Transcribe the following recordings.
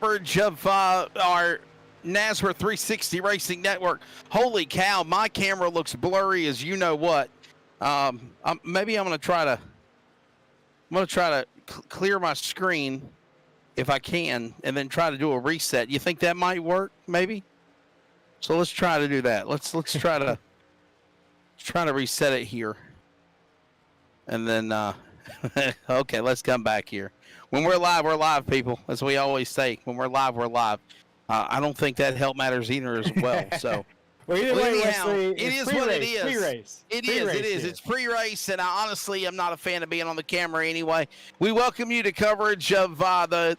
coverage of our NASRA 360 Racing Network. Holy cow, my camera looks blurry as you know what. Maybe I'm going to try to clear my screen if I can, and then try to do a reset. You think that might work? Maybe. So let's try to do that. Let's try to reset it here, and then okay, let's come back here. When we're live, people. As we always say, when we're live, we're live. I don't think that help matters either as well. So. Well, either way, anyhow, Wesley, it is what it is. Pre-race. It is. It's pre-race, and honestly, I'm not a fan of being on the camera anyway. We welcome you to coverage of the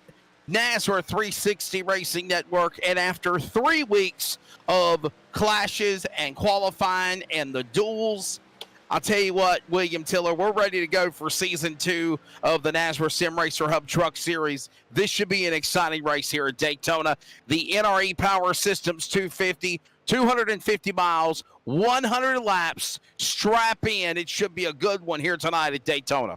NASRA 360 Racing Network, and after 3 weeks of clashes and qualifying and the duels, I'll tell you what, William Tiller, we're ready to go for Season 2 of the NASRA Sim Racer Hub Truck Series. This should be an exciting race here at Daytona. The NRE Power Systems 250, 250 miles, 100 laps, strap in. It should be a good one here tonight at Daytona.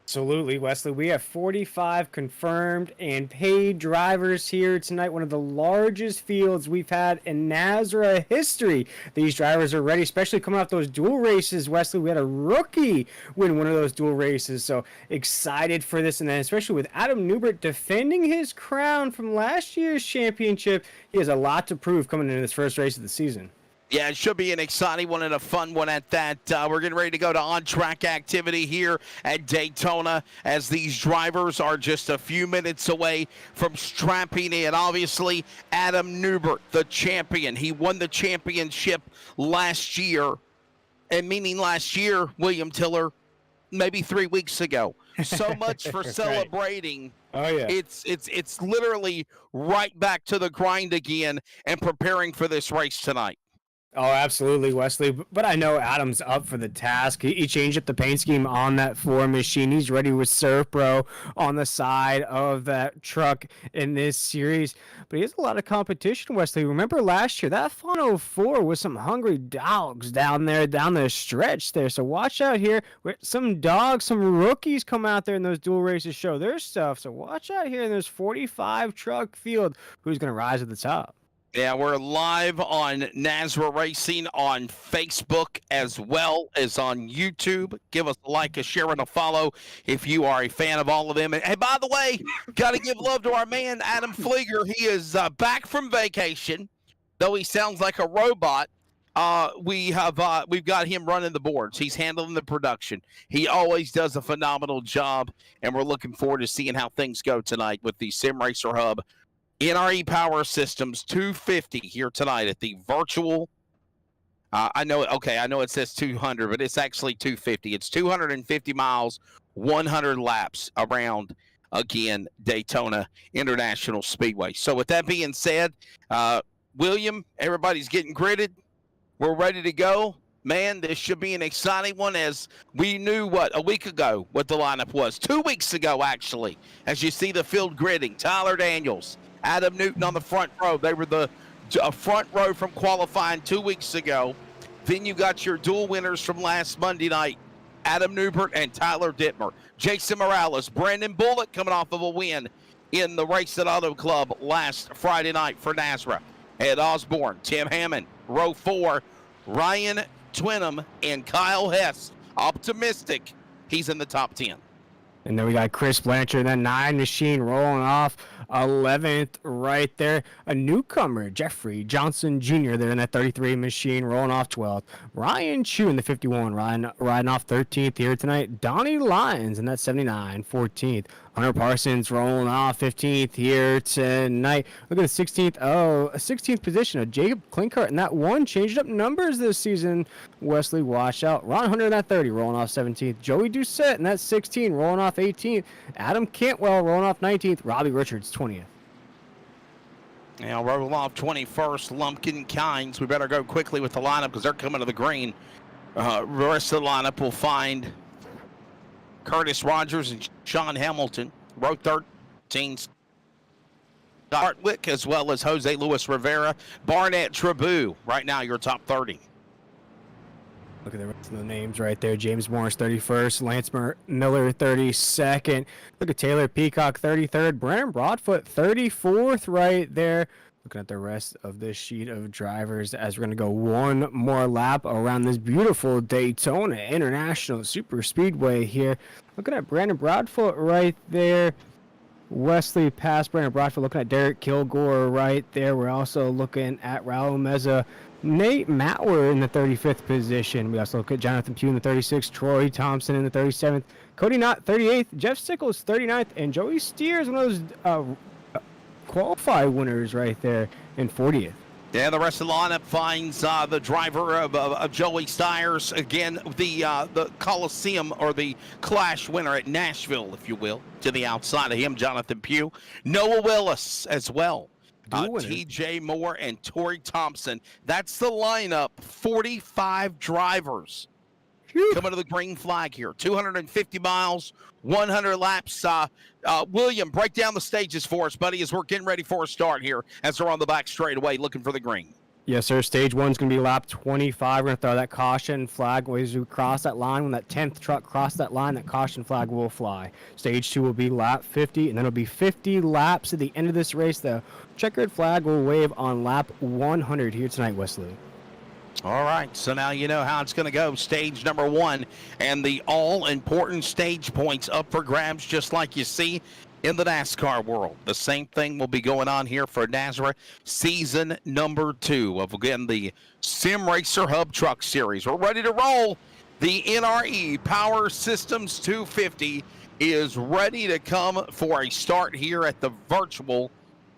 Absolutely, Wesley. We have 45 confirmed and paid drivers here tonight. One of the largest fields we've had in NASRA history. These drivers are ready, especially coming off those dual races, Wesley. We had a rookie win one of those dual races, so excited for this. And then especially with Adam Newbert defending his crown from last year's championship, he has a lot to prove coming into this first race of the season. Yeah, it should be an exciting one and a fun one at that. We're getting ready to go to on-track activity here at Daytona as these drivers are just a few minutes away from strapping in. Obviously, Adam Newbert, the champion. He won the championship last year, and meaning last year, William Tiller, maybe 3 weeks ago. So much for celebrating. Oh, yeah. It's literally right back to the grind again and preparing for this race tonight. Oh, absolutely, Wesley. But I know Adam's up for the task. He changed up the paint scheme on that 4 machine. He's ready with Surf Pro on the side of that truck in this series. But he has a lot of competition, Wesley. Remember last year, that Fun 04 was some hungry dogs down the stretch there. So watch out here. Some dogs, some rookies come out there in those dual races, show their stuff. So watch out here in this 45 truck field. Who's going to rise at the top? Yeah, we're live on NASRA Racing on Facebook as well as on YouTube. Give us a like, a share, and a follow if you are a fan of all of them. And hey, by the way, got to give love to our man, Adam Flieger. He is back from vacation, though he sounds like a robot. We've got him running the boards. He's handling the production. He always does a phenomenal job, and we're looking forward to seeing how things go tonight with the Sim Racer Hub NRE Power Systems 250 here tonight at the virtual. I know it says 200, but it's actually 250. It's 250 miles, 100 laps around, again, Daytona International Speedway. So with that being said, William, everybody's getting gridded. We're ready to go. Man, this should be an exciting one, as we knew, a week ago, what the lineup was. 2 weeks ago, actually, as you see the field gridding. Tyler Daniels, Adam Newton on the front row. They were the front row from qualifying 2 weeks ago. Then you got your dual winners from last Monday night, Adam Newbert and Tyler Dittmer. Jason Morales, Brandon Bullock coming off of a win in the Race at Auto Club last Friday night for NASRA. Ed Osborne, Tim Hammond, row 4, Ryan Twinham, and Kyle Hess. Optimistic, he's in the top 10. And then we got Chris Blanchard, that 9 machine rolling off 11th right there. A newcomer, Jeffrey Johnson Jr. there in that 33 machine rolling off 12th. Ryan Chu in the 51 riding off 13th here tonight. Donnie Lyons in that 79 14th. Hunter Parsons rolling off 15th here tonight. Look at the 16th position of Jacob Klinkart, and that one changed up numbers this season. Wesley, watch out. Ron Hunter in that 30 rolling off 17th. Joey Doucette in that 16 rolling off 18th. Adam Cantwell rolling off 19th. Robbie Richards 20th. Now roll off 21st, Lumpkin Kynes. We better go quickly with the lineup because they're coming to the green. The rest of the lineup will find Curtis Rogers and Sean Hamilton. Row 13, Hartwick, as well as Jose Luis Rivera. Barnett Trabu, right now your top 30. Look at the rest of the names right there. James Morris, 31st. Lance Miller, 32nd. Look at Taylor Peacock, 33rd. Brandon Broadfoot, 34th right there. Looking at the rest of this sheet of drivers as we're going to go one more lap around this beautiful Daytona International Super Speedway here. Looking at Brandon Broadfoot right there. Wesley past Brandon Broadfoot. Looking at Derek Kilgore right there. We're also looking at Raul Meza. Nate Matwer in the 35th position. We also look at Jonathan Pugh in the 36th, Troy Thompson in the 37th, Cody Knott 38th, Jeff Sickles 39th, and Joey Steers, one of those qualify winners right there, in 40th. Yeah, the rest of the lineup finds the driver of Joey Stiers, again, the Coliseum or the Clash winner at Nashville, if you will, to the outside of him, Jonathan Pugh. Noah Willis as well. TJ Moore and Torrey Thompson. That's the lineup. 45 drivers coming to the green flag here. 250 miles, 100 laps. William, break down the stages for us, buddy, as we're getting ready for a start here as we're on the back straightaway looking for the green. Yes, sir. Stage 1's going to be lap 25. We're going to throw that caution flag as we cross that line. When that 10th truck crosses that line, that caution flag will fly. Stage 2 will be lap 50, and then it'll be 50 laps at the end of this race. The checkered flag will wave on lap 100 here tonight, Wesley. All right, so now you know how it's going to go. Stage number 1 and the all-important stage points up for grabs, just like you see in the NASCAR world. The same thing will be going on here for NASCAR season number 2 of, again, the Sim Racer Hub Truck Series. We're ready to roll. The NRE Power Systems 250 is ready to come for a start here at the virtual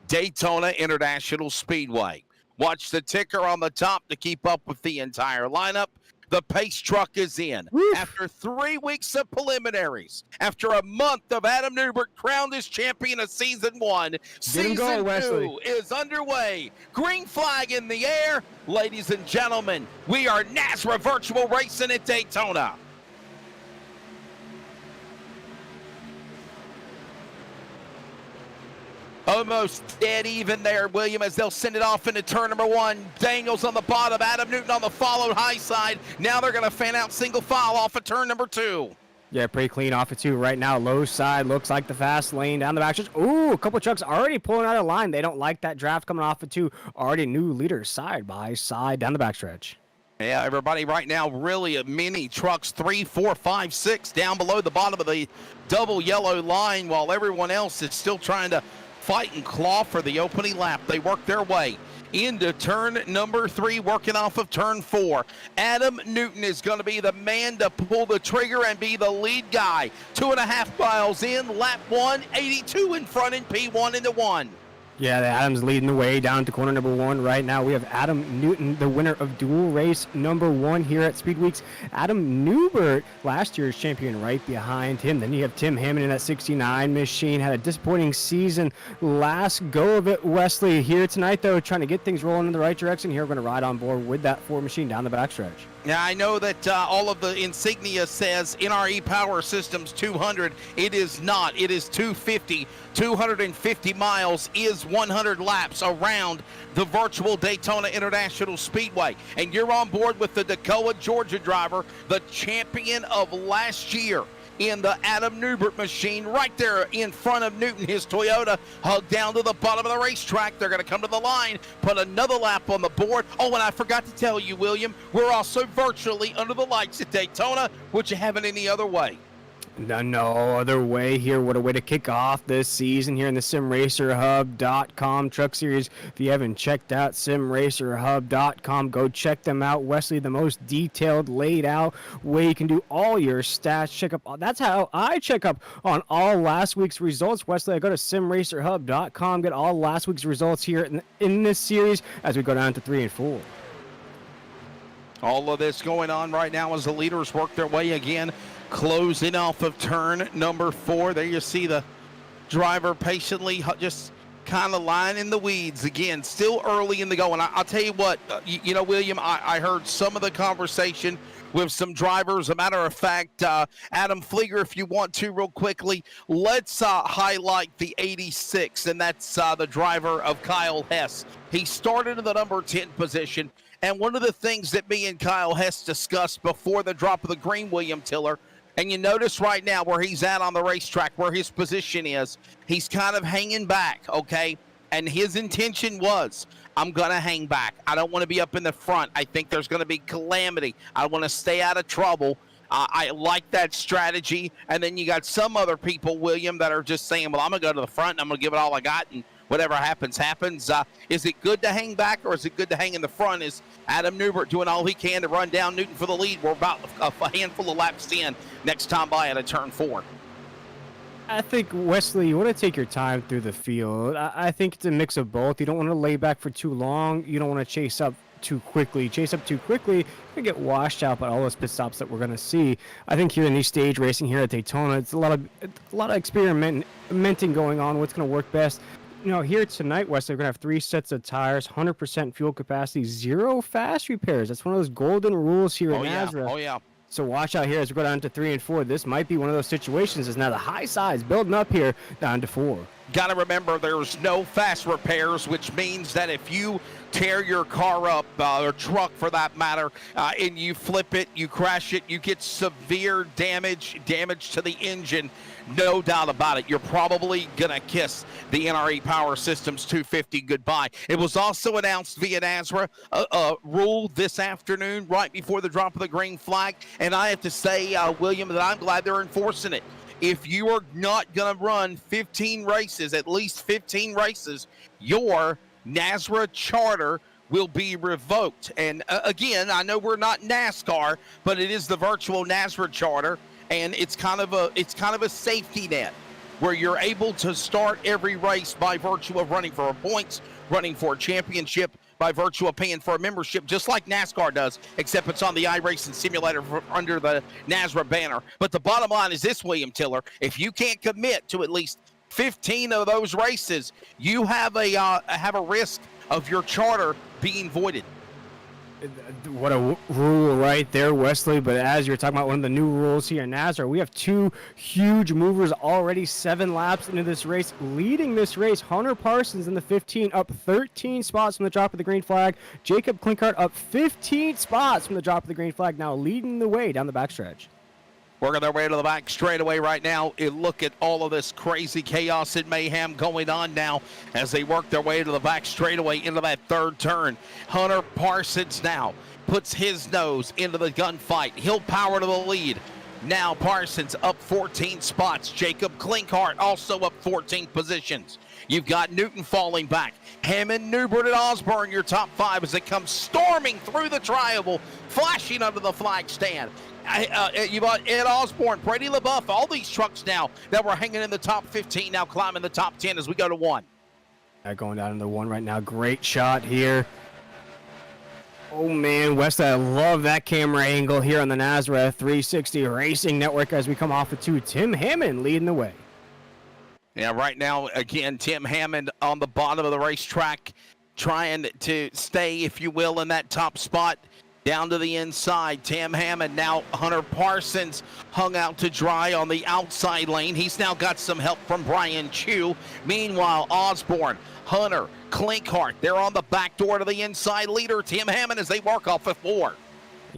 Daytona International Speedway. Watch the ticker on the top to keep up with the entire lineup. The pace truck is in. Woof. After 3 weeks of preliminaries, after a month of Adam Newbert crowned as champion of season 1, season 2 is underway. Green flag in the air. Ladies and gentlemen, we are NASRA Virtual Racing at Daytona. Almost dead even there, William, as they'll send it off into turn number 1. Daniels on the bottom, Adam Newton on the followed high side. Now they're going to fan out single file off of turn number 2. Yeah, pretty clean off of 2 right now. Low side looks like the fast lane down the back stretch. Ooh, a couple trucks already pulling out of line. They don't like that draft coming off of 2. Already new leaders side by side down the backstretch. Yeah, everybody right now really many trucks, 3, 4, 5, 6 down below the bottom of the double yellow line, while everyone else is still trying to fight and claw for the opening lap. They work their way into turn number 3, working off of turn 4. Adam Newton is going to be the man to pull the trigger and be the lead guy. 2.5 miles in, lap 1, 82 in front in P1 into 1. Yeah, Adam's leading the way down to corner number 1 right now. We have Adam Newton, the winner of dual race number 1 here at Speed Weeks. Adam Newbert, last year's champion, right behind him. Then you have Tim Hammond in that 69 machine. Had a disappointing season. Last go of it, Wesley. Here tonight, though, trying to get things rolling in the right direction. Here, we're going to ride on board with that Ford machine down the backstretch. Now, I know that all of the insignia says NRE Power Systems 200. It is not. It is 250. 250 miles is 100 laps around the virtual Daytona International Speedway. And you're on board with the Toccoa, Georgia driver, the champion of last year in the Adam Newbert machine, right there in front of Newton, his Toyota, hugged down to the bottom of the racetrack. They're going to come to the line, put another lap on the board. Oh, and I forgot to tell you, William, we're also virtually under the lights at Daytona, which you haven't any other way. No other way here. What a way to kick off this season here in the SimRacerHub.com Truck Series. If you haven't checked out SimRacerHub.com, go check them out. Wesley, the most detailed, laid out way you can do all your stats. Check up. That's how I check up on all last week's results. Wesley, I go to SimRacerHub.com, get all last week's results here in this series as we go down to 3 and 4. All of this going on right now as the leaders work their way again, closing off of turn number 4. There you see the driver patiently just kind of lying in the weeds again, still early in the go. And I'll tell you what, you know, William, I heard some of the conversation with some drivers. A matter of fact, Adam Flieger, if you want to real quickly, let's highlight the 86, and that's the driver of Kyle Hess. He started in the number 10 position And one of the things that me and Kyle Hess discussed before the drop of the green, William Tiller, and you notice right now where he's at on the racetrack, where his position is, he's kind of hanging back, okay? And his intention was, I'm going to hang back. I don't want to be up in the front. I think there's going to be calamity. I want to stay out of trouble. I like that strategy. And then you got some other people, William, that are just saying, well, I'm going to go to the front and I'm going to give it all I got, and whatever happens, happens. Is it good to hang back, or is it good to hang in the front? Is Adam Newbert doing all he can to run down Newton for the lead? We're about a handful of laps in next time by at a turn 4. I think, Wesley, you want to take your time through the field. I think it's a mix of both. You don't want to lay back for too long. You don't want to chase up too quickly. Chase up too quickly, you're going to get washed out by all those pit stops that we're going to see. I think here in these stage racing here at Daytona, it's a lot of experimenting going on, what's going to work best. You know, here tonight, Wesley, we're going to have 3 sets of tires, 100% fuel capacity, 0 fast repairs. That's one of those golden rules here in Nazareth. Oh, yeah. So watch out here as we go down to 3 and 4. This might be one of those situations as now the high side's building up here down to 4. Got to remember there's no fast repairs, which means that if you tear your car up, or truck for that matter, and you flip it, you crash it, you get severe damage to the engine, no doubt about it. You're probably going to kiss the NRE Power Systems 250 goodbye. It was also announced via NASRA rule this afternoon, right before the drop of the green flag, and I have to say, William, that I'm glad they're enforcing it. If you are not going to run 15 races, at least 15 races, your NASRA charter will be revoked. And again, I know we're not NASCAR, but it is the virtual NASRA charter, and it's kind of a safety net where you're able to start every race by virtue of running for points, running for a championship, by virtue of paying for a membership, just like NASCAR does, except it's on the iRacing simulator under the NASRA banner. But the bottom line is this, William Tiller: if you can't commit to at least 15 of those races, you have a risk of your charter being voided. What a rule right there, Wesley. But as you're talking about one of the new rules here in NASCAR, we have 2 huge movers already 7 laps into this race. Leading this race, Hunter Parsons in the 15, up 13 spots from the drop of the green flag. Jacob Klinkhardt up 15 spots from the drop of the green flag, now leading the way down the backstretch. Working their way to the back straightaway right now. Look at all of this crazy chaos and mayhem going on now as they work their way to the back straightaway into that 3rd turn. Hunter Parsons now puts his nose into the gunfight. He'll power to the lead. Now Parsons up 14 spots. Jacob Klinkhardt also up 14 positions. You've got Newton falling back. Hammond, Newbert, and Osborne, your top 5 as they come storming through the tri-oval, flashing under the flag stand. You got Ed Osborne, Brady LaBeouf, all these trucks now that were hanging in the top 15 now climbing the top 10 as we go to 1. Going down into 1 right now. Great shot here. Oh, man, Wesley, I love that camera angle here on the NASRA 360 Racing Network as we come off of 2. Tim Hammond leading the way. Yeah, right now, again, Tim Hammond on the bottom of the racetrack trying to stay, if you will, in that top spot. Down to the inside, Tim Hammond. Now Hunter Parsons hung out to dry on the outside lane. He's now got some help from Brian Chu. Meanwhile, Osborne, Hunter, Klinkhardt, they're on the back door to the inside leader, Tim Hammond, as they work off of 4.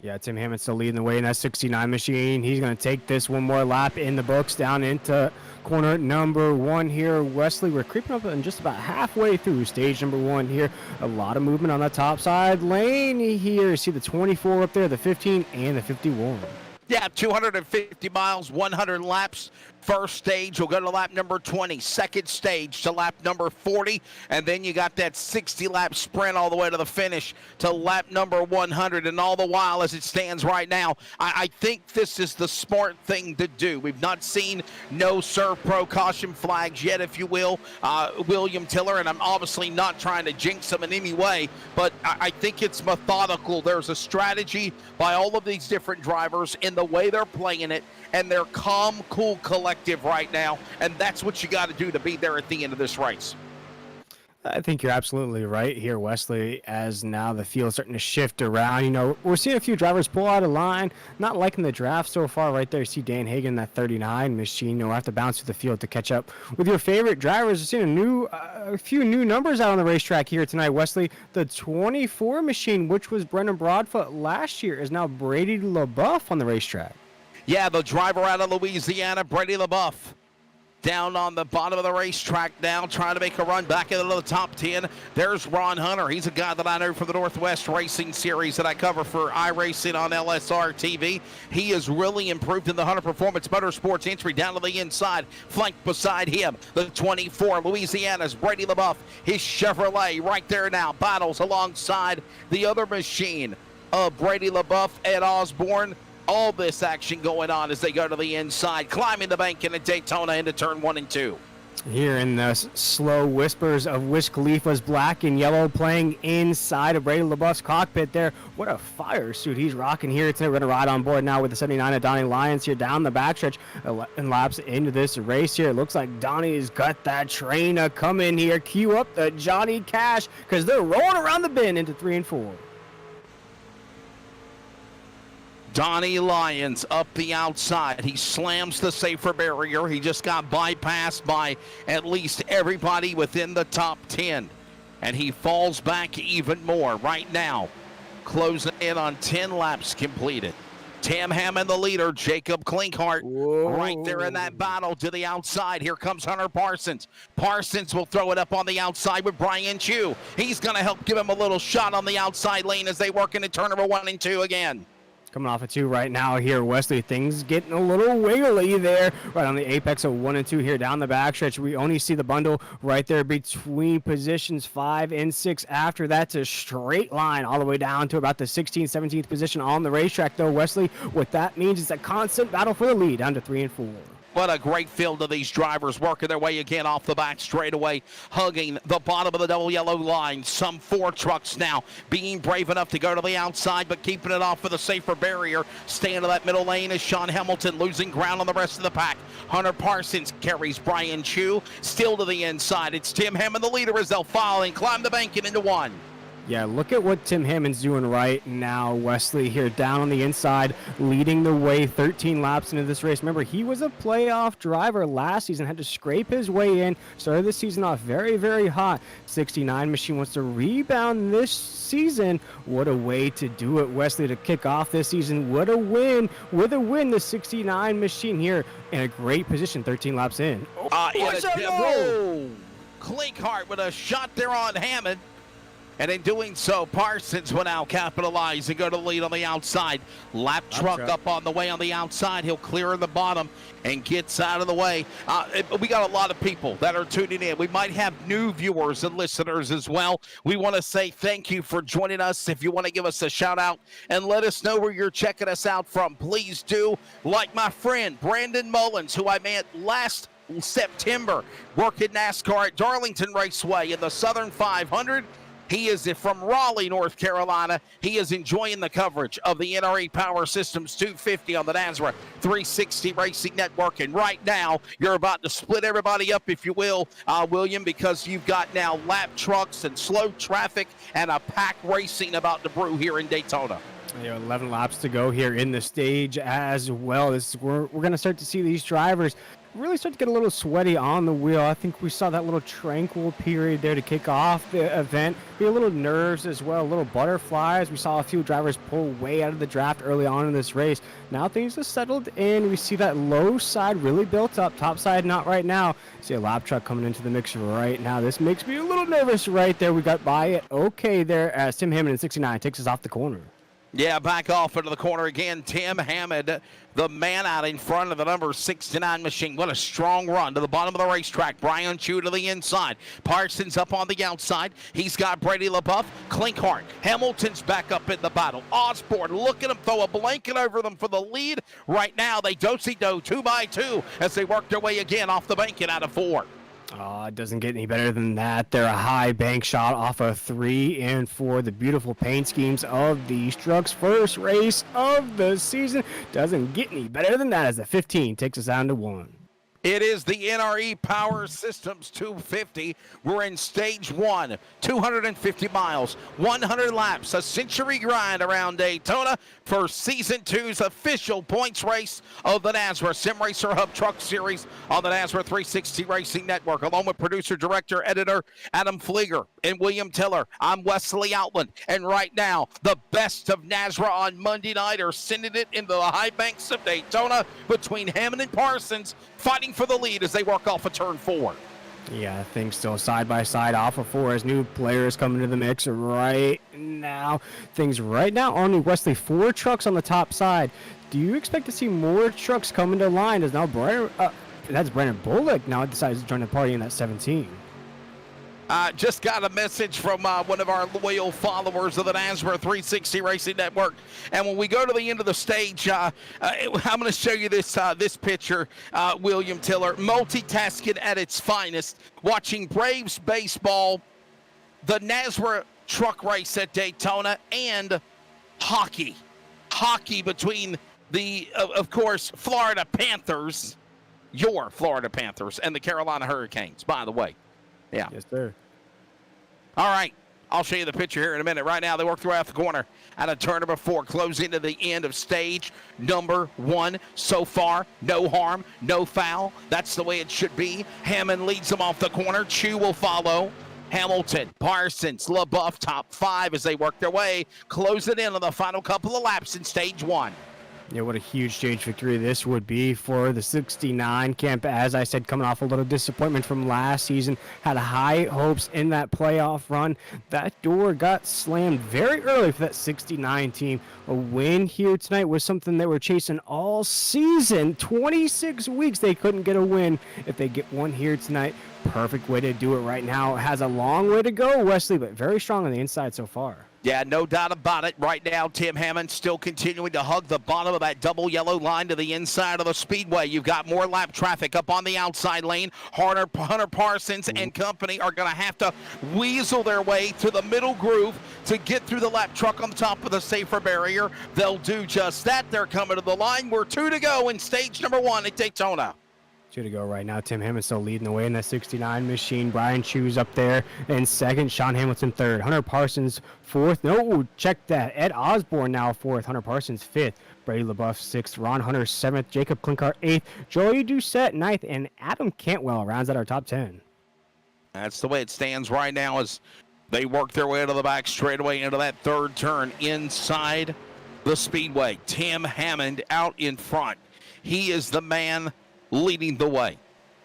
Yeah, Tim Hammond still leading the way in that 69 machine. He's going to take this one more lap in the books down into corner number 1 here. Wesley, we're creeping up and just about halfway through stage number 1 here. A lot of movement on the top side lane here. You see the 24 up there, the 15, and the 51. Yeah, 250 miles, 100 laps. First stage will go to lap number 20. Second stage to lap number 40. And then you got that 60-lap sprint all the way to the finish to lap number 100. And all the while, as it stands right now, I think this is the smart thing to do. We've not seen no Serve Pro caution flags yet, if you will, William Tiller. And I'm obviously not trying to jinx them in any way, but I think it's methodical. There's a strategy by all of these different drivers in the way they're playing it, and they're calm, cool collective right now, and that's what you got to do to be there at the end of this race. I think you're absolutely right here, Wesley, as now the field's starting to shift around. You know, we're seeing a few drivers pull out of line, not liking the draft so far right there. You see Dan Hagen, that 39 machine. You'll have to bounce through the field to catch up with your favorite drivers. We're seeing a few new numbers out on the racetrack here tonight, Wesley. The 24 machine, which was Brendan Broadfoot last year, is now Brady LaBeouf on the racetrack. Yeah, the driver out of Louisiana, Brady LaBeouf. Down on the bottom of the racetrack now, trying to make a run back into the top 10. There's Ron Hunter. He's a guy that I know from the Northwest Racing Series that I cover for iRacing on LSR TV. He has really improved in the Hunter Performance Motorsports entry down to the inside. Flanked beside him, the 24, Louisiana's Brady LaBeouf. His Chevrolet right there now battles alongside the other machine of Brady LaBeouf at Osborne. All this action going on as they go to the inside, climbing the bank into Daytona into turn 1 and 2. Here in the slow whispers of Wiz Khalifa's black and yellow playing inside of Brady LaBeouf's cockpit there. What a fire suit he's rocking here today. We're going to ride on board now with the 79 of Donnie Lyons here down the backstretch and laps into this race here. It looks like Donnie's got that train coming here. Cue up the Johnny Cash because they're rolling around the bend into 3 and 4. Donnie Lyons up the outside. He slams the safer barrier. He just got bypassed by at least everybody within the top 10. And he falls back even more right now. Closing in on 10 laps completed. Tim Hammond, the leader. Jacob Klinkhart right there in that battle to the outside. Here comes Hunter Parsons. Parsons will throw it up on the outside with Brian Chu. He's going to help give him a little shot on the outside lane as they work into turn number 1 and 2 again. Coming off of 2 right now here, Wesley. Things getting a little wiggly there. Right on the apex of 1 and 2 here down the backstretch. We only see the bundle right there between positions 5 and 6. After that's a straight line all the way down to about the 16th, 17th position on the racetrack, though, Wesley. What that means is a constant battle for the lead down to 3 and 4. What a great field of these drivers working their way again off the back straightaway, hugging the bottom of the double yellow line. Some 4 trucks now being brave enough to go to the outside, but keeping it off for the safer barrier. Staying to that middle lane is Sean Hamilton, losing ground on the rest of the pack. Hunter Parsons carries Brian Chu. Still to the inside, it's Tim Hammond, the leader, as they'll file and climb the bank and into 1. Yeah, look at what Tim Hammond's doing right now, Wesley, here down on the inside, leading the way 13 laps into this race. Remember, he was a playoff driver last season, had to scrape his way in, started the season off very, very hot. 69 machine wants to rebound this season. What a way to do it, Wesley, to kick off this season. What a win. With a win, the 69 machine here in a great position, 13 laps in. Klinkhart with a shot there on Hammond. And in doing so, Parsons will now capitalize and go to the lead on the outside. Lap truck up on the way on the outside. He'll clear in the bottom and gets out of the way. We got a lot of people that are tuning in. We might have new viewers and listeners as well. We want to say thank you for joining us. If you want to give us a shout out and let us know where you're checking us out from, please do. Like my friend Brandon Mullins, who I met last September, working NASCAR at Darlington Raceway in the Southern 500. He is from Raleigh, North Carolina. He is enjoying the coverage of the NRE Power Systems 250 on the NASRA 360 Racing Network. And right now, you're about to split everybody up, if you will, William, because you've got now lap trucks and slow traffic and a pack racing about to brew here in Daytona. 11 laps to go here in the stage as well. We're going to start to see these drivers really start to get a little sweaty on the wheel. I think we saw that little tranquil period there to kick off the event. Be a little nerves as well, a little butterflies. We saw a few drivers pull way out of the draft early on in this race. Now things have settled in. We see that low side really built up, top side not right now. See a lap truck coming into the mix right now. This makes me a little nervous right there. We got by it okay there as Tim Hammond in 69 takes us off the corner. Yeah, back off into the corner again. Tim Hammond, the man out in front of the number 69 machine. What a strong run to the bottom of the racetrack. Brian Chu to the inside. Parsons up on the outside. He's got Brady LaBeouf. Klinkhart. Hamilton's back up in the battle. Osborne, look at him throw a blanket over them for the lead. Right now, they do-si-do 2 by 2 as they work their way again off the bank and out of 4. Oh, it doesn't get any better than that. They're a high bank shot off of 3 and 4. The beautiful paint schemes of these trucks. First race of the season. Doesn't get any better than that as the 15 takes us down to 1. It is the NRE Power Systems 250. We're in stage 1, 250 miles, 100 laps, a century grind around Daytona for Season 2's official points race of the NASRA Sim Racer Hub Truck Series on the NASRA 360 Racing Network. Along with producer, director, editor Adam Flieger and William Tiller, I'm Wesley Outland. And right now, the best of NASRA on Monday night are sending it into the high banks of Daytona between Hammond and Parsons, fighting for the lead as they work off of turn 4. Yeah, things still side by side off of 4 as new players come into the mix right now. Things right now only Wesley 4 trucks on the top side. Do you expect to see more trucks come into line as now that's Brandon Bullock now decides to join the party in that 17? Just got a message from one of our loyal followers of the NASRA 360 Racing Network. And when we go to the end of the stage, I'm going to show you this picture, William Tiller, multitasking at its finest, watching Braves baseball, the NASRA truck race at Daytona, and hockey. Hockey between the, of course, Florida Panthers, your Florida Panthers, and the Carolina Hurricanes, by the way. Yeah. Yes, sir. All right. I'll show you the picture here in a minute. Right now, they work throughout the corner at a turn number 4, closing to the end of stage number 1. So far, no harm, no foul. That's the way it should be. Hammond leads them off the corner. Chu will follow. Hamilton, Parsons, LaBeouf, top 5 as they work their way, close it in on the final couple of laps in stage 1. Yeah, what a huge stage victory this would be for the 69 camp. As I said, coming off a little disappointment from last season, had high hopes in that playoff run. That door got slammed very early for that 69 team. A win here tonight was something they were chasing all season. 26 weeks they couldn't get a win. If they get one here tonight, perfect way to do it right now. It has a long way to go, Wesley, but very strong on the inside so far. Yeah, no doubt about it. Right now, Tim Hammond still continuing to hug the bottom of that double yellow line to the inside of the Speedway. You've got more lap traffic up on the outside lane. Hunter Parsons and company are going to have to weasel their way to the middle groove to get through the lap truck on the top of the safer barrier. They'll do just that. They're coming to the line. We're 2 to go in stage number 1 at Daytona. 2 to go right now. Tim Hammond still leading the way in that 69 machine. Brian Chu's up there in second. Sean Hamilton third. Hunter Parsons fourth. No, check that. Ed Osborne now fourth. Hunter Parsons fifth. Brady LaBeouf sixth. Ron Hunter seventh. Jacob Klinkart eighth. Joey Doucette ninth. And Adam Cantwell rounds out our top 10. That's the way it stands right now as they work their way to the back straightaway into that third turn inside the Speedway. Tim Hammond out in front. He is the man leading the way.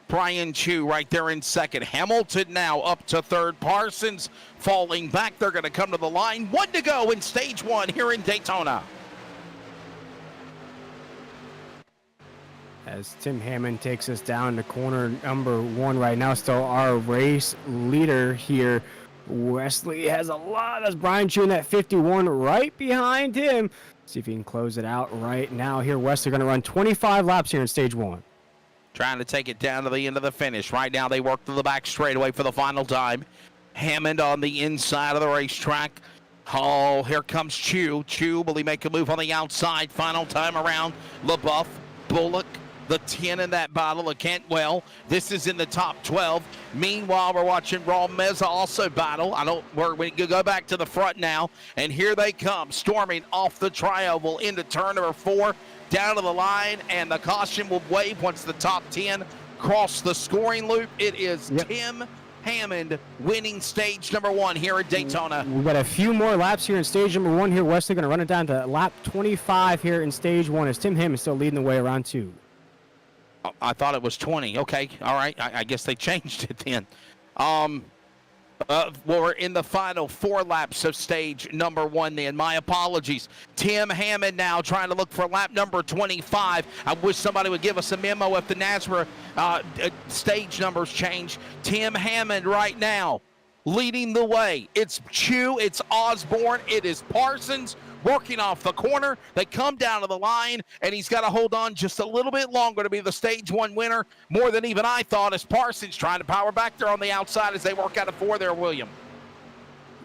Brian Chu right there in second. Hamilton now up to third. Parsons falling back. They're going to come to the line. 1 to go in stage 1 here in Daytona. As Tim Hammond takes us down to corner number 1 right now, still our race leader here. Wesley has a lot. That's Brian Chu in that 51 right behind him. See if he can close it out right now here. Wesley going to run 25 laps here in stage 1. Trying to take it down to the end of the finish. Right now, they work to the back straightaway for the final time. Hammond on the inside of the racetrack. Oh, here comes Chu. Chu, will he make a move on the outside? Final time around. LaBeouf, Bullock, the 10 in that battle of Cantwell. This is in the top 12. Meanwhile, we're watching Raw Meza also battle. We go back to the front now, and here they come, storming off the trioval into turn number 4. Down to the line, and the caution will wave once the top 10 cross the scoring loop. It is Tim Hammond winning stage number 1 here at Daytona. We've got a few more laps here in stage number 1 here. Wesley going to run it down to lap 25 here in stage 1 as Tim Hammond still leading the way around 2. I thought it was 20. Okay, all right. I guess they changed it then. We're in the final 4 laps of stage number 1 then. My apologies. Tim Hammond now trying to look for lap number 25. I wish somebody would give us a memo if the NASRA stage numbers change. Tim Hammond right now leading the way. It's Chu, it's Osborne, it is Parsons working off the corner. They come down to the line, and he's got to hold on just a little bit longer to be the stage 1 winner, more than even I thought, as Parsons trying to power back there on the outside as they work out of 4 there, William.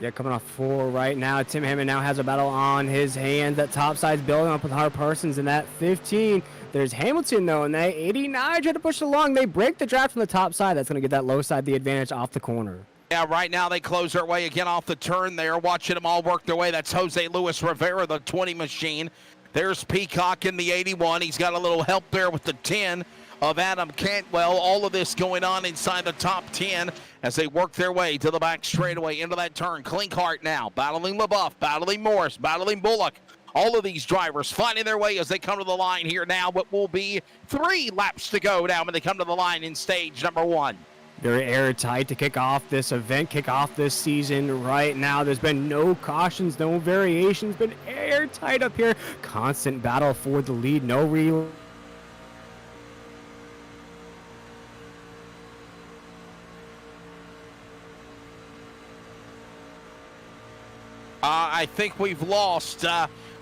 Yeah, coming off 4 right now. Tim Hammond now has a battle on his hands. That top side's building up with Hunter Parsons in that 15. There's Hamilton, though, and they 89 trying to push it along. They break the draft from the top side. That's going to get that low side the advantage off the corner. Yeah, right now they close their way again off the turn there. Watching them all work their way. That's Jose Luis Rivera, the 20 machine. There's Peacock in the 81. He's got a little help there with the 10 of Adam Cantwell. All of this going on inside the top 10 as they work their way to the back straightaway into that turn. Clinkhart now battling LaBeouf, battling Morris, battling Bullock. All of these drivers finding their way as they come to the line here now. What will be 3 laps to go now when they come to the line in stage number 1. Very airtight to kick off this event, kick off this season right now. There's been no cautions, no variations, been airtight up here. Constant battle for the lead, no relay. I think we've lost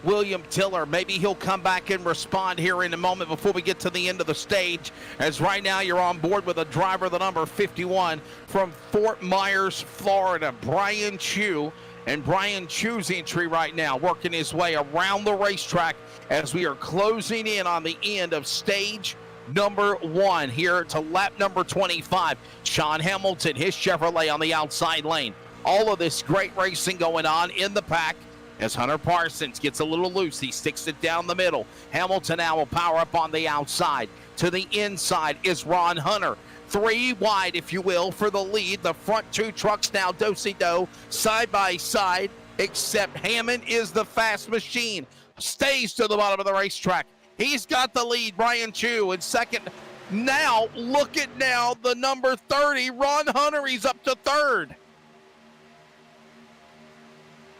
William Tiller. Maybe he'll come back and respond here in a moment before we get to the end of the stage, as right now you're on board with a driver, the number 51 from Fort Myers, Florida, Brian Chu. And Brian Chu's entry right now working his way around the racetrack as we are closing in on the end of stage number 1 here to lap number 25. Sean Hamilton, his Chevrolet on the outside lane. All of this great racing going on in the pack as Hunter Parsons gets a little loose. He sticks it down the middle. Hamilton now will power up on the outside. To the inside is Ron Hunter. 3 wide, if you will, for the lead. The front 2 trucks now do-si-do, side by side, except Hammond is the fast machine. Stays to the bottom of the racetrack. He's got the lead. Brian Chu in second. Now, look at now, the number 30, Ron Hunter. He's up to 3rd.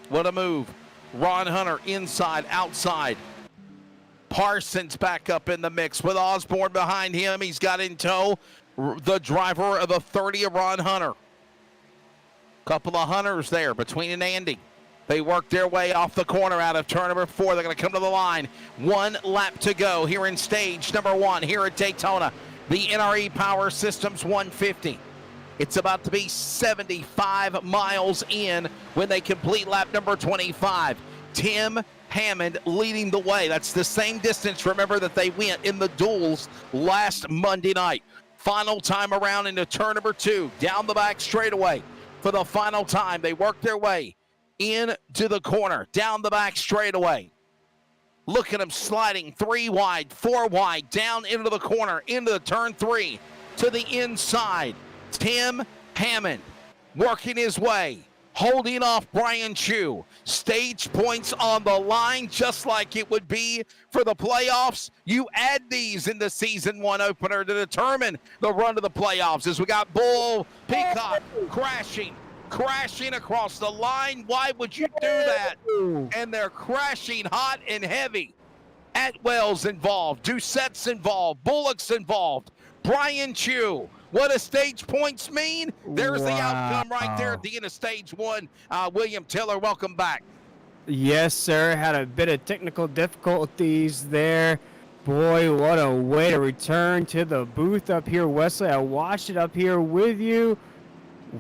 What a move. Ron Hunter inside, outside. Parsons back up in the mix with Osborne behind him. He's got in tow the driver of the 30 of Ron Hunter. Couple of Hunters there between and Andy. They work their way off the corner out of turn number 4. They're going to come to the line. 1 lap to go here in stage number 1 here at Daytona. The NRE Power Systems 150. It's about to be 75 miles in when they complete lap number 25. Tim Hammond leading the way. That's the same distance, remember, that they went in the duels last Monday night. Final time around into turn number 2, down the back straightaway. For the final time, they work their way into the corner, down the back straightaway. Look at them sliding 3 wide, 4 wide, down into the corner, into the turn 3, to the inside. Tim Hammond working his way, holding off Brian Chu. Stage points on the line, just like it would be for the playoffs. You add these in the season 1 opener to determine the run to the playoffs, as we got Bull Peacock crashing across the line. Why would you do that? And they're crashing hot and heavy. Atwell's involved, Doucette's involved, Bullock's involved, Brian Chu. What does stage points mean? There's the outcome right there at the end of stage 1. William Tiller, welcome back. Yes, sir. Had a bit of technical difficulties there. Boy, what a way to return to the booth up here, Wesley. I watched it up here with you.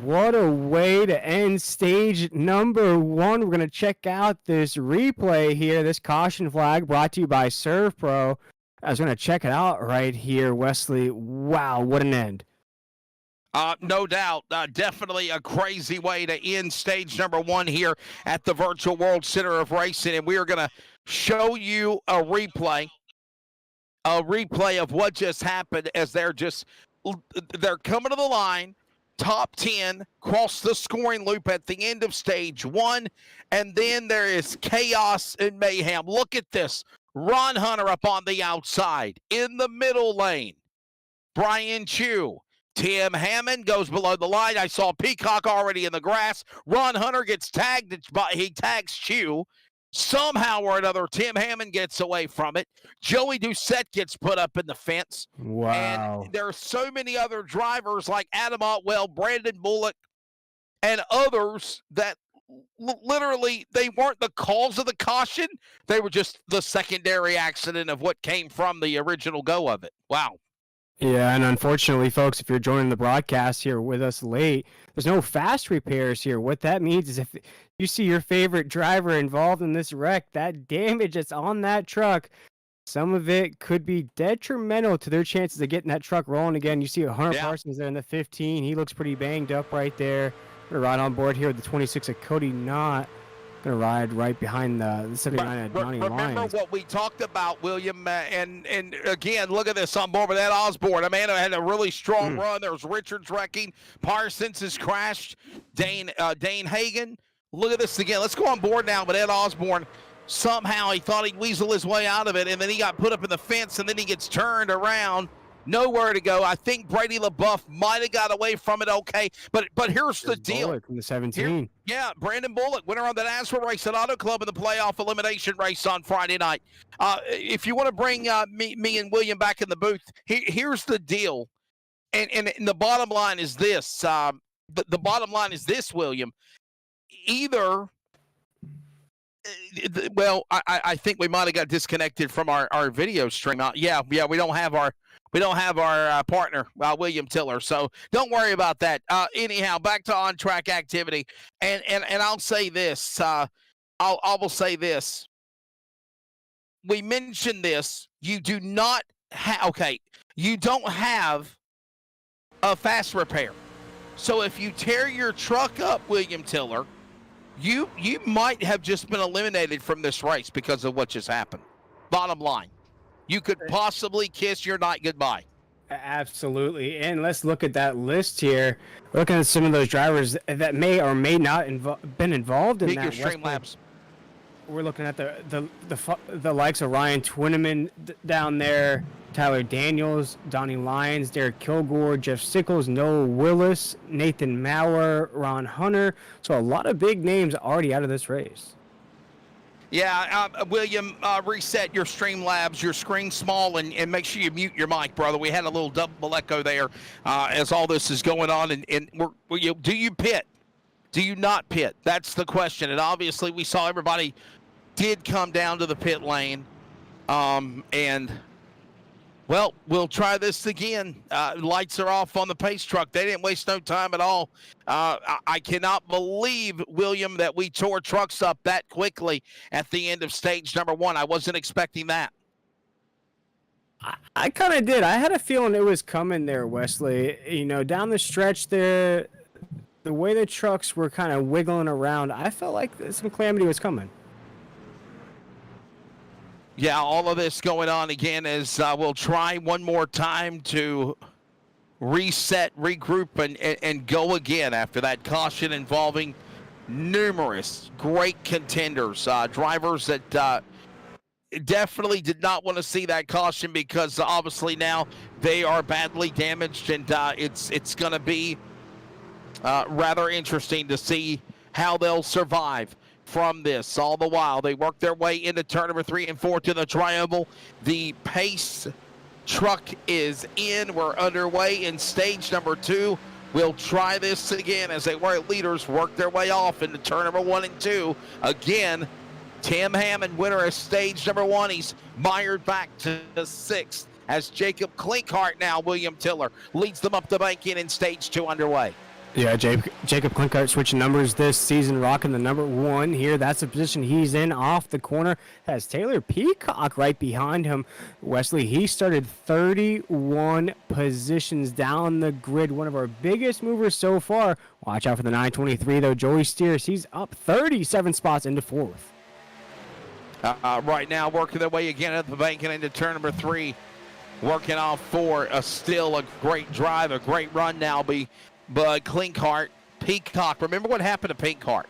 What a way to end stage number 1. We're going to check out this replay here, this caution flag brought to you by Serve Pro. I was going to check it out right here, Wesley. Wow, what an end. No doubt. Definitely a crazy way to end stage number 1 here at the Virtual World Center of Racing. And we are going to show you a replay of what just happened as they're coming to the line. Top 10 cross the scoring loop at the end of stage 1. And then there is chaos and mayhem. Look at this. Ron Hunter up on the outside. In the middle lane, Brian Chu. Tim Hammond goes below the line. I saw Peacock already in the grass. Ron Hunter gets tagged. He tags Chu. Somehow or another, Tim Hammond gets away from it. Joey Doucette gets put up in the fence. Wow. And there are so many other drivers like Adam Otwell, Brandon Bullock, and others that literally they weren't the cause of the caution. They were just the secondary accident of what came from the original go of it. Wow. Yeah, and unfortunately, folks, if you're joining the broadcast here with us late, there's no fast repairs here. What that means is if you see your favorite driver involved in this wreck, that damage that's on that truck some of it could be detrimental to their chances of getting that truck rolling again. You see Hunter Yeah. Parsons there in the 15. He looks pretty banged up right there. Gonna ride on board here with the 26 of Cody Knott. Gonna ride right behind the 79 of Johnny Remember Lyons. what we talked about, William, and again, look at this on board with Ed Osborne. Amanda had a really strong run. There's Richards wrecking. Parsons has crashed. Dane Hagen. Look at this again. Let's go on board now with Ed Osborne. Somehow he thought he'd weasel his way out of it, and then he got put up in the fence, and then he gets turned around. Nowhere to go. I think Brady LaBeouf might have got away from it okay, but here's the deal. Bullock from the 17. Yeah, Brandon Bullock, winner on the NASCAR race at Auto Club in the playoff elimination race on Friday night. If you want to bring me and William back in the booth, here's the deal. And the bottom line is this. The bottom line is this, William. Either, well, I think we might have got disconnected from our video stream. Yeah, we don't have our partner, William Tiller. So don't worry about that. Anyhow, back to on-track activity. And I'll say this. I will say this. We mentioned this. You do not you don't have a fast repair. So if you tear your truck up, William Tiller, you might have just been eliminated from this race because of what just happened. Bottom line. You could possibly kiss your night goodbye. Absolutely. And let's look at that list here. We're looking at some of those drivers that may or may not been involved in that. Streamlabs. We're looking at the likes of Ryan Twinneman down there, Tyler Daniels, Donnie Lyons, Derek Kilgore, Jeff Sickles, Noah Willis, Nathan Maurer, Ron Hunter. So a lot of big names already out of this race. Yeah, William, reset your Streamlabs, your screen small, and make sure you mute your mic, brother. We had a little double echo there as all this is going on. And do you pit? Do you not pit? That's the question. And obviously we saw everybody did come down to the pit lane. And, well, we'll try this again. Lights are off on the pace truck. They didn't waste no time at all. I cannot believe, William, that we tore trucks up that quickly at the end of stage number 1. I wasn't expecting that. I kind of did. I had a feeling it was coming there, Wesley. You know, down the stretch there, the way the trucks were kind of wiggling around, I felt like some calamity was coming. Yeah, all of this going on again as we'll try one more time to reset, regroup, and go again after that caution involving numerous great contenders, drivers that definitely did not want to see that caution because obviously now they are badly damaged, and it's going to be rather interesting to see how they'll survive from this. All the while, they work their way into turn number 3 and 4 to the triangle. The pace truck is in. We're underway in stage number 2. We'll try this again as they were leaders work their way off into turn number 1 and 2. Again, Tim Hammond, winner of stage number 1. He's mired back to the 6th as Jacob Klinkhart now, William Tiller, leads them up the bank in stage 2 underway. Yeah, Jacob Klinkhart switching numbers this season, rocking the number 1 here. That's the position he's in off the corner. Has Taylor Peacock right behind him. Wesley, he started 31 positions down the grid. One of our biggest movers so far. Watch out for the 923, though. Joey Steers, he's up 37 spots into 4th. Right now, working their way again at the bank and into turn number 3. Working off 4. Still a great drive, a great run now. But Klinkhart, Peacock, remember what happened to Peacock?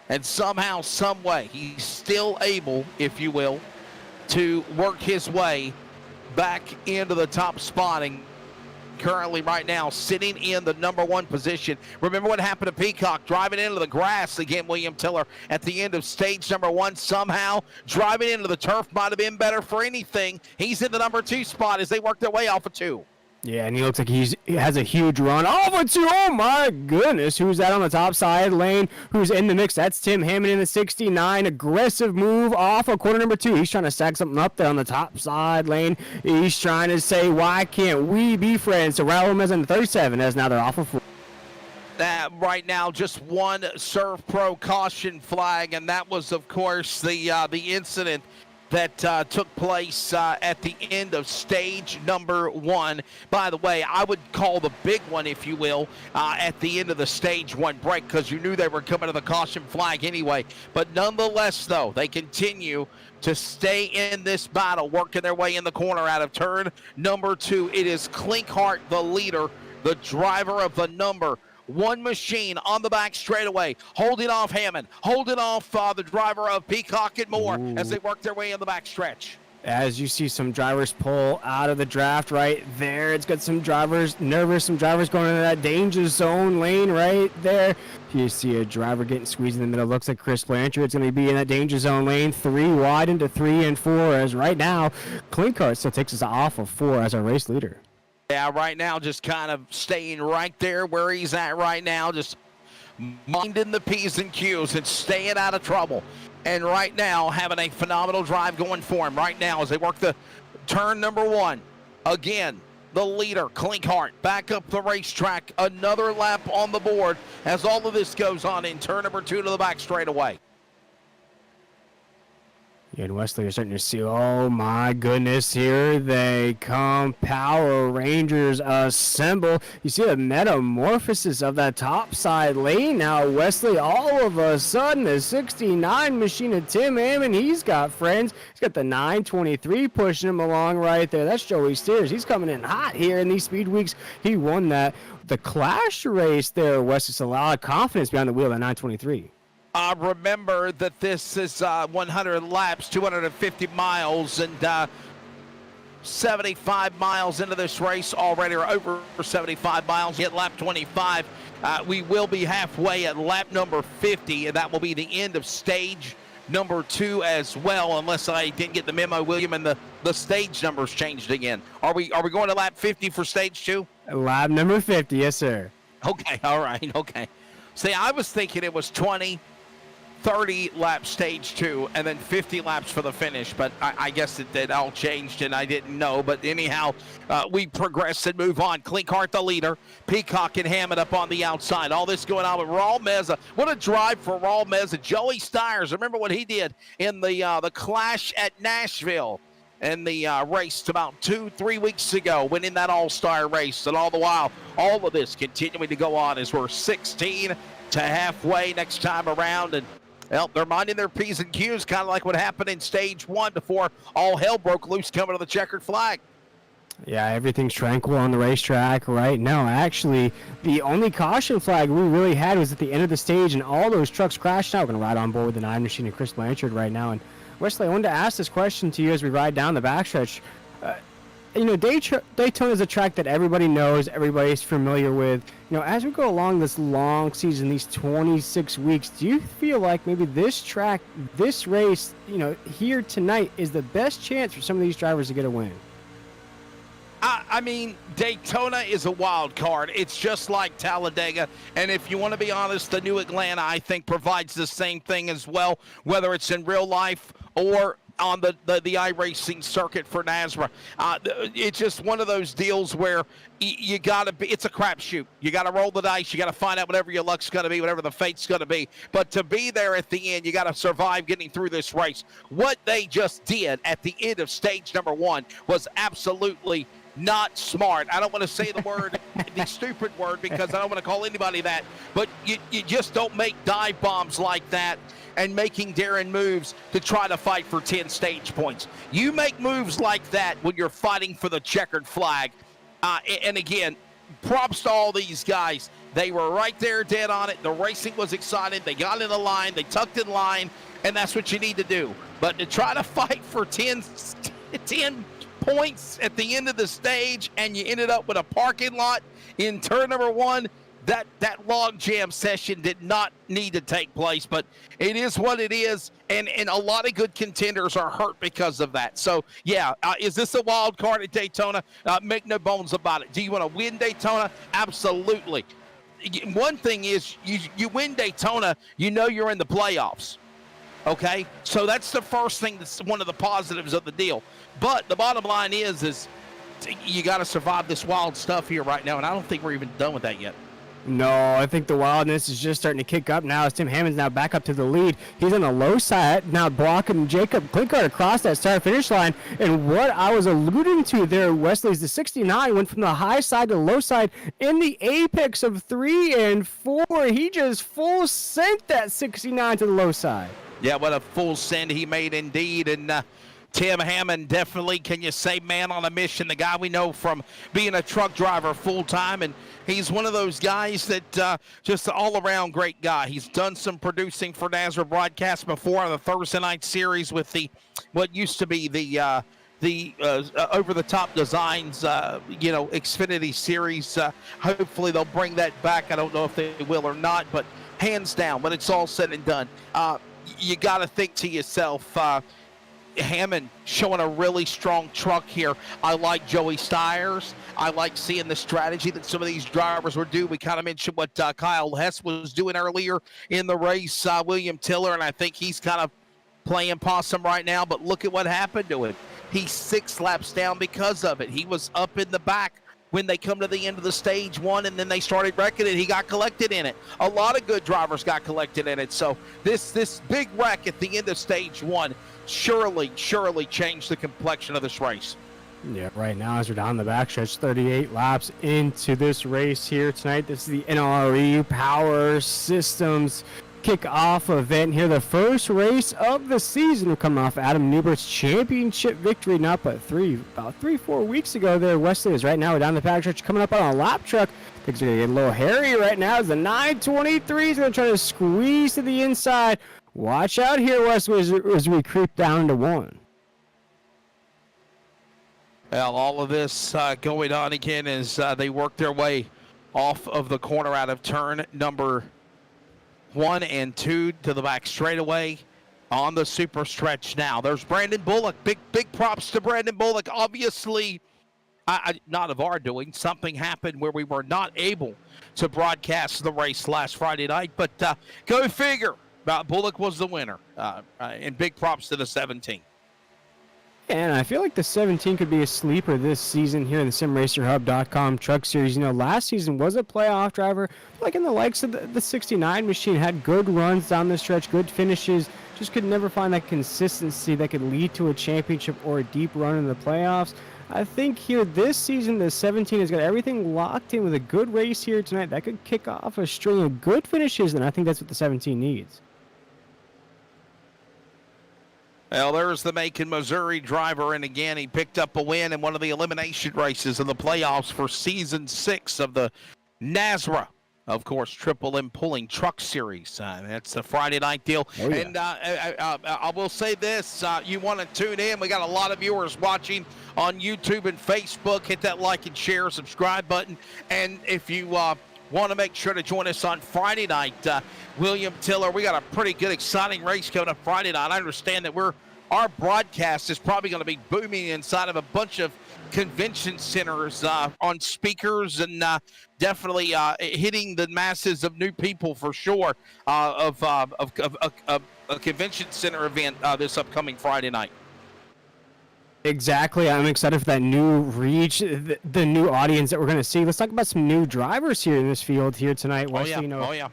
And somehow, some way, he's still able, if you will, to work his way back into the top spotting. Currently, right now, sitting in the number 1 position. Remember what happened to Peacock, driving into the grass again, William Tiller, at the end of stage number 1. Somehow, driving into the turf might have been better for anything. He's in the number 2 spot as they work their way off of 2. Yeah, and he looks like he has a huge run. Oh my goodness. Who's that on the top side lane? Who's in the mix? That's Tim Hammond in the 69. Aggressive move off of corner number 2. He's trying to stack something up there on the top side lane. He's trying to say, why can't we be friends? So Raul Gomez in the 37 as now they're off of 4. Right now, just one Serve Pro caution flag, and that was, of course, the incident that took place at the end of stage number 1. By the way, I would call the big one, if you will, at the end of the stage 1 break, because you knew they were coming to the caution flag anyway. But nonetheless, though, they continue to stay in this battle, working their way in the corner out of turn number 2. It is Clinkhart, the leader, the driver of the number 1 machine on the back straightaway, holding off Hammond, holding off the driver of Peacock and Moore as they work their way in the back stretch. As you see some drivers pull out of the draft right there, it's got some drivers nervous, some drivers going into that danger zone lane right there. You see a driver getting squeezed in the middle. Looks like Chris Blanchard. It's going to be in that danger zone lane, 3 wide into 3 and 4, as right now Clinkhart still takes us off of 4 as our race leader. Yeah, right now just kind of staying right there where he's at right now, just minding the P's and Q's and staying out of trouble. And right now having a phenomenal drive going for him right now as they work the turn number 1. Again, the leader, Clinkhart, back up the racetrack. Another lap on the board as all of this goes on in turn number 2 to the back straightaway. And Wesley are starting to see, oh my goodness, here they come. Power Rangers assemble. You see the metamorphosis of that top side lane now. Wesley, all of a sudden, the 69 machine of Tim Hammond, he's got friends. He's got the 923 pushing him along right there. That's Joey Steers. He's coming in hot here in these speed weeks. He won the Clash race there. Wesley, a lot of confidence behind the wheel at 923. Remember that this is 100 laps, 250 miles, and 75 miles into this race already, or over 75 miles, yet lap 25. We will be halfway at lap number 50, and that will be the end of stage number 2 as well, unless I didn't get the memo, William, and the stage numbers changed again. Are we going to lap 50 for stage 2? Lap number 50, yes, sir. Okay, all right, okay. See, I was thinking it was 20, 30 lap stage 2 and then 50 laps for the finish, but I guess it all changed and I didn't know. But anyhow, we progress and move on. Clinkhart the leader, Peacock and Hammond up on the outside. All this going on with Raul Meza. What a drive for Raul Meza. Joey Stiers, remember what he did in the Clash at Nashville in the race about 2-3 weeks ago, winning that all-star race. And all the while, all of this continuing to go on as we're 16 to halfway next time around. And well, they're minding their P's and Q's, kind of like what happened in stage 1 before all hell broke loose coming to the checkered flag. Yeah, everything's tranquil on the racetrack right now. Actually, the only caution flag we really had was at the end of the stage, and all those trucks crashed out. We're going to ride on board with the 9 machine and Chris Blanchard right now. And Wesley, I wanted to ask this question to you as we ride down the backstretch. Daytona is a track that everybody knows, everybody's familiar with. As we go along this long season, these 26 weeks, do you feel like maybe this track, this race, here tonight is the best chance for some of these drivers to get a win? I mean, Daytona is a wild card. It's just like Talladega. And if you want to be honest, the New Atlanta, I think, provides the same thing as well, whether it's in real life or on the iRacing circuit for NASRA. It's just one of those deals where you got to be, it's a crapshoot. You got to roll the dice. You got to find out whatever your luck's going to be, whatever the fate's going to be. But to be there at the end, you got to survive getting through this race. What they just did at the end of stage number 1 was absolutely not smart. I don't want to say the word, the stupid word, because I don't want to call anybody that, but you just don't make dive bombs like that and making daring moves to try to fight for 10 stage points. You make moves like that when you're fighting for the checkered flag. And again, props to all these guys. They were right there dead on it. The racing was exciting. They got in the line. They tucked in line, and that's what you need to do. But to try to fight for 10 points at the end of the stage, and you ended up with a parking lot in turn number 1, that log jam session did not need to take place, but it is what it is, and a lot of good contenders are hurt because of that. So, yeah, is this a wild card at Daytona? Make no bones about it. Do you want to win Daytona? Absolutely. One thing is, you win Daytona, you're in the playoffs. Okay, so that's the first thing. That's one of the positives of the deal. But the bottom line is you got to survive this wild stuff here right now, and I don't think we're even done with that yet. No, I think the wildness is just starting to kick up now as Tim Hammond's now back up to the lead. He's on the low side, now blocking Jacob Klinkard across that start-finish line. And what I was alluding to there, Wesley, is the 69 went from the high side to the low side in the apex of 3 and 4. He just full sent that 69 to the low side. Yeah, what a full send he made indeed. And Tim Hammond, definitely, can you say, man on a mission, the guy we know from being a truck driver full-time, and he's one of those guys that just an all-around great guy. He's done some producing for NASRA broadcasts before on the Thursday night series with the what used to be the over-the-top designs, Xfinity series. Hopefully they'll bring that back. I don't know if they will or not, but hands down, when it's all said and done, you got to think to yourself, Hammond showing a really strong truck here. I like Joey Stiers. I like seeing the strategy that some of these drivers would do. We kind of mentioned what Kyle Hess was doing earlier in the race, William Tiller, and I think he's kind of playing possum right now, but look at what happened to him. He's 6 laps down because of it. He was up in the back when they come to the end of the stage one, and then they started wrecking it. He got collected in it. A lot of good drivers got collected in it. So this big wreck at the end of stage one surely changed the complexion of this race. Yeah, right now as we're down the backstretch, 38 laps into this race here tonight. This is the NRE Power Systems kickoff event here. The first race of the season will come off Adam Newbert's championship victory, not but about 3-4 weeks ago there. Wesley is right now. We're down the backstretch, coming up on a lap truck. Things are going to get a little hairy right now as the 923 is going to try to squeeze to the inside. Watch out here, Wesley, as we creep down to 1. Well, all of this going on again as they work their way off of the corner out of turn number 1 and 2 to the back straightaway on the super stretch now. There's Brandon Bullock. Big props to Brandon Bullock. Obviously, not of our doing. Something happened where we were not able to broadcast the race last Friday night, but go figure. Bullock was the winner, and big props to the 17. And I feel like the 17 could be a sleeper this season here in the SimRacerHub.com Truck Series. You know, last season was a playoff driver, like in the likes of the 69 machine, had good runs down the stretch, good finishes, just could never find that consistency that could lead to a championship or a deep run in the playoffs. I think here this season, the 17 has got everything locked in with a good race here tonight. That could kick off a string of good finishes, and I think that's what the 17 needs. Well, there's the Macon, Missouri driver, and again, he picked up a win in one of the elimination races in the playoffs for Season 6 of the NASRA, of course, Triple M Pulling Truck Series. That's the Friday night deal. Oh, yeah. And I will say this, you want to tune in. We got a lot of viewers watching on YouTube and Facebook. Hit that like and share, subscribe button. And if you want to make sure to join us on Friday night, William Tiller, we got a pretty good, exciting race coming up Friday night. I understand that our broadcast is probably going to be booming inside of a bunch of convention centers on speakers, and definitely hitting the masses of new people for sure of a convention center event this upcoming Friday night. Exactly. I'm excited for that new reach, the new audience that we're going to see. Let's talk about some new drivers here in this field here tonight. Wesley,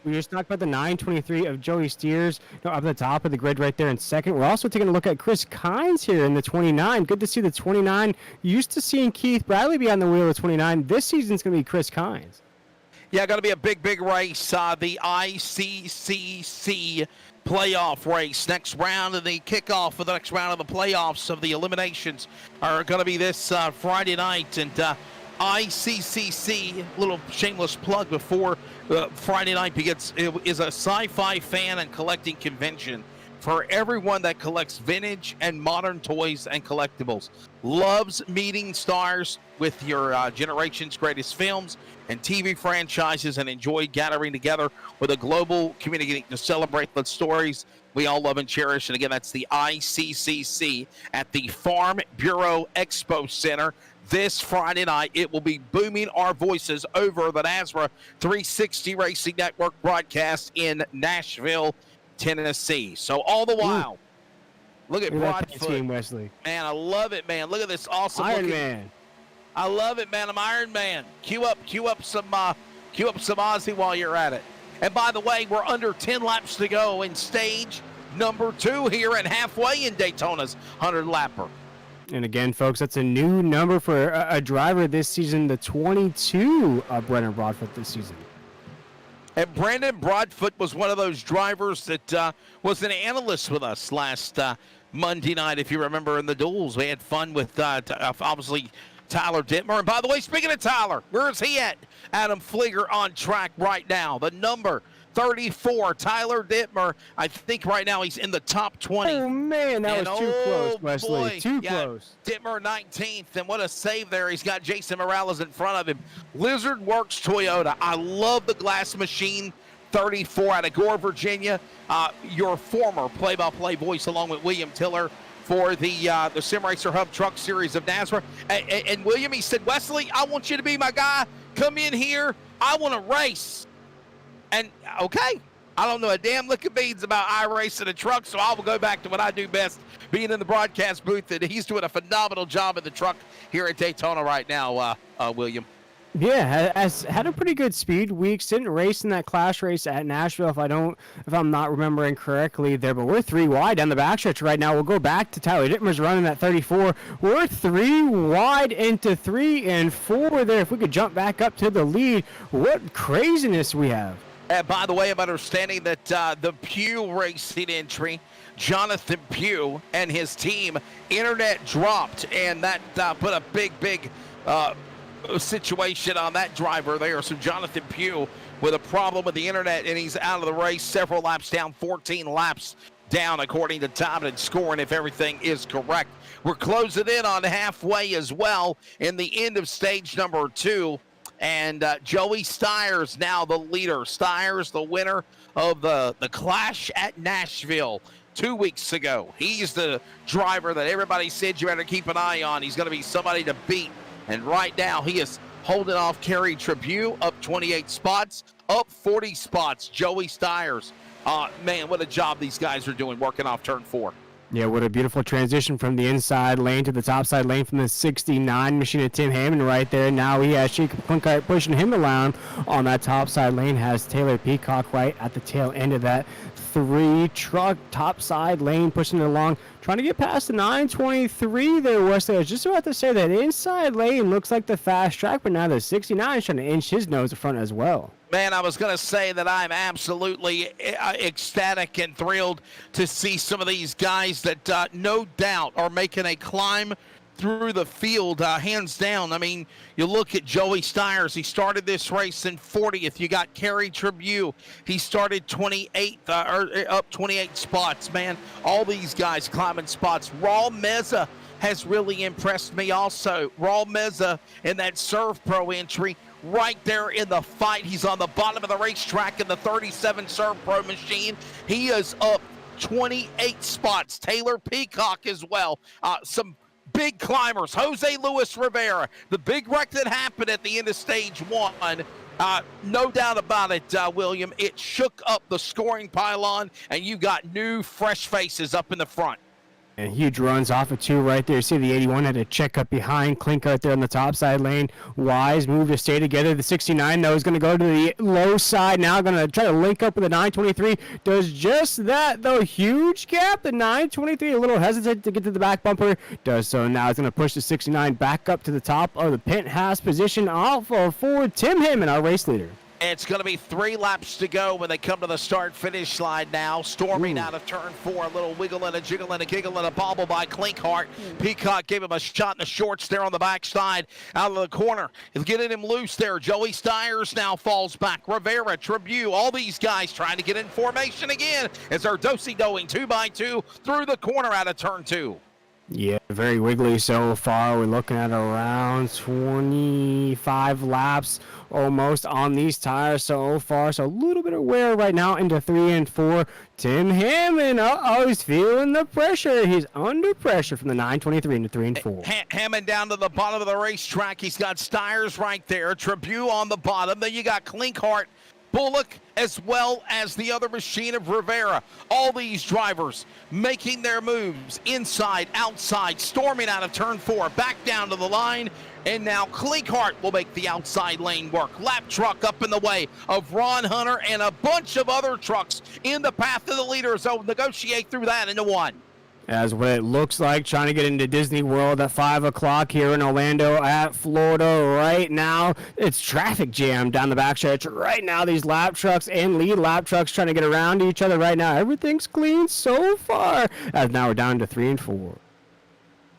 we just talked about the 923 of Joey Stiers up at the top of the grid right there in second. We're also taking a look at Chris Kynes here in the 29. Good to see the 29. Used to seeing Keith Bradley be on the wheel of 29. This season's going to be Chris Kynes. Yeah, going to be a big race. The ICCC playoff race. Next round of the kickoff for the next round of the playoffs of the eliminations are going to be this Friday night. And ICCC, little shameless plug before Friday night begins, is a sci-fi fan and collecting convention for everyone that collects vintage and modern toys and collectibles. Loves meeting stars with your generation's greatest films and TV franchises, and enjoy gathering together with a global community to celebrate the stories we all love and cherish. And again, that's the ICCC at the Farm Bureau Expo Center this Friday night. It will be booming our voices over the NASRA 360 Racing Network broadcast in Nashville, Tennessee. So all the while, look at Broadfoot. Wesley. Man, I love it, man. Look at this awesome Iron Man. I love it, man. I'm Iron Man. Cue up some Cue up some Ozzy while you're at it. And by the way, we're under 10 laps to go in stage number 2 here at halfway in Daytona's 100-lapper. And again, folks, that's a new number for a driver this season, the 22 of Brendan Broadfoot this season. And Brandon Broadfoot was one of those drivers that was an analyst with us last Monday night, if you remember, in the duels. We had fun with, obviously, Tyler Dittmer. And by the way, speaking of Tyler, where is he at? Adam Flieger on track right now. The number 34, Tyler Dittmer. I think right now he's in the top 20. Oh, man, that was too close, Wesley. Boy, too close. Dittmer 19th, and what a save there. He's got Jason Morales in front of him. Lizard Works Toyota. I love the glass machine. 34 out of Gore, Virginia. Your former play-by-play voice along with William Tiller for the Sim Racer Hub Truck Series of Nazareth. And William, he said, Wesley, I want you to be my guy. Come in here. I want to race. And, okay, I don't know a damn lick of beans about iRacing a truck, so I will go back to what I do best, being in the broadcast booth. And he's doing a phenomenal job in the truck here at Daytona right now, William. Yeah, has had a pretty good speed weeks. Didn't race in that clash race at Nashville, if I'm not remembering correctly there. But we're 3 wide down the backstretch right now. We'll go back to Tyler Dittmer's running that 34. We're 3 wide into 3 and 4 there. If we could jump back up to the lead, what craziness we have. And by the way, I'm understanding that the Pugh Racing entry, Jonathan Pugh and his team, internet dropped, and that put a big situation on that driver there. So Jonathan Pugh with a problem with the internet, and he's out of the race, several laps down, 14 laps down according to time and scoring, if everything is correct. We're closing in on halfway as well in the end of stage number 2. And Joey Stiers now the leader. Stiers, the winner of the Clash at Nashville 2 weeks ago. He's the driver that everybody said you better keep an eye on. He's going to be somebody to beat. And right now he is holding off Kerry Tribune, up 28 spots, up 40 spots. Joey Stiers. Man, what a job these guys are doing working off turn 4. Yeah, what a beautiful transition from the inside lane to the top side lane from the 69 machine of Tim Hammond right there. Now he has Sheik Plunkett pushing him around on that top side lane. Has Taylor Peacock right at the tail end of that 3 truck top side lane pushing it along. Trying to get past the 923 there, Wesley. I was just about to say that inside lane looks like the fast track, but now the 69 is trying to inch his nose in front as well. Man, I was going to say that I'm absolutely ecstatic and thrilled to see some of these guys that no doubt are making a climb through the field, hands down. I mean, you look at Joey Stiers. He started this race in 40th. You got Kerry Tribune. He started 28th, or up 28 spots, man. All these guys climbing spots. Raul Meza has really impressed me also. Raul Meza in that Serve Pro entry, right there in the fight. He's on the bottom of the racetrack in the 37 Serve Pro machine. He is up 28 spots. Taylor Peacock as well. Some big climbers. Jose Luis Rivera, the big wreck that happened at the end of stage 1. No doubt about it, William. It shook up the scoring pylon, and you got new, fresh faces up in the front. And huge runs off of 2 right there. See the 81 had to check up behind. Clink out there on the top side lane. Wise moved to stay together. The 69, though, is going to go to the low side now. Going to try to link up with the 923. Does just that, though. Huge gap. The 923 a little hesitant to get to the back bumper. Does so now. It's going to push the 69 back up to the top of the penthouse position off of forward Tim Hammond, our race leader. It's going to be 3 laps to go when they come to the start-finish line now. Storming out of turn 4, a little wiggle and a jiggle and a giggle and a bobble by Clinkhart. Peacock gave him a shot in the shorts there on the backside out of the corner. He's getting him loose there. Joey Stiers now falls back. Rivera, Tribune, all these guys trying to get in formation again as they're do-si-doing 2x2 through the corner out of turn 2. Yeah, very wiggly so far. We're looking at around 25 laps almost on these tires so far. So a little bit of wear right now into 3 and 4. Tim Hammond, he's feeling the pressure. He's under pressure from the 923 into 3 and 4. Hammond down to the bottom of the racetrack. He's got Stiers right there. Tribune on the bottom. Then you got Clinkhart, Bullock, as well as the other machine of Rivera. All these drivers making their moves inside, outside, storming out of turn 4, back down to the line. And now Cleakhart will make the outside lane work. Lap truck up in the way of Ron Hunter and a bunch of other trucks in the path of the leaders. So negotiate through that into one. As what it looks like, trying to get into Disney World at 5 o'clock here in Orlando at Florida right now. It's traffic jam down the backstretch right now. These lap trucks and lead lap trucks trying to get around each other right now. Everything's clean so far. As now we're down to 3 and 4.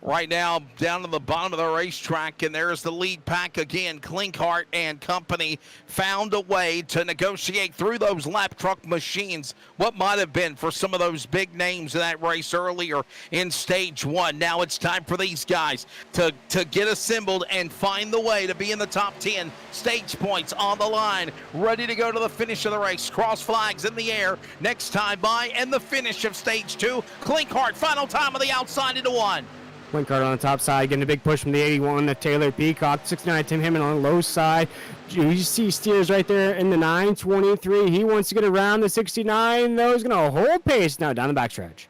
Right now, down to the bottom of the racetrack, and there's the lead pack again. Cleakhart and company found a way to negotiate through those lap truck machines what might have been for some of those big names in that race earlier in stage one. Now it's time for these guys to get assembled and find the way to be in the top 10. Stage points on the line, ready to go to the finish of the race. Cross flags in the air, next time by, and the finish of stage two. Cleakhart, final time on the outside into one. Cleakhart on the top side, getting a big push from the 81 to Taylor Peacock. 69 Tim Hammond on the low side. You see Steers right there in the 923. He wants to get around the 69, though. He's going to hold pace now down the backstretch.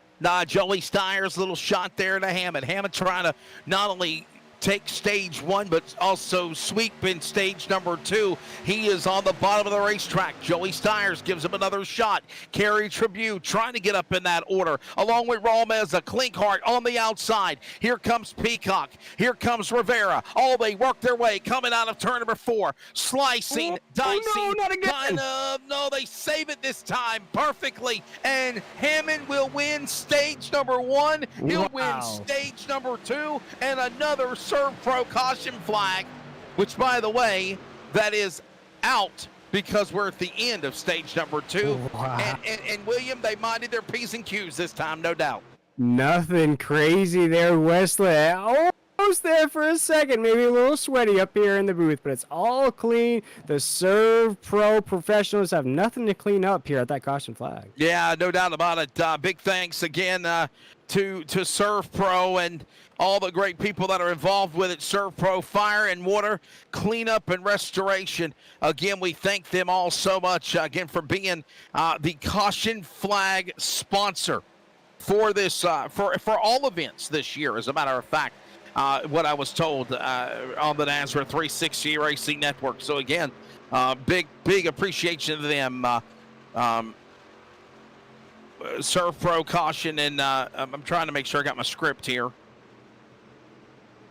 Joey Steyer's little shot there to Hammond. Hammond trying to not only take stage one, but also sweep in stage number two. He is on the bottom of the racetrack. Joey Steyers gives him another shot. Kerry Tribute trying to get up in that order, along with Rameza. Cleakhart on the outside. Here comes Peacock. Here comes Rivera. Oh, they work their way coming out of turn number 4. Slicing, dicing. Oh, no, not again. No, they save it this time perfectly. And Hammond will win stage number 1. He'll win stage number 2. And another Serve Pro caution flag, which, by the way, that is out because we're at the end of stage number 2. Wow. And William, they minded their P's and Q's this time, no doubt. Nothing crazy there, Wesley. Almost there for a second, maybe a little sweaty up here in the booth, but it's all clean. The Serve Pro professionals have nothing to clean up here at that caution flag. Yeah, no doubt about it. Big thanks again to Serve Pro and all the great people that are involved with it. Serve Pro Fire and Water Cleanup and Restoration. Again, we thank them all so much again for being the caution flag sponsor for this for all events this year. As a matter of fact, what I was told on the Nazareth 360 Racing Network. So again, big appreciation to them. Serve Pro caution, and I'm trying to make sure I got my script here.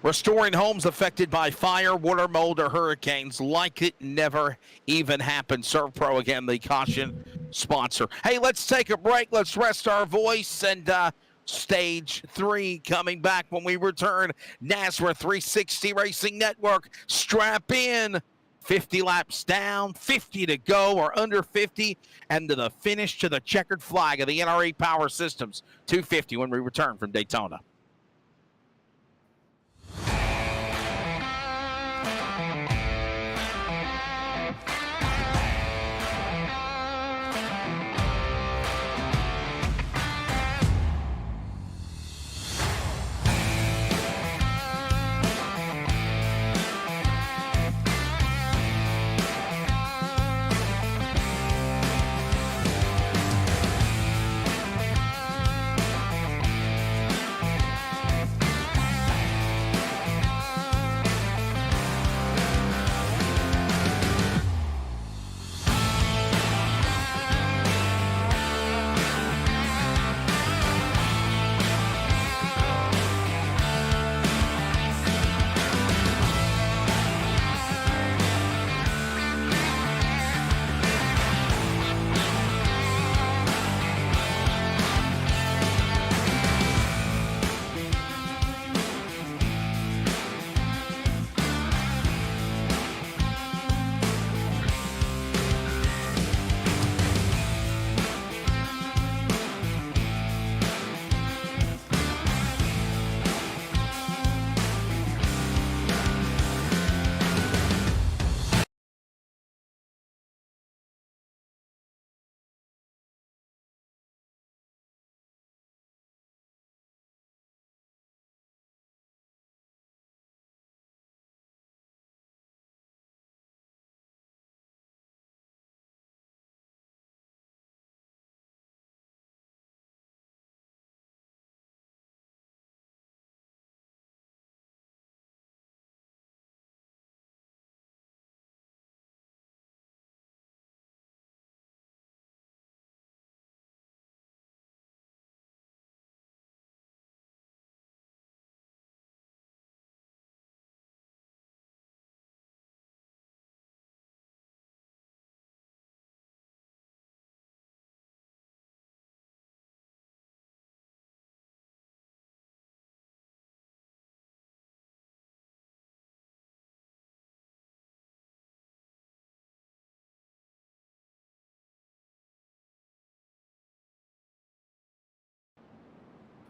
Restoring homes affected by fire, water, mold, or hurricanes like it never even happened. Serve Pro, again, the caution sponsor. Hey, let's take a break. Let's rest our voice, and stage 3 coming back when we return. Nazareth 360 Racing Network. Strap in. 50 laps down, 50 to go, or under 50, and to the finish to the checkered flag of the NRE Power Systems. 250 when we return from Daytona.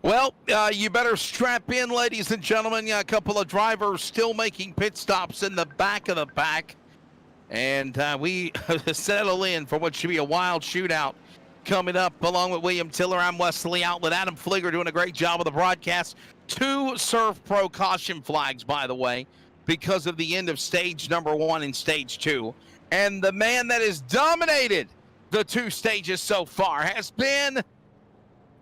Well, you better strap in, ladies and gentlemen. A couple of drivers still making pit stops in the back of the pack. And we settle in for what should be a wild shootout coming up. Along with William Tiller, I'm Wesley Outlet. Adam Flieger doing a great job of the broadcast. 2 Surf Pro caution flags, by the way, because of the end of stage number 1 and stage 2. And the man that has dominated the 2 stages so far has been...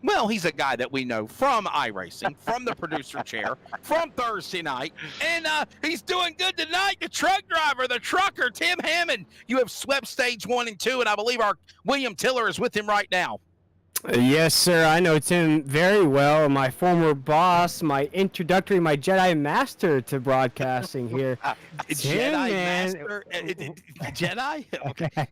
Well, he's a guy that we know from iRacing, from the producer chair, from Thursday night, and he's doing good tonight. The truck driver, the trucker, Tim Hammond. You have swept stage 1 and 2, and I believe our William Tiller is with him right now. Yes, sir. I know Tim very well. My former boss, my Jedi master to broadcasting here. Jedi master? Jedi? Okay.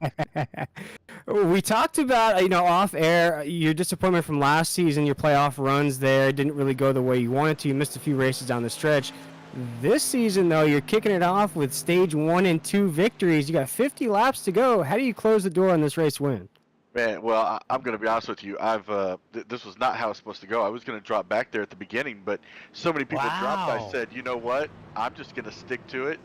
We talked about, off air, your disappointment from last season, your playoff runs there didn't really go the way you wanted to. You missed a few races down the stretch. This season, though, you're kicking it off with stage 1 and 2 victories. You got 50 laps to go. How do you close the door on this race win? Man, well, I'm going to be honest with you. This was not how it's supposed to go. I was going to drop back there at the beginning, but so many people dropped. I said, you know what? I'm just going to stick to it,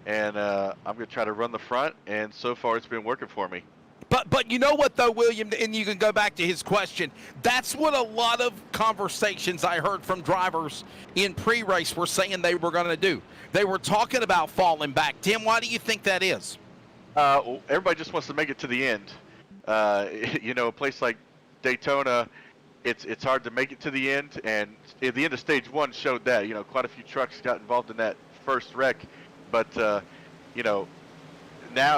and I'm going to try to run the front. And so far, it's been working for me. But you know what, though, William, and you can go back to his question. That's what a lot of conversations I heard from drivers in pre-race were saying they were going to do. They were talking about falling back. Tim, why do you think that is? Everybody just wants to make it to the end. A place like Daytona, it's hard to make it to the end, and at the end of stage 1 showed that. Quite a few trucks got involved in that first wreck, but now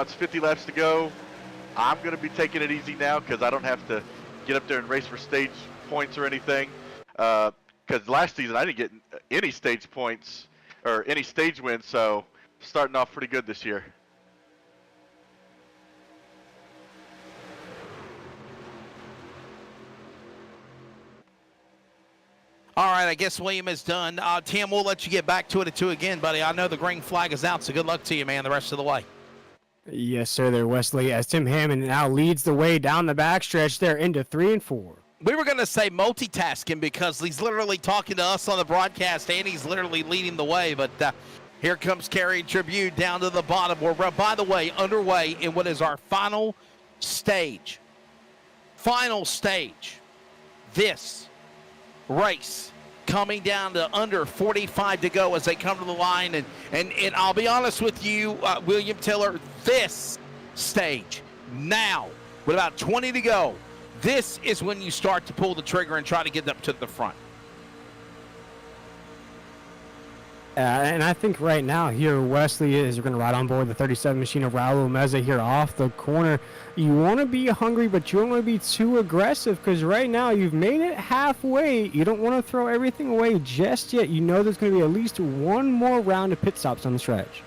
it's 50 laps to go. I'm going to be taking it easy now because I don't have to get up there and race for stage points or anything. Because last season I didn't get any stage points or any stage wins, so starting off pretty good this year. All right, I guess William is done. Tim, we'll let you get back to it at 2 again, buddy. I know the green flag is out, so good luck to you, man, the rest of the way. Yes, sir, there, Wesley, as Tim Hammond now leads the way down the backstretch there into 3 and 4. We were going to say multitasking because he's literally talking to us on the broadcast and he's literally leading the way, but here comes Kerry Tribute down to the bottom. We're, by the way, underway in what is our final stage. This race coming down to under 45 to go as they come to the line. And I'll be honest with you, William Tiller, this stage now with about 20 to go, this is when you start to pull the trigger and try to get up to the front. And I think right now here, Wesley is going to ride on board the 37 machine of Raul Meza here off the corner. You want to be hungry, but you don't want to be too aggressive because right now you've made it halfway. You don't want to throw everything away just yet. You know there's going to be at least one more round of pit stops on the stretch.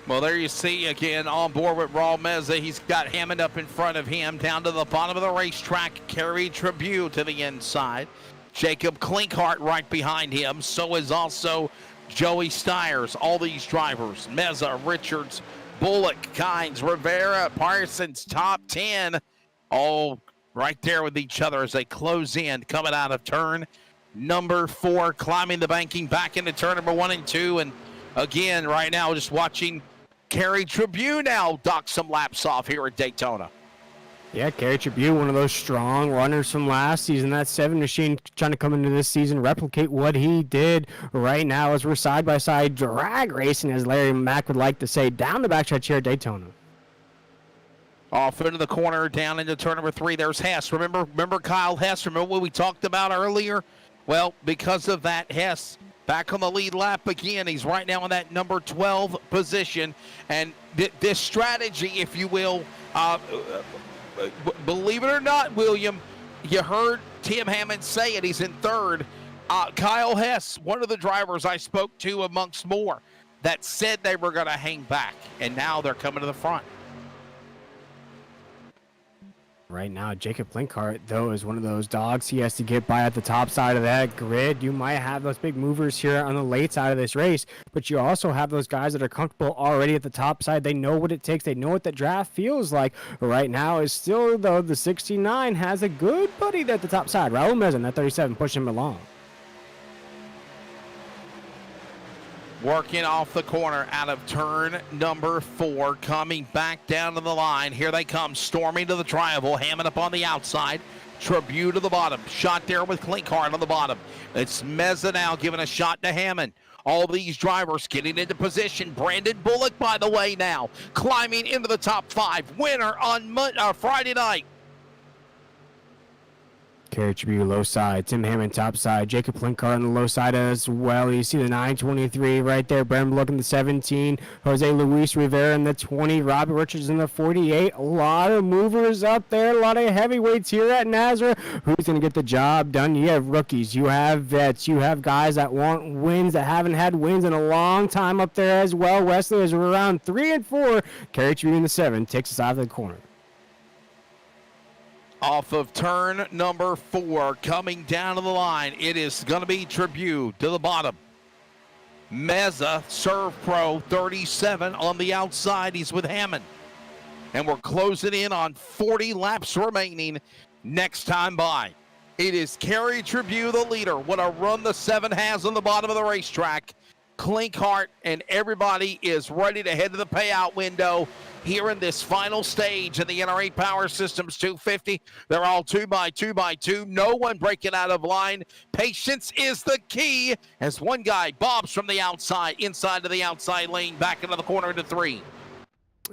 Well, there you see again on board with Raul Meza. He's got Hammond up in front of him down to the bottom of the racetrack. Kerry Tribute to the inside. Jacob Klinkhart right behind him. So is also Joey Stiers. All these drivers, Meza, Richards, Bullock, Kynes, Rivera, Parsons, top 10, all right there with each other as they close in, coming out of turn number 4, climbing the banking back into turn number 1 and 2. And again, right now, just watching Kerry Tribute now dock some laps off here at Daytona. Yeah, Kerry Tribute, one of those strong runners from last season. That 7 machine trying to come into this season, replicate what he did right now as we're side-by-side drag racing, as Larry Mack would like to say, down the backstretch here at Daytona. Off into the corner, down into turn number 3. There's Hess. Remember Kyle Hess? Remember what we talked about earlier? Well, because of that, Hess back on the lead lap again. He's right now in that number 12 position. And this strategy, if you will, believe it or not, William, you heard Tim Hammond say it. He's in 3rd. Kyle Hess, one of the drivers I spoke to amongst more, that said they were going to hang back, and now they're coming to the front. Right now, Jacob Blinkhart, though, is one of those dogs. He has to get by at the top side of that grid. You might have those big movers here on the late side of this race, but you also have those guys that are comfortable already at the top side. They know what it takes. They know what the draft feels like. Right now is still, though, the 69 has a good buddy there at the top side. Raul Mezin, that 37, pushing him along. Working off the corner out of turn number 4, coming back down to the line. Here they come, storming to the triangle. Hammond up on the outside. Tribute to the bottom. Shot there with Clinkhart on the bottom. It's Meza now giving a shot to Hammond. All these drivers getting into position. Brandon Bullock, by the way, now climbing into the top 5. Winner on Friday night. Kerry Tribute low side, Tim Hammond top side, Jacob Blinkhart on the low side as well. You see the 923 right there, Brendan Bullock in the 17, Jose Luis Rivera in the 20, Robert Richards in the 48. A lot of movers up there, a lot of heavyweights here at Nazareth. Who's going to get the job done? You have rookies, you have vets, you have guys that want wins, that haven't had wins in a long time up there as well. Wesley is around 3 and 4. Kerry Tribute in the 7 takes us out of the corner. Off of turn number 4, coming down to the line, it is going to be Tribute to the bottom. Meza, Serve Pro, 37 on the outside. He's with Hammond. And we're closing in on 40 laps remaining next time by. It is Kerry Tribute, the leader. What a run the 7 has on the bottom of the racetrack. Clinkhart and everybody is ready to head to the payout window here in this final stage in the NRE Power Systems 250. They're all 2x2x2. No one breaking out of line. Patience is the key as one guy bobs from the outside, inside to the outside lane, back into the corner into 3.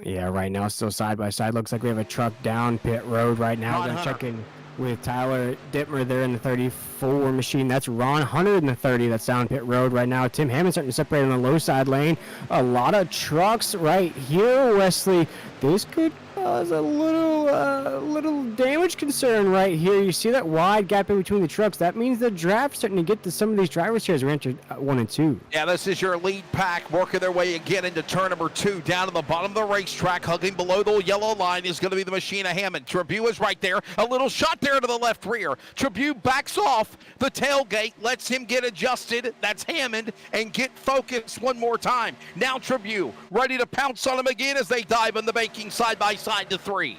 Yeah, right now still side by side. Looks like we have a truck down pit road right now. We're going to check in with Tyler Dittmer there in the 34 machine. That's Ron Hunter in the 30. That's down pit road right now. Tim Hammond starting to separate on the low side lane. A lot of trucks right here, Wesley. This could cause a little damage concern right here. You see that wide gap in between the trucks. That means the draft's starting to get to some of these drivers here as we enter 1 and 2. Yeah, this is your lead pack working their way again into turn number 2. Down to the bottom of the racetrack, hugging below the yellow line is going to be the machine of Hammond. Tribute is right there. A little shot there to the left rear. Tribute backs off the tailgate, lets him get adjusted. That's Hammond, and get focused one more time. Now Tribute ready to pounce on him again as they dive in the banking side by side to 3.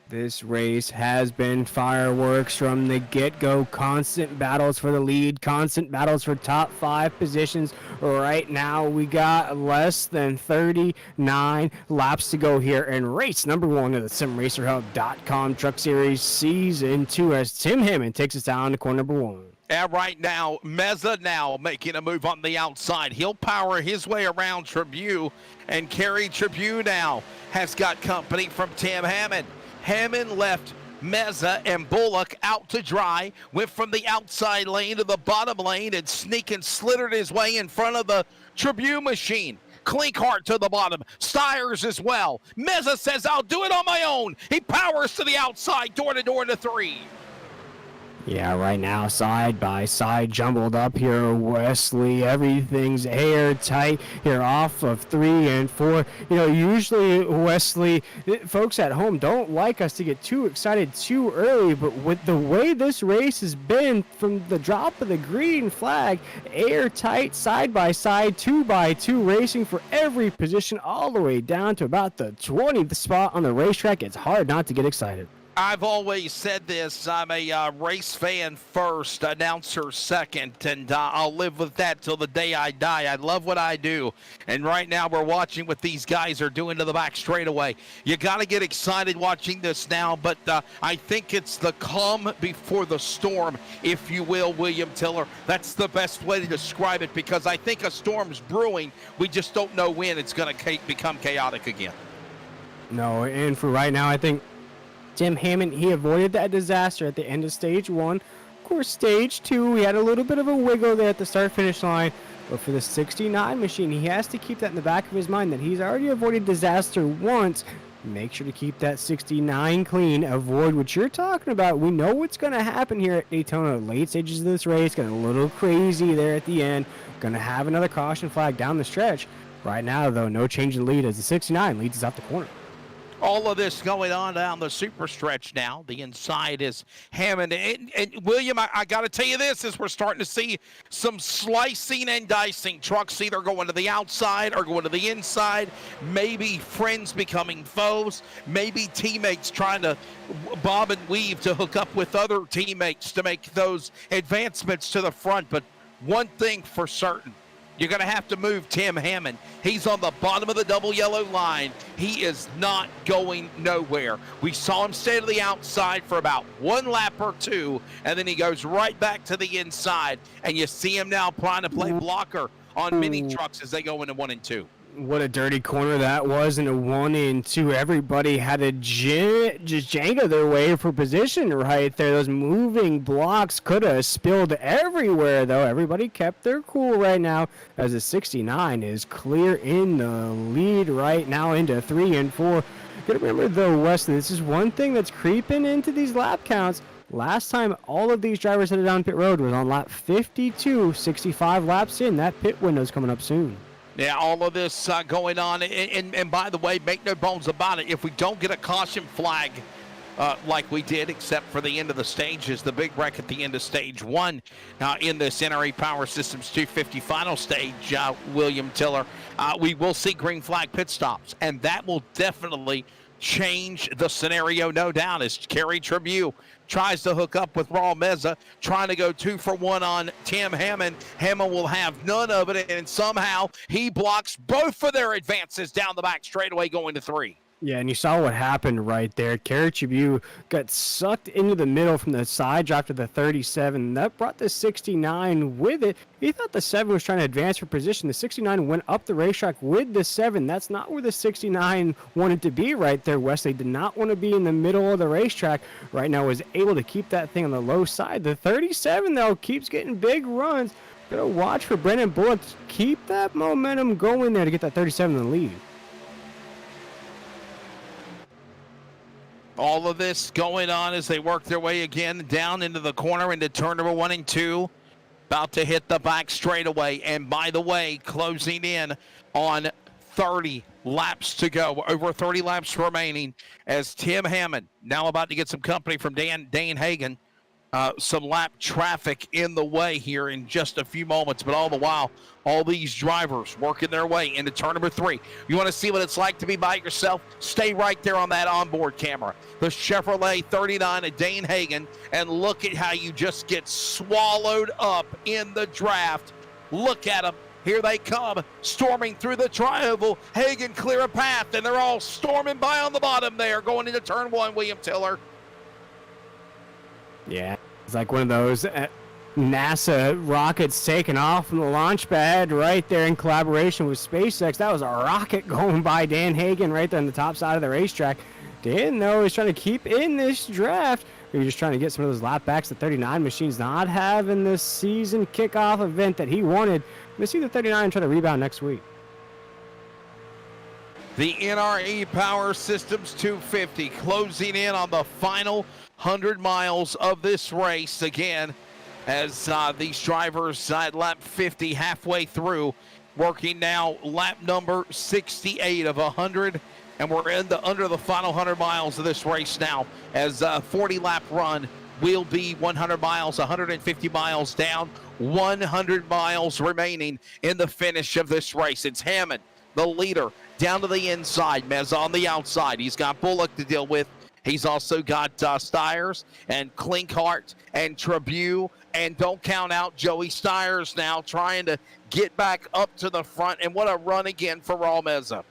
This race has been fireworks from the get-go. Constant battles for the lead, constant battles for top 5 positions. Right now, we got less than 39 laps to go here in race number 1 of the SimRacerHub.com Truck Series Season 2 as Tim Hammond takes us down to corner number 1. And right now, Meza now making a move on the outside. He'll power his way around Tribute, and Kerry Tribute now has got company from Tim Hammond. Hammond left Meza and Bullock out to dry, went from the outside lane to the bottom lane and slithered his way in front of the Tribute machine. Clinkhart to the bottom, Stiers as well. Meza says, I'll do it on my own. He powers to the outside, door to door to 3. Yeah, right now, side by side, jumbled up here, Wesley. Everything's airtight here off of 3 and 4. You know, usually, Wesley, folks at home don't like us to get too excited too early, but with the way this race has been from the drop of the green flag, airtight, side by side, 2x2 racing for every position all the way down to about the 20th spot on the racetrack, it's hard not to get excited. I've always said this, I'm a race fan first, announcer second, and I'll live with that till the day I die. I love what I do, and right now we're watching what these guys are doing to the back straightaway. You got to get excited watching this now, but I think it's the calm before the storm, if you will, William Tiller. That's the best way to describe it, because I think a storm's brewing. We just don't know when it's going to become chaotic again. No, and for right now, I think Tim Hammond, he avoided that disaster at the end of stage 1. Of course, stage 2, he had a little bit of a wiggle there at the start-finish line. But for the 69 machine, he has to keep that in the back of his mind that he's already avoided disaster once. Make sure to keep that 69 clean. Avoid what you're talking about. We know what's going to happen here at Daytona. Late stages of this race, getting a little crazy there at the end. Going to have another caution flag down the stretch. Right now, though, no change in lead as the 69 leads us out the corner. All of this going on down the super stretch now. The inside is Hammond. And William, I got to tell you this, as we're starting to see some slicing and dicing. Trucks either going to the outside or going to the inside. Maybe friends becoming foes. Maybe teammates trying to bob and weave to hook up with other teammates to make those advancements to the front. But one thing for certain, you're going to have to move Tim Hammond. He's on the bottom of the double yellow line. He is not going nowhere. We saw him stay to the outside for about one lap or two, and then he goes right back to the inside. And you see him now trying to play blocker on mini trucks as they go into 1 and 2. What a dirty corner that was in a 1 and 2. Everybody had to just Jenga their way for position right there. Those moving blocks could have spilled everywhere, though. Everybody kept their cool right now as the 69 is clear in the lead right now into 3 and 4. Gotta remember, though, Weston, this is one thing that's creeping into these lap counts. Last time all of these drivers headed down pit road was on lap 52, 65 laps in. That pit window's coming up soon. Yeah, all of this going on. And by the way, make no bones about it, if we don't get a caution flag like we did, except for the end of the stages, the big wreck at the end of stage 1 in this NRE Power Systems 250 final stage, William Tiller, we will see green flag pit stops. And that will definitely change the scenario, no doubt, as Kerry Tribune tries to hook up with Raul Meza, trying to go 2 for 1 on Tim Hammond. Hammond will have none of it, and somehow he blocks both of their advances down the back straightaway going to 3. Yeah, and you saw what happened right there. Kerry Tribune got sucked into the middle from the side drop to the 37. That brought the 69 with it. He thought the 7 was trying to advance for position. The 69 went up the racetrack with the 7. That's not where the 69 wanted to be right there, Wesley. Did not want to be in the middle of the racetrack. Right now was able to keep that thing on the low side. The 37, though, keeps getting big runs. Gotta watch for Brennan Bullock to keep that momentum going there to get that 37 in the lead. All of this going on as they work their way again down into the corner into turn number 1 and 2. About to hit the back straightaway. And by the way, closing in on 30 laps to go. Over 30 laps remaining as Tim Hammond now about to get some company from Dane Hagen. Some lap traffic in the way here in just a few moments, but all the while, all these drivers working their way into turn number 3. You want to see what it's like to be by yourself? Stay right there on that onboard camera. The Chevrolet 39 of Dane Hagen, and look at how you just get swallowed up in the draft. Look at them. Here they come, storming through the tri-oval. Hagen clear a path, and they're all storming by on the bottom there, going into turn 1, William Tiller. Yeah, it's like one of those NASA rockets taking off from the launch pad right there in collaboration with SpaceX. That was a rocket going by Dan Hagen right there on the top side of the racetrack. Dan, though, is trying to keep in this draft. You're just trying to get some of those lap backs the 39 machine's not having this season kickoff event that he wanted. We'll see the 39 try to rebound next week. The NRE Power Systems 250 closing in on the final 100 miles of this race again as these drivers at lap 50 halfway through, working now lap number 68 of 100, and we're under the final 100 miles of this race now as a 40 lap run will be 100 miles, 150 miles down, 100 miles remaining in the finish of this race. It's Hammond, the leader, down to the inside. Mez on the outside. He's got Bullock to deal with. He's also got Stiers and Klinkhart and Tribune, and don't count out Joey Stiers now trying to get back up to the front. And what a run again for Raul Meza.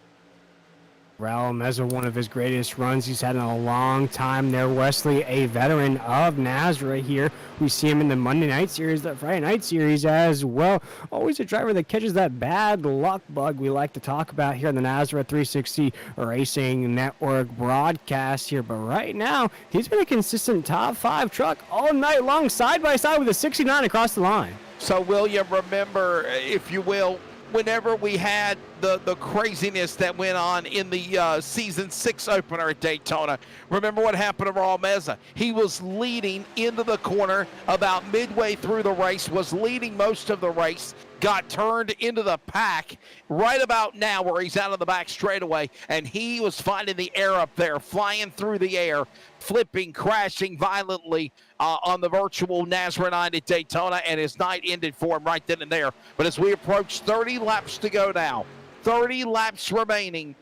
Raul Meza, one of his greatest runs he's had in a long time there. Wesley, a veteran of NASRA here. We see him in the Monday night series, the Friday night series as well. Always a driver that catches that bad luck bug we like to talk about here on the NASRA 360 Racing Network broadcast here. But right now, he's been a consistent top 5 truck all night long, side by side with a 69 across the line. So, William, remember, if you will, whenever we had the craziness that went on in the season 6 opener at Daytona, remember what happened to Raul Meza? He was leading into the corner about midway through the race, was leading most of the race, got turned into the pack right about now where he's out of the back straightaway, and he was finding the air up there, flying through the air, flipping, crashing violently on the virtual NASRA 9 at Daytona, and his night ended for him right then and there. But as we approach 30 laps to go now, 30 laps remaining,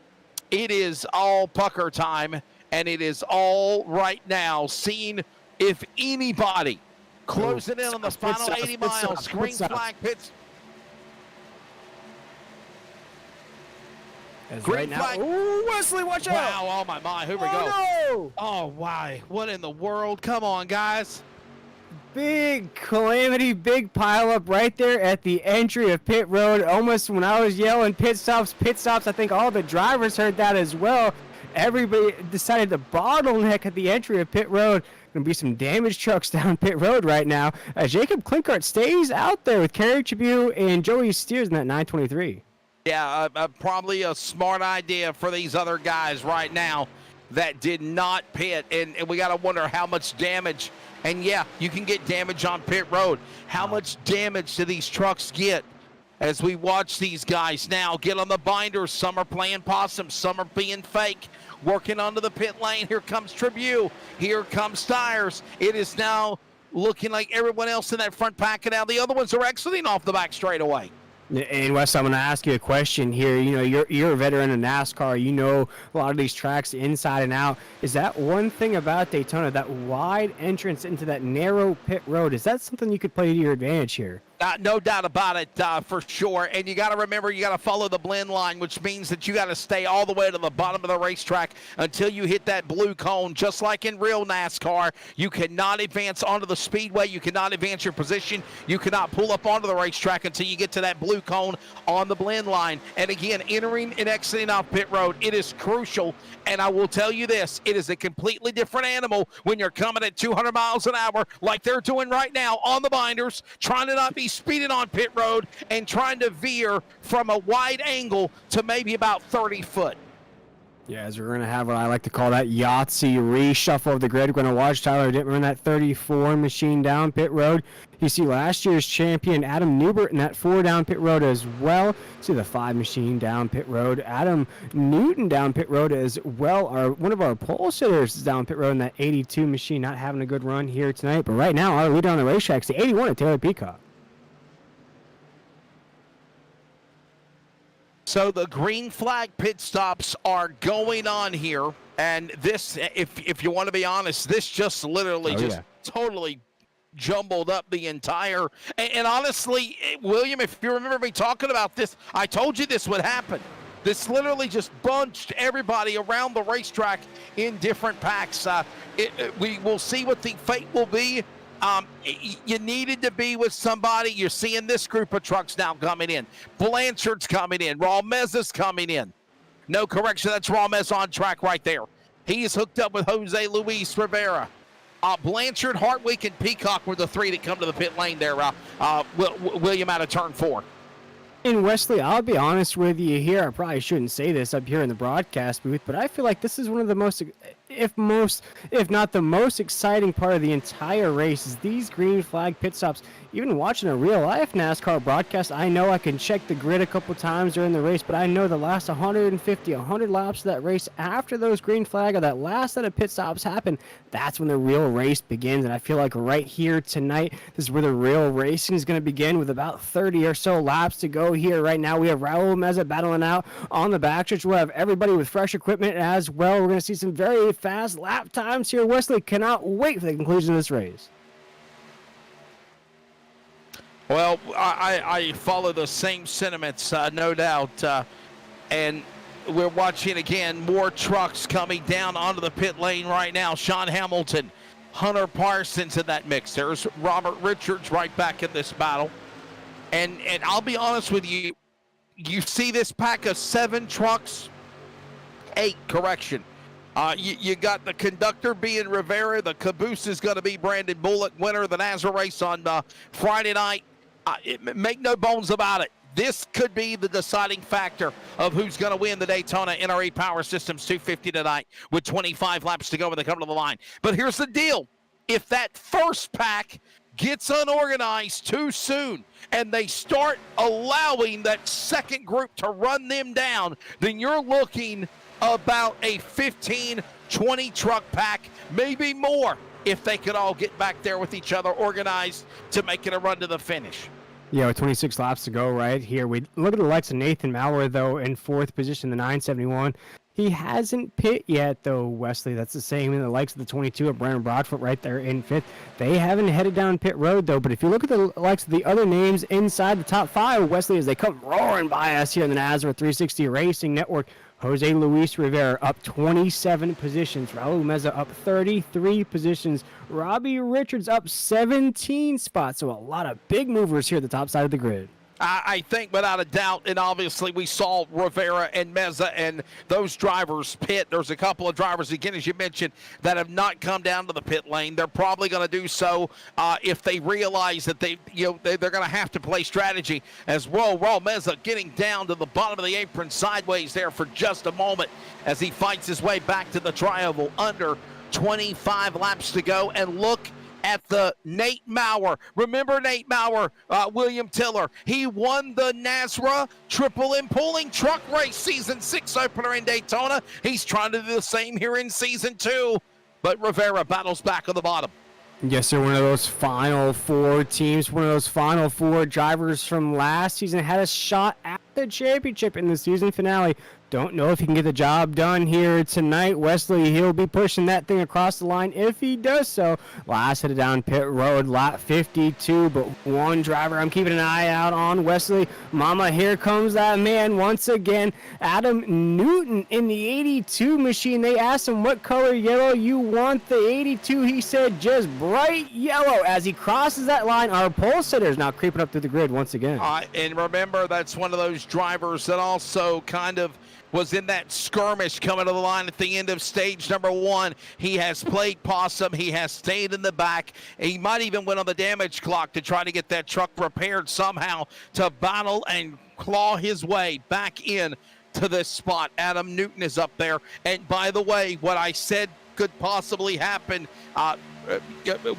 it is all pucker time, and it is all right now seeing if anybody closing in on the final 80 miles. Green flag pits. Green flag. Ooh, Wesley, watch out. Wow, oh my, here we go. No. Oh, why? What in the world? Come on, guys. Big calamity, big pileup right there at the entry of pit road. Almost when I was yelling pit stops, I think all the drivers heard that as well. Everybody decided to bottleneck at the entry of pit road. Going to be some damaged trucks down pit road right now. Jacob Klinkert stays out there with Kerry Tribune and Joey Steers in that 923. Yeah, probably a smart idea for these other guys right now that did not pit. And we got to wonder how much damage. And, yeah, you can get damage on pit road. How much damage do these trucks get as we watch these guys now get on the binders? Some are playing possum. Some are being fake, working onto the pit lane. Here comes Tribune. Here comes Stiers. It is now looking like everyone else in that front pack, and now the other ones are exiting off the back straightaway. And Wes, I'm going to ask you a question here. You know, you're a veteran in NASCAR. You know a lot of these tracks inside and out. Is that one thing about Daytona, that wide entrance into that narrow pit road? Is that something you could play to your advantage here? No doubt about it, for sure. And you got to remember, you got to follow the blend line, which means that you got to stay all the way to the bottom of the racetrack until you hit that blue cone. Just like in real NASCAR, you cannot advance onto the speedway. You cannot advance your position. You cannot pull up onto the racetrack until you get to that blue cone on the blend line. And again, entering and exiting off pit road, it is crucial. And I will tell you this, it is a completely different animal when you're coming at 200 miles an hour like they're doing right now on the binders, trying to not be speeding on pit road and trying to veer from a wide angle to maybe about 30 foot. Yeah, as we're going to have what I like to call that Yahtzee reshuffle of the grid. We're going to watch Tyler Dittmer in that 34 machine down pit road. You see last year's champion Adam Newbert in that 4 down pit road as well. See the 5 machine down pit road. Adam Newton down pit road as well. One of our pole sitters is down pit road in that 82 machine, not having a good run here tonight. But right now, our leader on the racetrack is the 81 of Taylor Peacock. So the green flag pit stops are going on here, and this, if you want to be honest, this just literally totally jumbled up the entire, and honestly, William, if you remember me talking about this, I told you this would happen. This literally just bunched everybody around the racetrack in different packs. We will see what the fate will be. You needed to be with somebody. You're seeing this group of trucks now coming in. Blanchard's coming in. Ramez is coming in. No correction, that's Ramez on track right there. He's hooked up with Jose Luis Rivera. Blanchard, Hartwick, and Peacock were the 3 that come to the pit lane there. William out of turn 4. And Wesley, I'll be honest with you here. I probably shouldn't say this up here in the broadcast booth, but I feel like this is one of the most, if not the most exciting part of the entire race is these green flag pit stops. Even watching a real life NASCAR broadcast, I know I can check the grid a couple times during the race, but I know the last 150, 100 laps of that race after those green flag or that last set of pit stops happen, that's when the real race begins. And I feel like right here tonight, this is where the real racing is going to begin with about 30 or so laps to go here. Right now, we have Raul Meza battling out on the backstretch. We'll have everybody with fresh equipment as well. We're going to see some very fast lap times here. Wesley cannot wait for the conclusion of this race. Well, I follow the same sentiments, no doubt. And we're watching, again, more trucks coming down onto the pit lane right now. Sean Hamilton, Hunter Parsons in that mix. There's Robert Richards right back in this battle. And I'll be honest with you, you see this pack of 7 trucks, 8, correction. You got the conductor being Rivera. The caboose is going to be Brandon Bullock, winner of the NASRA race on Friday night. Make no bones about it. This could be the deciding factor of who's going to win the Daytona NRE Power Systems 250 tonight with 25 laps to go when they come to the line. But here's the deal. If that first pack gets unorganized too soon and they start allowing that second group to run them down, then you're looking about a 15, 20 truck pack, maybe more, if they could all get back there with each other organized to make it a run to the finish. Yeah, with 26 laps to go right here. We look at the likes of Nathan Maurer, though, in fourth position, the 971. He hasn't pit yet, though, Wesley. That's the same in the likes of the 22 of Brandon Broadfoot right there in fifth. They haven't headed down pit road, though. But if you look at the likes of the other names inside the top five, Wesley, as they come roaring by us here in the NASRA 360 Racing Network, Jose Luis Rivera up 27 positions. Raul Meza up 33 positions. Robbie Richards up 17 spots. So a lot of big movers here at the top side of the grid. I think without a doubt, and obviously we saw Rivera and Meza and those drivers pit. There's a couple of drivers, again, as you mentioned, that have not come down to the pit lane. They're probably going to do so if they realize that they're going to have to play strategy as well. Raul Meza getting down to the bottom of the apron sideways there for just a moment as he fights his way back to the tri-oval. Under 25 laps to go, and look at the Nate Maurer. Remember Nate Maurer, William Tiller. He won the NASRA Triple M Pulling Truck Race Season 6 opener in Daytona. He's trying to do the same here in Season 2, but Rivera battles back on the bottom. Yes, sir. One of those final four teams, one of those final four drivers from last season had a shot at the championship in the season finale. Don't know if he can get the job done here tonight. Wesley, he'll be pushing that thing across the line if he does so. Last headed down pit road, lap 52, but one driver I'm keeping an eye out on, Wesley. Mama, here comes that man once again. Adam Newton in the 82 machine. They asked him what color yellow you want the 82. He said just bright yellow. As he crosses that line, our pole sitter is now creeping up through the grid once again. And remember, that's one of those drivers that also kind of was in that skirmish coming to the line at the end of stage number 1. He has played possum. He has stayed in the back. He might even went on the damage clock to try to get that truck repaired somehow to battle and claw his way back in to this spot. Adam Newton is up there. And by the way, what I said could possibly happen,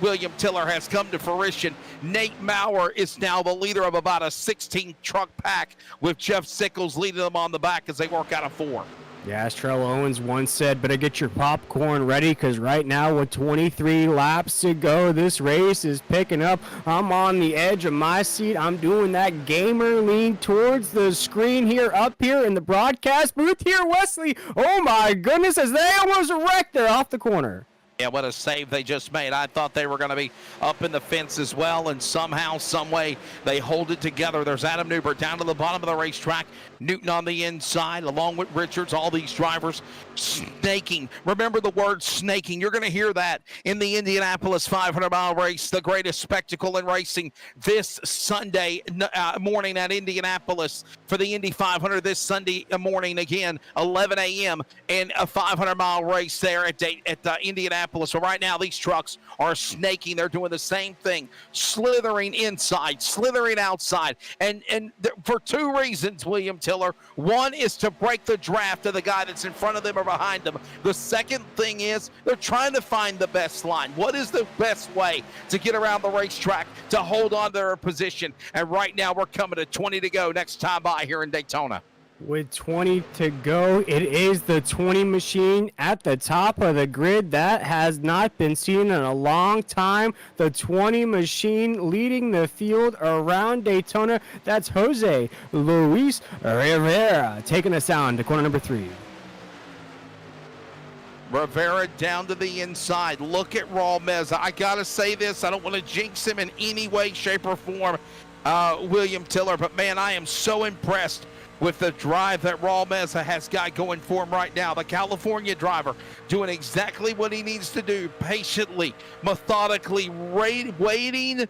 William Tiller has come to fruition. Nate Maurer is now the leader of about a 16 truck pack, with Jeff Sickles leading them on the back as they work out of 4. Yeah, as Terrell Owens once said, better get your popcorn ready, because right now with 23 laps to go, this race is picking up. I'm on the edge of my seat. I'm doing that gamer lean towards the screen here, up here in the broadcast booth here, Wesley. Oh my goodness, as they almost wrecked there off the corner. Yeah, what a save they just made. I thought they were going to be up in the fence as well, and somehow, some way, they hold it together. There's Adam Newbert down to the bottom of the racetrack. Newton on the inside, along with Richards. All these drivers snaking. Remember the word snaking. You're going to hear that in the Indianapolis 500-mile race, the greatest spectacle in racing this Sunday morning at Indianapolis for the Indy 500 this Sunday morning, again, 11 a.m., and a 500-mile race there at Indianapolis. So right now, these trucks are snaking. They're doing the same thing, slithering inside, slithering outside, and for two reasons, William Tiller. One is to break the draft of the guy that's in front of them or behind them. The second thing is they're trying to find the best line. What is the best way to get around the racetrack to hold on to their position? And right now, we're coming to 20 to go next time by here in Daytona. With 20 to go, it is the 20 machine at the top of the grid. That has not been seen in a long time. The 20 machine leading the field around Daytona. That's Jose Luis Rivera taking us down to corner number 3. Rivera down to the inside. Look at Raul Meza. I got to say this. I don't want to jinx him in any way, shape, or form, William Tiller. But, man, I am so impressed with the drive that Raul Meza has got going for him right now. The California driver doing exactly what he needs to do, patiently, methodically, waiting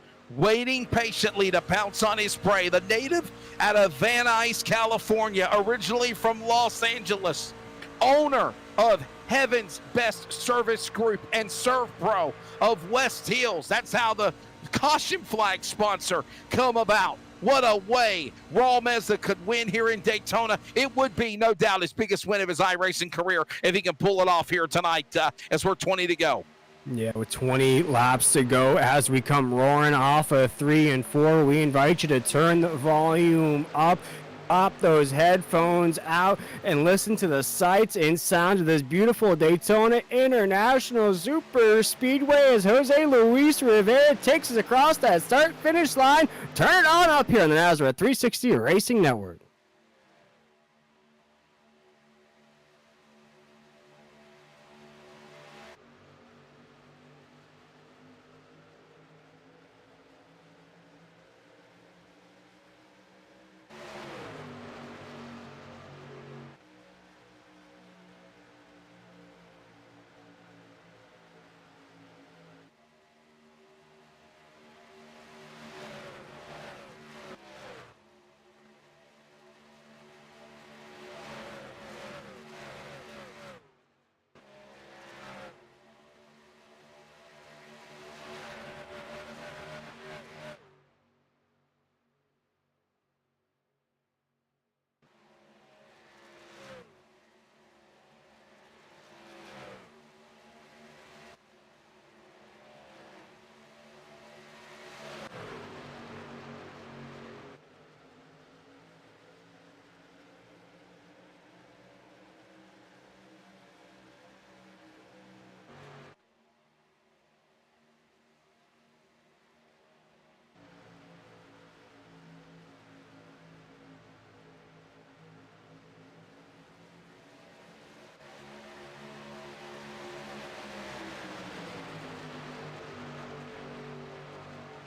patiently to pounce on his prey. The native out of Van Nuys, California, originally from Los Angeles, owner of Heaven's Best Service Group and Serve Pro of West Hills. That's how the caution flag sponsor come about. What a way Raul Meza could win here in Daytona. It would be, no doubt, his biggest win of his iRacing career if he can pull it off here tonight as we're 20 to go. Yeah, with 20 laps to go as we come roaring off of 3 and 4, we invite you to turn the volume up, pop those headphones out, and listen to the sights and sounds of this beautiful Daytona International Super Speedway as Jose Luis Rivera takes us across that start-finish line. Turn it on up here on the Nazareth 360 Racing Network.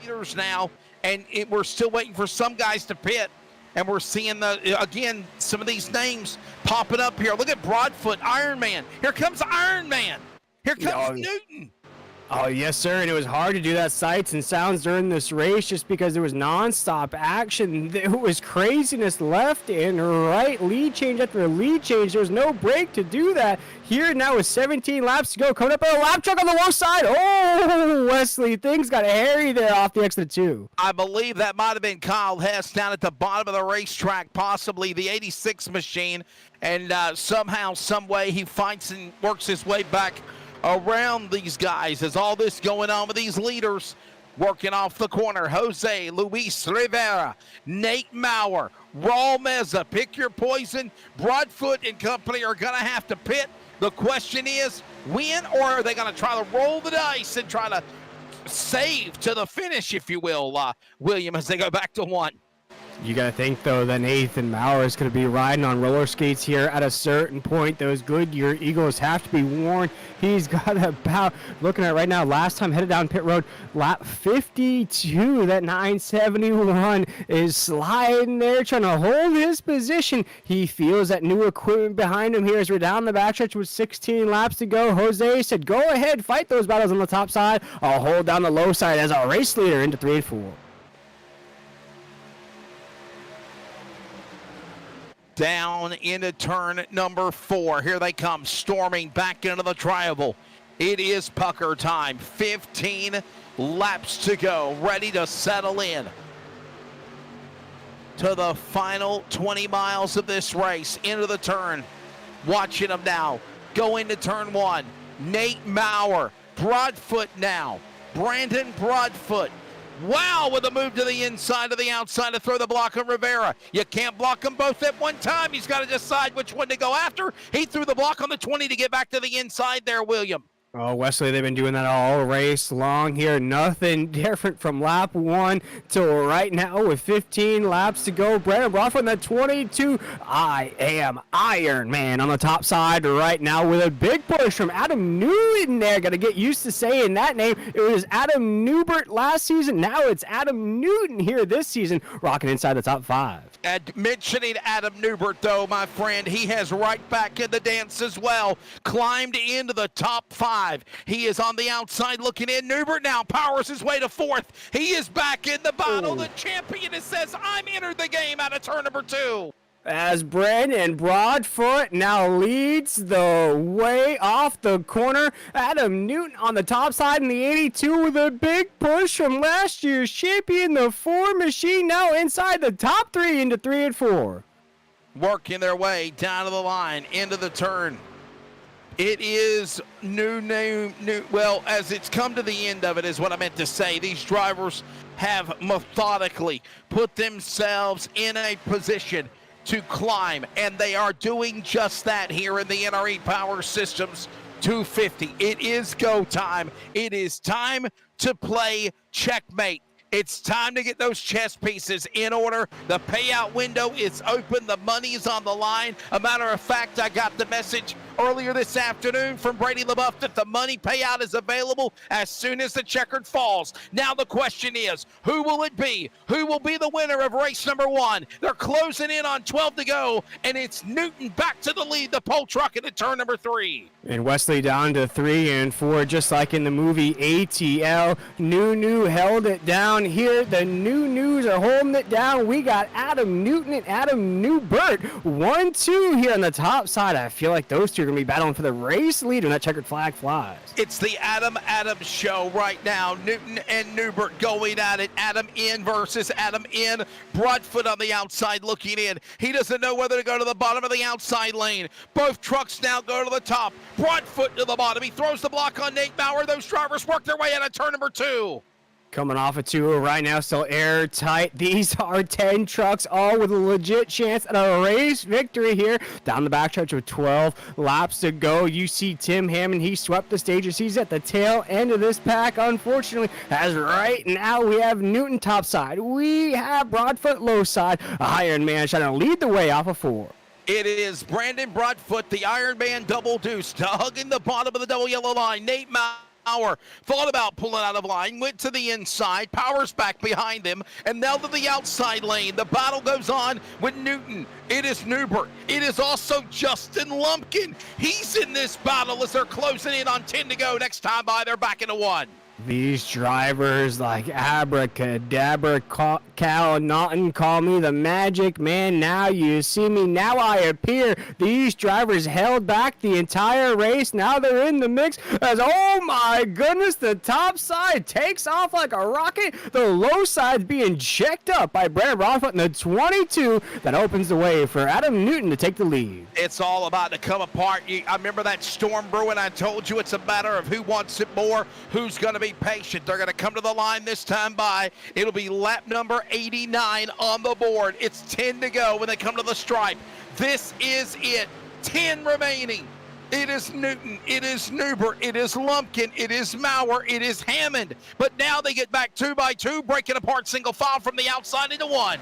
Leaders now, and we're still waiting for some guys to pit, and we're seeing again some of these names popping up here. Look at Broadfoot, Iron Man. Here comes Iron Man. Here comes Newton. Oh, yes, sir, and it was hard to do that sights and sounds during this race just because there was nonstop action. There was craziness left and right, lead change after lead change. There was no break to do that. Here now with 17 laps to go, coming up on a lap truck on the low side. Oh, Wesley, things got hairy there off the exit 2. I believe that might have been Kyle Hess down at the bottom of the racetrack, possibly the 86 machine, and somehow, some way, he fights and works his way back around these guys as all this going on with these leaders working off the corner. Jose Luis Rivera, Nate Maurer, Raul Meza, pick your poison. Broadfoot and company are going to have to pit. The question is, win, or are they going to try to roll the dice and try to save to the finish, if you will, William, as they go back to 1? You got to think, though, that Nathan Maurer is going to be riding on roller skates here at a certain point. Those Goodyear Eagles have to be worn. He's got about, looking at right now, last time headed down pit road, lap 52. That 971 is sliding there, trying to hold his position. He feels that new equipment behind him here as we're down the backstretch with 16 laps to go. Jose said, go ahead, fight those battles on the top side. I'll hold down the low side as a race leader into 3 and 4. Down into turn number 4. Here they come, storming back into the tri-oval. It is pucker time. 15 laps to go, ready to settle in to the final 20 miles of this race. Into the turn. Watching them now. Go into turn 1. Nate Maurer. Broadfoot now. Brandon Broadfoot. Wow, with a move to the inside to the outside to throw the block on Rivera. You can't block them both at one time. He's got to decide which one to go after. He threw the block on the 20 to get back to the inside there, William. Oh, Wesley, they've been doing that all race long here. Nothing different from lap 1 till right now with 15 laps to go. Brandon Broadfoot in that 22. I am Iron Man on the top side right now with a big push from Adam Newton there. Got to get used to saying that name. It was Adam Newbert last season. Now it's Adam Newton here this season, rocking inside the top 5. And mentioning Adam Newbert, though, my friend, he has right back in the dance as well. Climbed into the top 5. He is on the outside looking in. Newbert now powers his way to 4th. He is back in the battle. The champion says, I'm entered the game out of turn number 2. As Brandon Broadfoot now leads the way off the corner. Adam Newton on the top side in the 82 with a big push from last year's champion, the Ford machine, now inside the top 3 into 3 and 4. Working their way down to the line, into the turn. It is new. Well, as it's come to the end of it, is what I meant to say. These drivers have methodically put themselves in a position to climb, and they are doing just that here in the NRE Power Systems 250. It is go time. It is time to play checkmate. It's time to get those chess pieces in order. The payout window is open. The money's on the line. A matter of fact, I got the message earlier this afternoon from Brady LaBeouf that the money payout is available as soon as the checkered falls. Now the question is, who will it be? Who will be the winner of race number 1? They're closing in on 12 to go, and it's Newton back to the lead, the pole truck into turn number 3. And Wesley down to 3 and 4, just like in the movie ATL. New held it down here. The News are holding it down. We got Adam Newton and Adam Newbert 1-2 here on the top side. I feel like those two are going to be battling for the race lead when that checkered flag flies. It's the Adam show right now. Newton and Newbert going at it. Adam in versus Adam in. Broadfoot on the outside looking in. He doesn't know whether to go to the bottom of the outside lane. Both trucks now go to the top. Broadfoot to the bottom. He throws the block on Nate Bauer. Those drivers work their way out of turn number 2. Coming off a 2 right now, still airtight. These are 10 trucks, all with a legit chance at a race victory here. Down the backstretch with 12 laps to go. You see Tim Hammond, he swept the stages. He's at the tail end of this pack, unfortunately. As right now, we have Newton topside. We have Broadfoot low side. A Iron Man trying to lead the way off of 4. It is Brandon Broadfoot, the Iron Man double deuce, hugging the bottom of the double yellow line. Nate Power thought about pulling out of line, went to the inside, Power's back behind him, and now to the outside lane. The battle goes on with Newton. It is Newbert. It is also Justin Lumpkin. He's in this battle as they're closing in on 10 to go. Next time by, they're back into 1. These drivers like Abracadabra, Cal Naughton, call me the magic man. Now you see me, now I appear. These drivers held back the entire race. Now they're in the mix as, oh my goodness, the top side takes off like a rocket. The low side's being checked up by Brandon Broadfoot in the 22. That opens the way for Adam Newton to take the lead. It's all about to come apart. I remember that storm brewing. I told you it's a matter of who wants it more, who's going to be patient. They're going to come to the line this time by. It'll be lap number 89 on the board. It's 10 to go when they come to the stripe. This is it. 10 remaining. It is Newton. It is Newbert. It is Lumpkin. It is Maurer. It is Hammond. But now they get back 2 by 2, breaking apart single file from the outside into 1.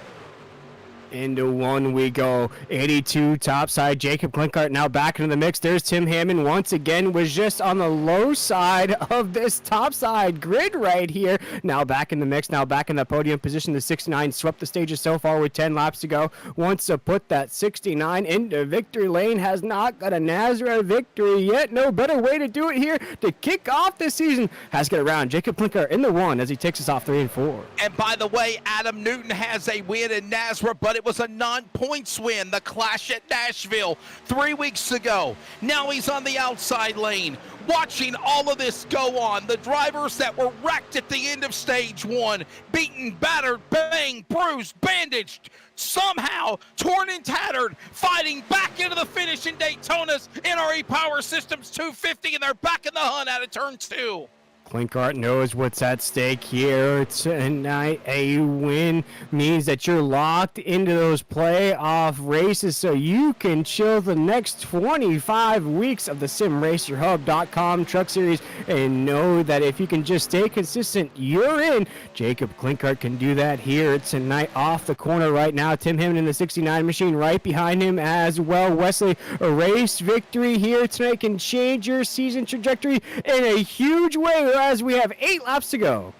Into 1 we go. 82 topside. Jacob Klinkart now back into the mix. There's Tim Hammond once again, was just on the low side of this topside grid right here. Now back in the mix, now back in the podium position. The 69 swept the stages so far with 10 laps to go. Wants to put that 69 into victory lane. Has not got a Nazareth victory yet. No better way to do it here to kick off this season. Has to get around. Jacob Klinkart in the 1 as he takes us off 3 and 4. And by the way, Adam Newton has a win in Nazareth, but it was a non-points win, the clash at Nashville 3 weeks ago. Now he's on the outside lane, watching all of this go on. The drivers that were wrecked at the end of stage 1, beaten, battered, banged, bruised, bandaged, somehow torn and tattered, fighting back into the finish in Daytona's NRE Power Systems 250, and they're back in the hunt out of turn 2. Klinkart knows what's at stake here tonight. A win means that you're locked into those playoff races so you can chill the next 25 weeks of the SimRacerHub.com Truck Series and know that if you can just stay consistent, you're in. Jacob Klinkart can do that here tonight off the corner right now. Tim Hammond in the 69 machine right behind him as well. Wesley, a race victory here tonight can change your season trajectory in a huge way. As we have 8 laps to go.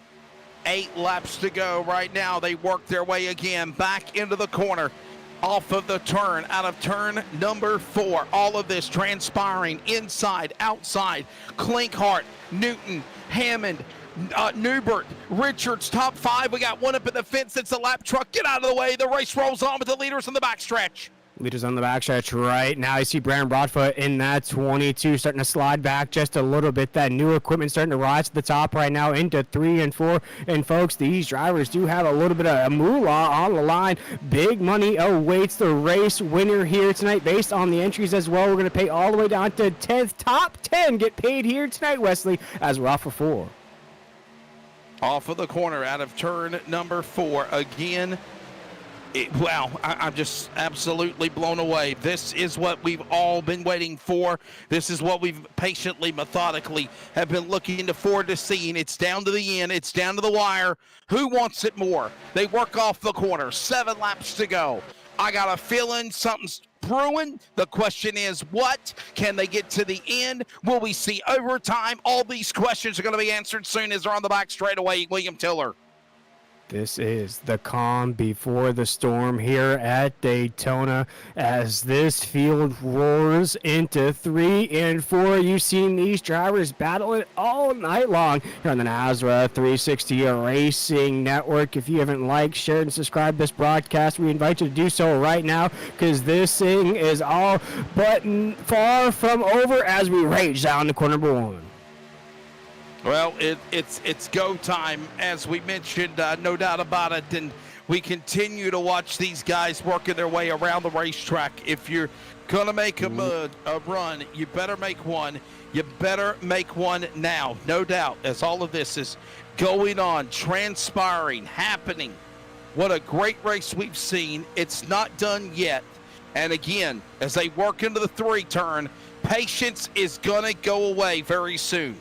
8 laps to go right now. They work their way again back into the corner. Off of the turn, out of turn number 4. All of this transpiring inside, outside. Klinkart, Newton, Hammond, Newbert, Richards, top 5. We got one up in the fence. It's a lap truck. Get out of the way. The race rolls on with the leaders in the backstretch. Leaders on the backstretch right now. You see Brandon Broadfoot in that 22 starting to slide back just a little bit. That new equipment starting to rise to the top right now into 3 and 4. And folks, these drivers do have a little bit of a moolah on the line. Big money awaits the race winner here tonight based on the entries as well. We're going to pay all the way down to 10th. Top 10 get paid here tonight, Wesley, as we're off for 4. Off of the corner out of turn number 4. Again, wow, I'm just absolutely blown away. This is what we've all been waiting for. This is what we've patiently, methodically have been looking forward to seeing. It's down to the end. It's down to the wire. Who wants it more? They work off the corner. 7 laps to go. I got a feeling something's brewing. The question is, what? Can they get to the end? Will we see overtime? All these questions are going to be answered soon as they're on the back straightaway. William Tiller. This is the calm before the storm here at Daytona as this field roars into 3 and 4. You've seen these drivers battle it all night long here on the NASRA 360 Racing Network. If you haven't liked, shared, and subscribed this broadcast, we invite you to do so right now because this thing is all but far from over as we rage down to corner number 1. Well, it's go time, as we mentioned, no doubt about it, and we continue to watch these guys working their way around the racetrack. If you're going to make a run, you better make one. You better make one now, no doubt, as all of this is going on, transpiring, happening. What a great race we've seen. It's not done yet. And again, as they work into the 3 turn, patience is going to go away very soon.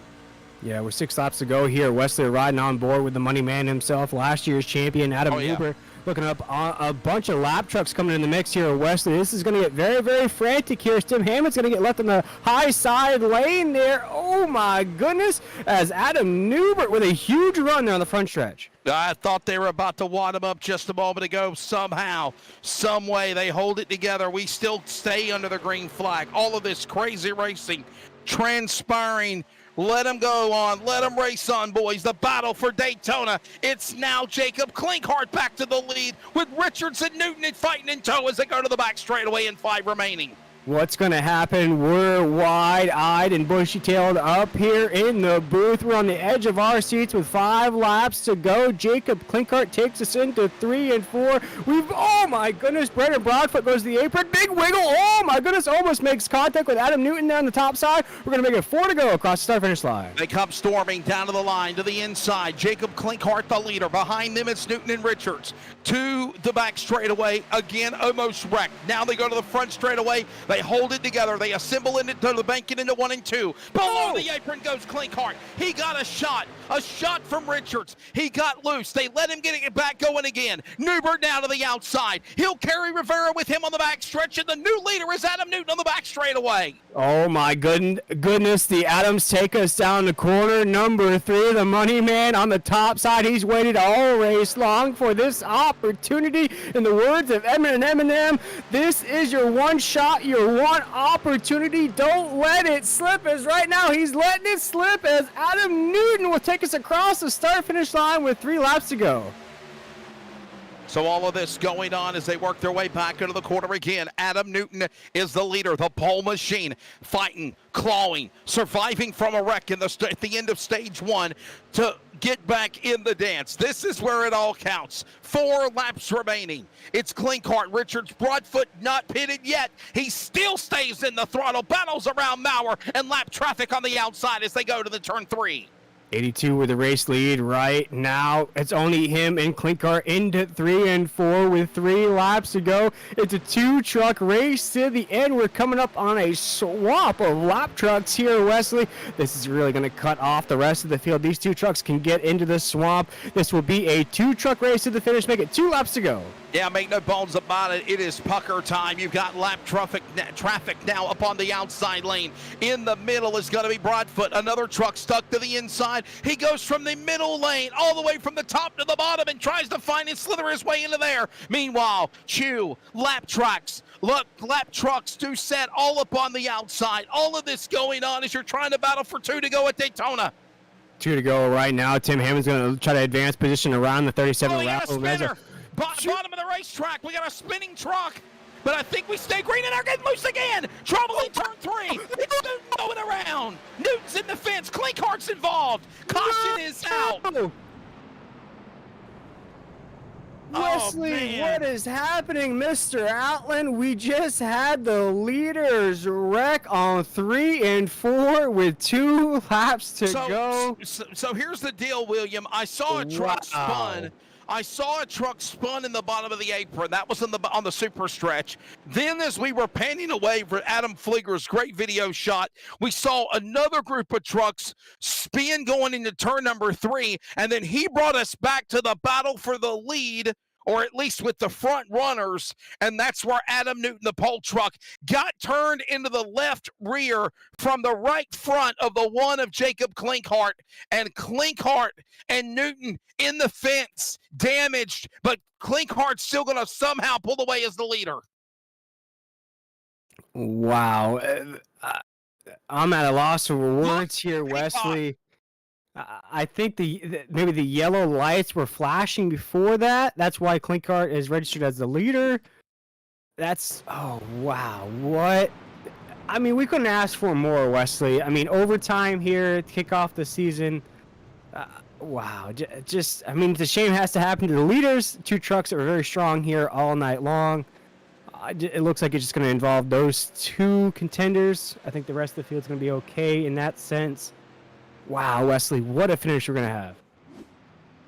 Yeah, with 6 laps to go here, Wesley riding on board with the money man himself, last year's champion, Adam Huber, looking up a bunch of lap trucks coming in the mix here, Wesley. This is going to get very, very frantic here. Tim Hammond's going to get left on the high side lane there. Oh, my goodness, as Adam Newbert with a huge run there on the front stretch. I thought they were about to wad him up just a moment ago. Somehow, some way, they hold it together. We still stay under the green flag. All of this crazy racing transpiring. Let them go on. Let them race on, boys. The battle for Daytona. It's now Jacob Klinkhart back to the lead with Richards and Newton fighting in tow as they go to the back straightaway and 5 remaining. What's going to happen? We're wide-eyed and bushy-tailed up here in the booth. We're on the edge of our seats with 5 laps to go. Jacob Klinkhart takes us into 3 and 4. Oh my goodness, Brandon Broadfoot goes to the apron. Big wiggle. Oh my goodness, almost makes contact with Adam Newton there on the top side. We're going to make it 4 to go across the start-finish line. They come storming down to the line, to the inside. Jacob Klinkhart, the leader. Behind them, it's Newton and Richards. To the back straightaway, again, almost wrecked. Now they go to the front straightaway. They hold it together. They assemble into the bank it into 1 and 2. Below the apron goes Klinkhart. He got a shot from Richards. He got loose. They let him get it back going again. Newbert now to the outside. He'll carry Rivera with him on the back stretch, and the new leader is Adam Newton on the back straightaway. Oh my goodness, the Adams take us down the corner number 3. The money man on the top side. He's waited all race long for this opportunity. In the words of Eminem, this is your one shot, your one opportunity. Don't let it slip, as right now he's letting it slip as Adam Newton will take us across the start-finish line with 3 laps to go. So all of this going on as they work their way back into the corner again. Adam Newton is the leader, the pole machine, fighting, clawing, surviving from a wreck at the end of stage 1 to get back in the dance. This is where it all counts. 4 laps remaining. It's Klinkhart, Richards, Broadfoot not pitted yet. He still stays in the throttle, battles around Maurer and lap traffic on the outside as they go to the turn 3. 82 with the race lead right now. It's only him and Klinkhart into 3 and 4 with 3 laps to go. It's a 2-truck race to the end. We're coming up on a swap of lap trucks here, Wesley. This is really going to cut off the rest of the field. These 2 trucks can get into the swamp. This will be a 2-truck race to the finish. Make it 2 laps to go. Yeah, make no bones about it. It is pucker time. You've got lap traffic now up on the outside lane. In the middle is going to be Broadfoot. Another truck stuck to the inside. He goes from the middle lane all the way from the top to the bottom and tries to find and slither his way into there. Meanwhile, lap trucks do set all up on the outside. All of this going on as you're trying to battle for 2 to go at Daytona. 2 to go right now. Tim Hammond's going to try to advance position around the 37 lap. Bottom of the racetrack, we got a spinning truck. but I think we stay green and are getting loose again. Trouble in turn 3. It's Newton going around. Newton's in the fence. Clinkhart's involved. Caution is out. Wesley, man. what is happening, Mr. Outland? We just had the leaders wreck on 3 and 4 with 2 laps to go. So here's the deal, William. I saw a truck spun. I saw a truck spun in the bottom of the apron. That was on the super stretch. Then as we were panning away for Adam Flieger's great video shot, we saw another group of trucks spin going into turn number 3, and then he brought us back to the battle for the lead, or at least with the front runners, and that's where Adam Newton, the pole truck, got turned into the left rear from the right front of the one of Jacob Clinkhart, and Clinkhart and Newton in the fence, damaged, but Clinkhart's still going to somehow pull away as the leader. Wow. I'm at a loss for words here, Wesley. I think maybe the yellow lights were flashing before that. That's why Clinkhart is registered as the leader. Oh, wow. What? I mean, we couldn't ask for more, Wesley. I mean, overtime here to kick off the season. Wow. I mean, the shame has to happen to the leaders. 2 trucks that were very strong here all night long. It looks like it's just going to involve those 2 contenders. I think the rest of the field's going to be okay in that sense. Wow, Wesley, what a finish we're going to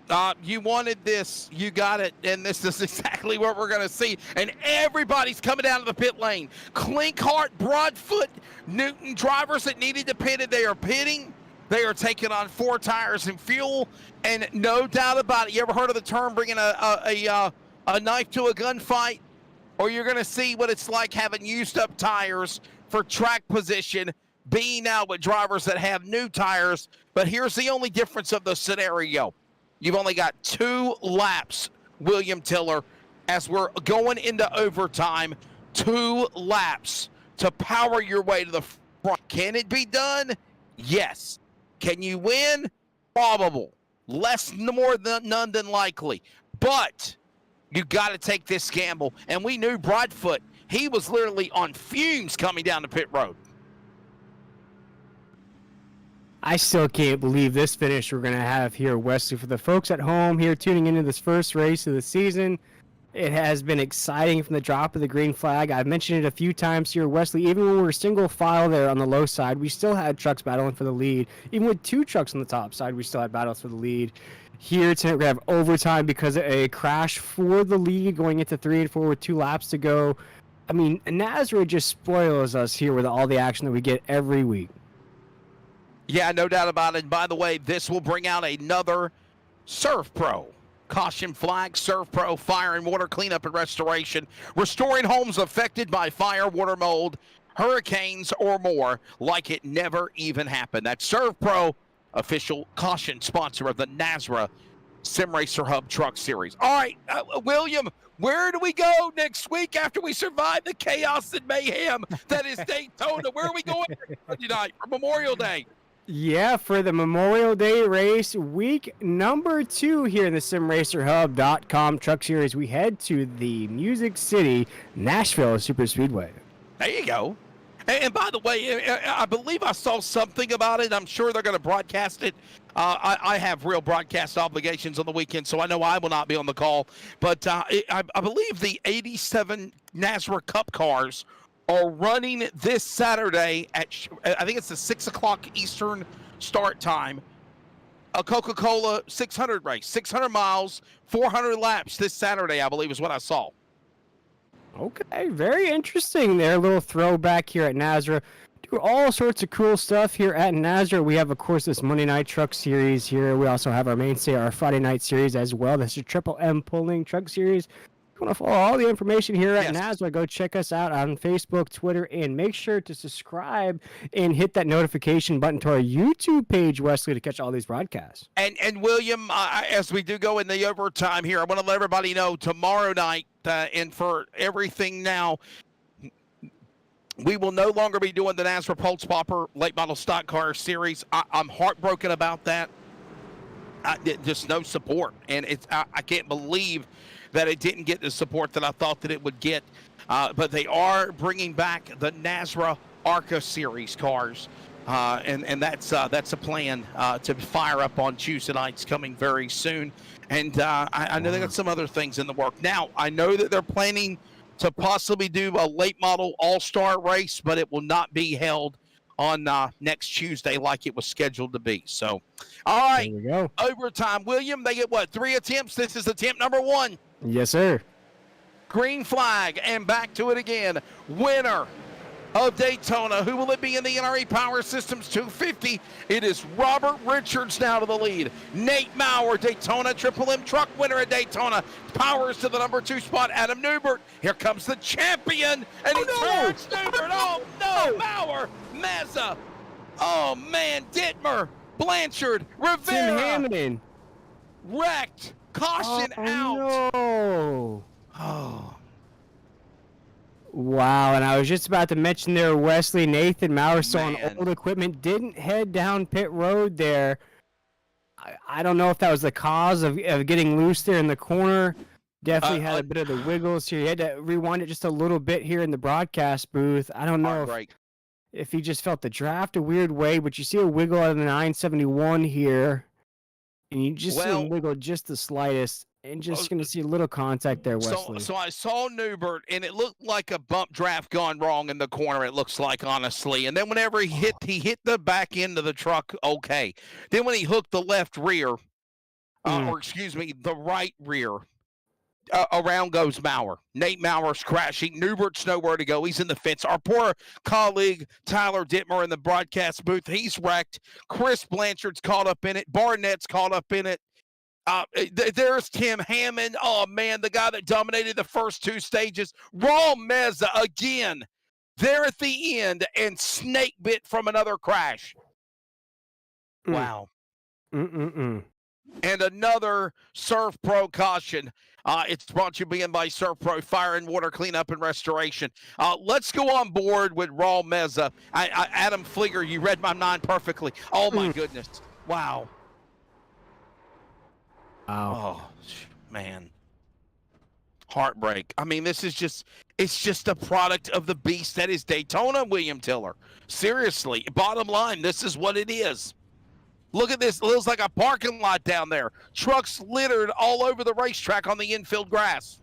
have. You wanted this, you got it, and this is exactly what we're going to see. And everybody's coming down to the pit lane. Clinkhart, Broadfoot, Newton drivers that needed to pit it, they are pitting. They are taking on 4 tires and fuel, and no doubt about it. You ever heard of the term bringing a knife to a gunfight? Or you're going to see what it's like having used up tires for track position, being out with drivers that have new tires. But here's the only difference of the scenario. You've only got 2 laps, William Tiller, as we're going into overtime. 2 laps to power your way to the front. Can it be done? Yes. Can you win? Probable. None than likely. But you got to take this gamble. And we knew Broadfoot, he was literally on fumes coming down the pit road. I still can't believe this finish we're going to have here, Wesley. For the folks at home here tuning into this first race of the season, it has been exciting from the drop of the green flag. I've mentioned it a few times here, Wesley. Even when we were single file there on the low side, we still had trucks battling for the lead. Even with 2 trucks on the top side, we still had battles for the lead. Here tonight, we have overtime because of a crash for the lead going into 3 and 4 with 2 laps to go. I mean, Nazareth just spoils us here with all the action that we get every week. Yeah, no doubt about it. And by the way, this will bring out another Surf Pro. Caution flag, Surf Pro, fire and water cleanup and restoration. Restoring homes affected by fire, water, mold, hurricanes, or more like it never even happened. That's Surf Pro, official caution sponsor of the NASRA Sim Racer Hub Truck Series. All right, William, where do we go next week after we survive the chaos and mayhem that is Daytona? Where are we going tonight for Memorial Day? Yeah, for the Memorial Day race, week number 2 here in the SimRacerHub.com Truck Series, we head to the Music City, Nashville Super Speedway. There you go. And by the way, I believe I saw something about it. I'm sure they're going to broadcast it. I have real broadcast obligations on the weekend, so I know I will not be on the call. But I believe the 87 NASRA Cup cars are running this Saturday at, I think it's the 6 o'clock Eastern start time. A Coca-Cola 600 race, 600 miles, 400 laps this Saturday, I believe is what I saw. Okay, very interesting there. A little throwback here at NASRA. Do all sorts of cool stuff here at NASRA. We have, of course, this Monday Night Truck Series here. We also have our mainstay, our Friday Night Series as well. This is Triple M Pulling Truck Series. If you want to follow all the information here at NASRA, go check us out on Facebook, Twitter, and make sure to subscribe and hit that notification button to our YouTube page, Wesley, to catch all these broadcasts. And William, as we do go in the overtime here, I want to let everybody know tomorrow night, and for everything now, we will no longer be doing the NASRA Pulse Popper Late Model Stock Car Series. I'm heartbroken about that. just no support, and I can't believe that it didn't get the support that I thought that it would get. But they are bringing back the NASRA ARCA Series cars, and that's a plan to fire up on Tuesday nights coming very soon. And I know they got some other things in the work. Now, I know that they're planning to possibly do a late model all-star race, but it will not be held on next Tuesday like it was scheduled to be. So, all right, There we go. overtime. William, they get what, 3 attempts? This is attempt number 1. Yes, sir. Green flag, and back to it again. Winner of Daytona. Who will it be in the NRE Power Systems 250? It is Robert Richards now to the lead. Nate Maurer, Daytona Triple M truck winner at Daytona, powers to the number 2 spot. Adam Newbert, here comes the champion, and he turns Newbert. Oh no, Maurer, Mazza. Oh man, Dittmer, Blanchard, Tim Rivera, Hamilton. wrecked. Caution out. No. Oh. Wow, and I was just about to mention there, Wesley, Nathan Maurer saw Man. an old equipment, didn't head down pit road there. I don't know if that was the cause of getting loose there in the corner. Definitely had a bit of the wiggles here. He had to rewind it just a little bit here in the broadcast booth. I don't know if he just felt the draft a weird way, but you see a wiggle out of the 971 here, and you just see him wiggle just the slightest. And just going to see a little contact there, Wesley. So I saw Newbert, and it looked like a bump draft gone wrong in the corner, it looks like, honestly. And then whenever he hit the back end of the truck, okay. Then when he hooked the left rear, or excuse me, the right rear, around goes Maurer. Nate Maurer's crashing. Newbert's nowhere to go. He's in the fence. Our poor colleague, Tyler Dittmer, in the broadcast booth, he's wrecked. Chris Blanchard's caught up in it. Barnett's caught up in it. There's Tim Hammond. Oh, man, the guy that dominated the first 2 stages. Raul Meza again. There at the end and snake bit from another crash. Wow. And another Surf Pro caution. It's brought to you by Surf Pro Fire and Water Cleanup and Restoration. Let's go on board with Raul Meza. Adam Flieger, you read my mind perfectly. Oh, my goodness. Wow. Oh, man. Heartbreak. I mean, it's just a product of the beast that is Daytona, William Tiller. Seriously, bottom line, this is what it is. Look at this. It looks like a parking lot down there. Trucks littered all over the racetrack on the infield grass.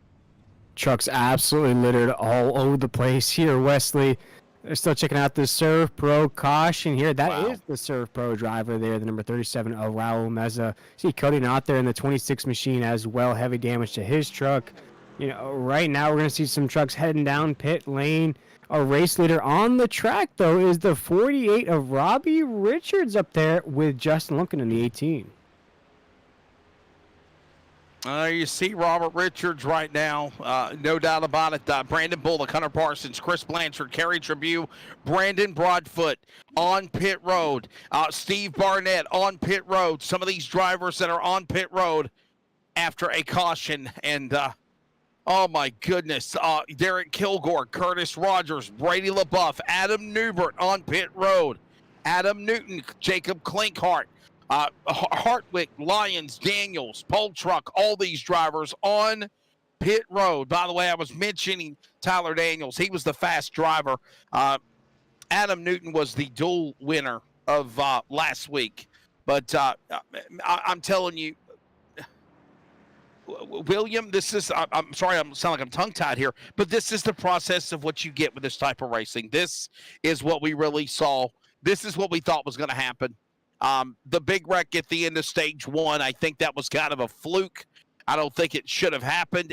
Trucks absolutely littered all over the place here, Wesley. They're still checking out the Surf Pro caution here. That is the Surf Pro driver there, the number 37 of Raul Meza. See Cody Knott there in the 26 machine as well. Heavy damage to his truck. You know, right now we're going to see some trucks heading down pit lane. A race leader on the track, though, is the 48 of Robbie Richards up there with Justin Lumpkin in the 18. You see Robert Richards right now, no doubt about it. Brandon Bullock, Hunter Parsons, Chris Blanchard, Kerry Tribune, Brandon Broadfoot on pit road, Steve Barnett on pit road. Some of these drivers that are on pit road after a caution. And, oh, my goodness, Derek Kilgore, Curtis Rogers, Brady LaBeouf, Adam Newbert on pit road, Adam Newton, Jacob Klinkhart. Hartwick, Lyons, Daniels, Pole Truck, all these drivers on pit road. By the way, I was mentioning Tyler Daniels. He was the fast driver. Adam Newton was the dual winner of last week. But I'm telling you, William, this is, I'm sorry, I sound like I'm tongue-tied here, but this is the process of what you get with this type of racing. This is what we really saw. This is what we thought was going to happen. The big wreck at the end of stage 1, I think that was kind of a fluke. I don't think it should have happened.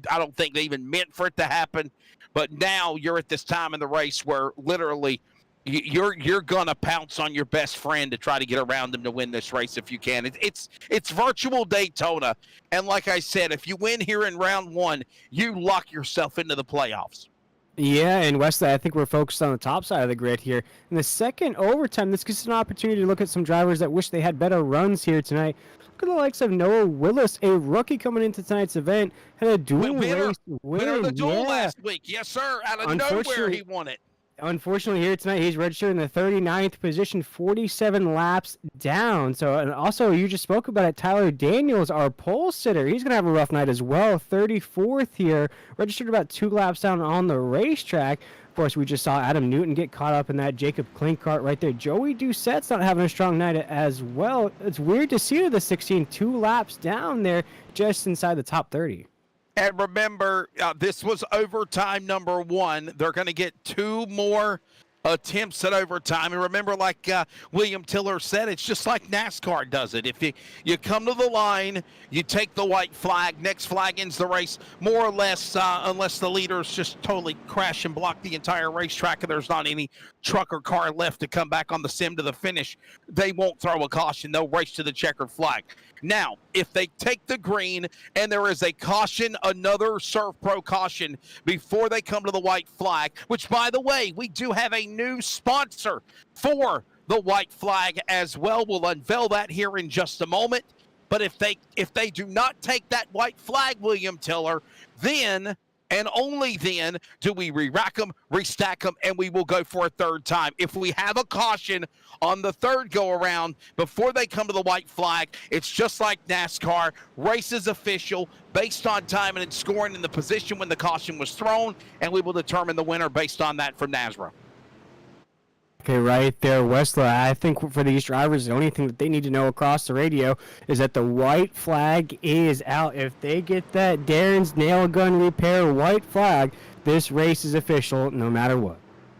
I don't think they even meant for it to happen. But now you're at this time in the race where literally you're gonna pounce on your best friend to try to get around him to win this race if you can. It's virtual Daytona, and like I said, if you win here in round 1, you lock yourself into the playoffs. Yeah, and Wesley, I think we're focused on the top side of the grid here. In the second overtime, this gives us an opportunity to look at some drivers that wish they had better runs here tonight. Look at the likes of Noah Willis, a rookie coming into tonight's event, had a dual race win. Winner of the duel last week. Yes, sir. Out of nowhere, he won it. Unfortunately, here tonight, he's registered in the 39th position, 47 laps down. So, and also, you just spoke about it, Tyler Daniels, our pole sitter. He's going to have a rough night as well. 34th here, registered about 2 laps down on the racetrack. Of course, we just saw Adam Newton get caught up in that Jacob Klinkart right there. Joey Doucette's not having a strong night as well. It's weird to see the 16, 2 laps down there, just inside the top 30. And remember, this was overtime number 1. They're going to get 2 more attempts at overtime. And remember, like William Tiller said, it's just like NASCAR does it. If you come to the line, you take the white flag, next flag ends the race, more or less, unless the leaders just totally crash and block the entire racetrack and there's not any truck or car left to come back on the sim to the finish, they won't throw a caution. They'll race to the checkered flag. Now, if they take the green and there is a caution, another Surf Pro caution before they come to the white flag, which, by the way, we do have a new sponsor for the white flag as well. We'll unveil that here in just a moment. But if they do not take that white flag, William Tiller, then and only then do we re-rack them, restack them, and we will go for a third time. If we have a caution on the third go-around before they come to the white flag, it's just like NASCAR. Race is official based on time and scoring in the position when the caution was thrown, and we will determine the winner based on that from NASRA. Okay, right there, Wesley. I think for these drivers, the only thing that they need to know across the radio is that the white flag is out. If they get that Darren's Nail Gun Repair white flag, this race is official no matter what.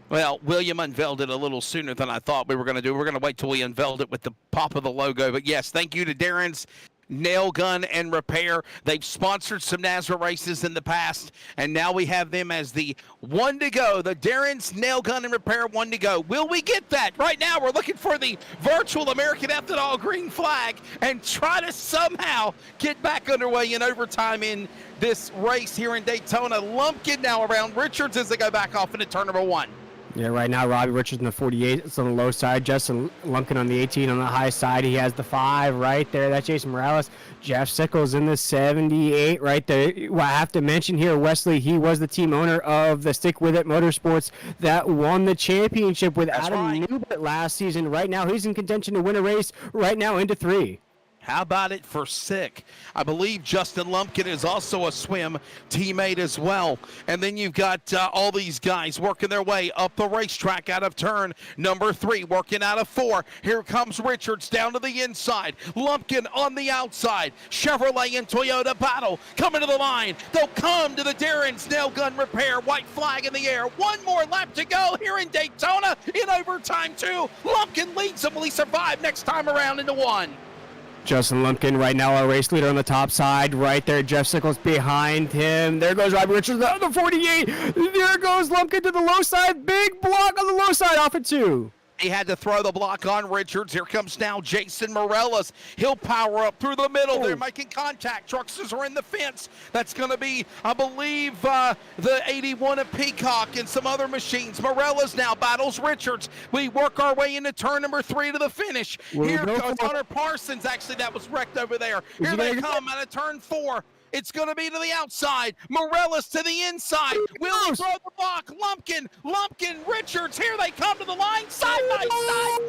Well, William unveiled it a little sooner than I thought we were going to do. We're going to wait till we unveiled it with the pop of the logo. But yes, thank you to Darren's Nail Gun and Repair. They've sponsored some NASRA races in the past, and now we have them as the one to go, the Darren's Nail Gun and Repair one to go. Will we get that? Right now, we're looking for the virtual American Ethanol green flag and try to somehow get back underway in overtime in this race here in Daytona. Lumpkin now around Richards as they go back off into turn number 1. Yeah, right now, Robbie Richards in the 48. It's on the low side. Justin Lumpkin on the 18 on the high side. He has the 5 right there. That's Jason Morales. Jeff Sickles in the 78 right there. Well, I have to mention here, Wesley, he was the team owner of the Stick With It Motorsports that won the championship with That's Adam right. Newbert last season. Right now, he's in contention to win a race right now into 3. How about it for Sick? I believe Justin Lumpkin is also a swim teammate as well. And then you've got all these guys working their way up the racetrack out of turn number 3, working out of 4. Here comes Richards down to the inside. Lumpkin on the outside. Chevrolet and Toyota battle coming to the line. They'll come to the Darren's Nail Gun Repair. White flag in the air. One more lap to go here in Daytona in overtime 2. Lumpkin leads them. Will he survive next time around into 1? Justin Lumpkin right now our race leader on the top side. Right there, Jeff Sickles behind him. There goes Robbie Richards on the 48. There goes Lumpkin to the low side. Big block on the low side off at 2. He had to throw the block on Richards. Here comes now Jason Morales. He'll power up through the middle. They're making contact. Trucksters are in the fence. That's going to be, I believe, the 81 of Peacock and some other machines. Morales now battles Richards. We work our way into turn number 3 to the finish. Here goes Hunter Parsons. Actually, that was wrecked over there. Here they come out of turn 4. It's going to be to the outside. Morales to the inside. Will he throw the block? Lumpkin, Richards. Here they come to the line. Side by side.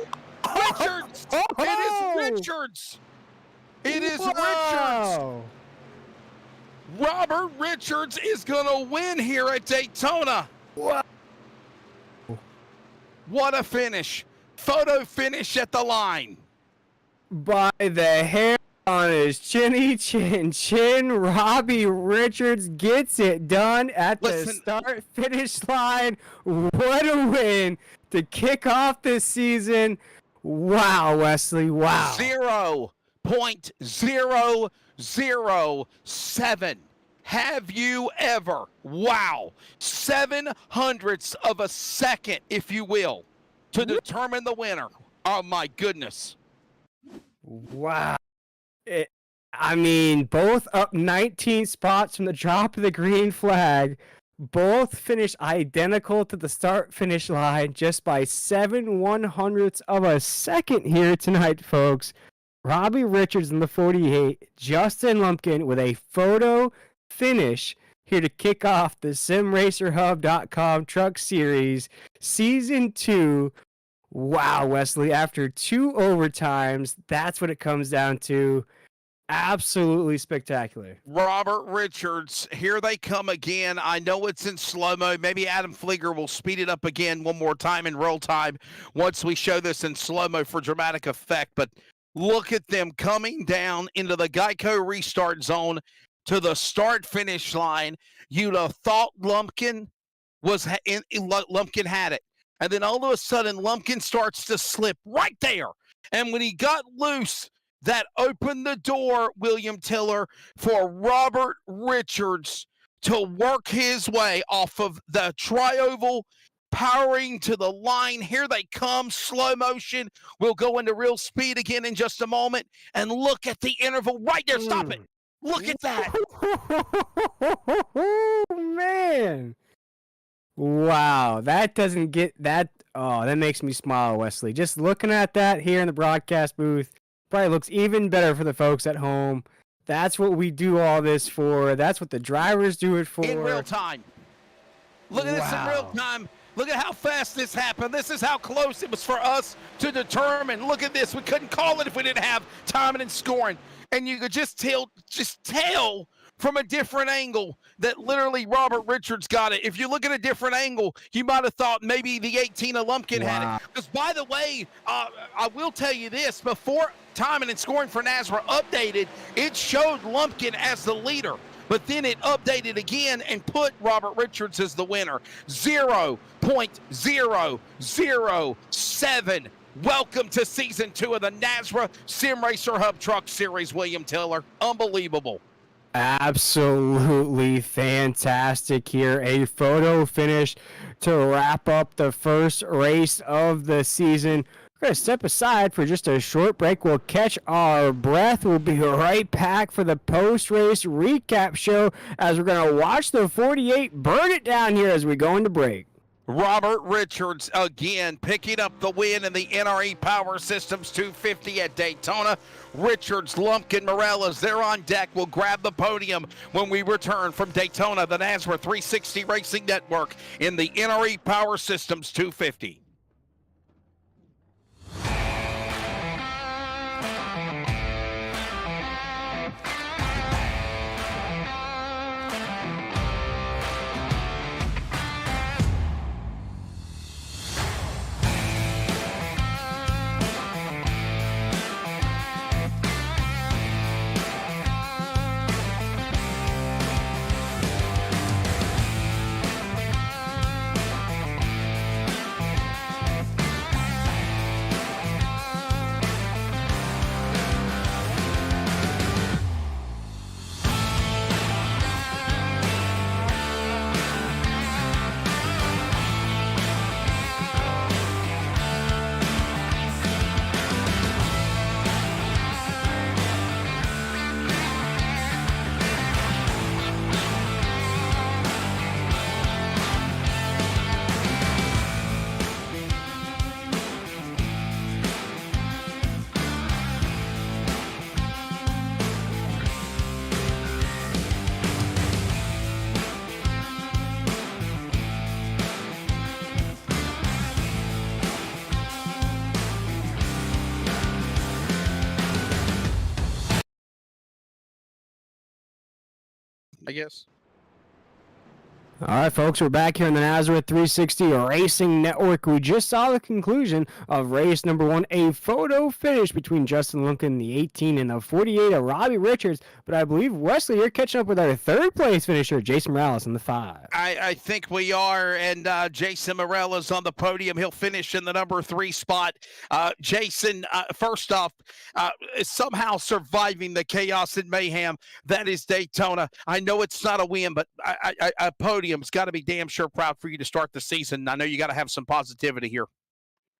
Richards. It is Richards. It is Richards. Robert Richards is going to win here at Daytona. What a finish. Photo finish at the line. By the hair on his chinny chin, Robbie Richards gets it done at the start-finish line. What a win to kick off this season. Wow, Wesley, wow. 0.0007. Have you ever? Wow. 7/100ths of a second, if you will, to determine the winner. Oh, my goodness. Wow. I mean, both up 19 spots from the drop of the green flag. Both finished identical to the start-finish line just by 7/100ths of a second here tonight, folks. Robbie Richards in the 48, Justin Lumpkin with a photo finish here to kick off the SimRacerHub.com Truck Series Season 2. Wow, Wesley, after 2 overtimes, that's what it comes down to. Absolutely spectacular. Robert Richards, here they come again. I know it's in slow-mo. Maybe Adam Flieger will speed it up again one more time in roll time once we show this in slow-mo for dramatic effect. But look at them coming down into the Geico restart zone to the start-finish line. You'd have thought Lumpkin Lumpkin had it. And then all of a sudden, Lumpkin starts to slip right there. And when he got loose, that opened the door, William Tiller, for Robert Richards to work his way off of the tri-oval, powering to the line. Here they come, slow motion. We'll go into real speed again in just a moment. And look at the interval right there. Stop it. Look at that. Man. Wow, that doesn't get that. Oh, that makes me smile, Wesley. Just looking at that here in the broadcast booth. Probably looks even better for the folks at home. That's what we do all this for. That's what the drivers do it for. In real time. Look at this in real time. Look at how fast this happened. This is how close it was for us to determine. Look at this. We couldn't call it if we didn't have timing and scoring. And you could just tell from a different angle that literally Robert Richards got it. If you look at a different angle, you might have thought maybe the 18 of Lumpkin had it. Because, by the way, I will tell you this. Before timing and scoring for NASRA updated, it showed Lumpkin as the leader. But then it updated again and put Robert Richards as the winner. 0.007. Welcome to Season 2 of the NASRA Sim Racer Hub Truck Series, William Tiller. Unbelievable. Absolutely fantastic here. A photo finish to wrap up the first race of the season. We're going to step aside for just a short break. We'll catch our breath. We'll be right back for the post-race recap show as we're going to watch the 48 burn it down here as we go into break. Robert Richards again picking up the win in the NRE Power Systems 250 at Daytona. Richards, Lumpkin, Morales, they're on deck. We'll grab the podium when we return from Daytona, the NASRA 360 Racing Network in the NRE Power Systems 250. I guess. All right, folks, we're back here in the NASRA 360 Racing Network. We just saw the conclusion of race number 1, a photo finish between Justin Lumpkin, the 18, and the 48 of Robbie Richards. But I believe, Wesley, you're catching up with our third-place finisher, Jason Morales, in the 5. I think we are, and Jason Morales on the podium. He'll finish in the number 3 spot. Jason, first off, somehow surviving the chaos and mayhem that is Daytona. I know it's not a win, but a podium's got to be damn sure proud for you to start the season. I know you got to have some positivity here.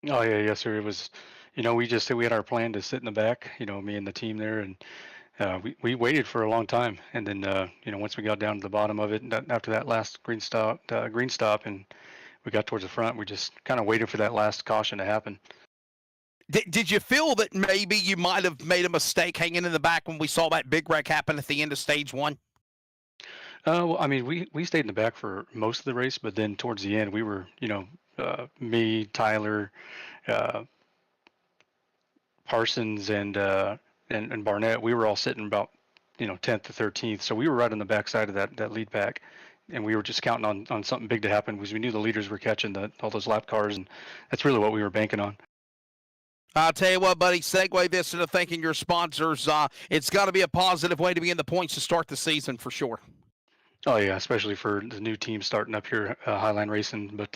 Oh yeah, yes sir. It was, we had our plan to sit in the back, me and the team there, and we waited for a long time, and then once we got down to the bottom of it, after that last green stop, and we got towards the front, we just kind of waited for that last caution to happen. Did you feel that maybe you might have made a mistake hanging in the back when we saw that big wreck happen at the end of stage 1? Well, I mean, we stayed in the back for most of the race, but then towards the end, we were, me, Tyler, uh, Parsons, and Barnett. We were all sitting about, 10th to 13th. So we were right on the backside of that lead pack, and we were just counting on something big to happen because we knew the leaders were catching all those lap cars, and that's really what we were banking on. I'll tell you what, buddy, segue this into thanking your sponsors. It's got to be a positive way to be in the points to start the season for sure. Oh yeah, especially for the new team starting up here, Highline Racing. But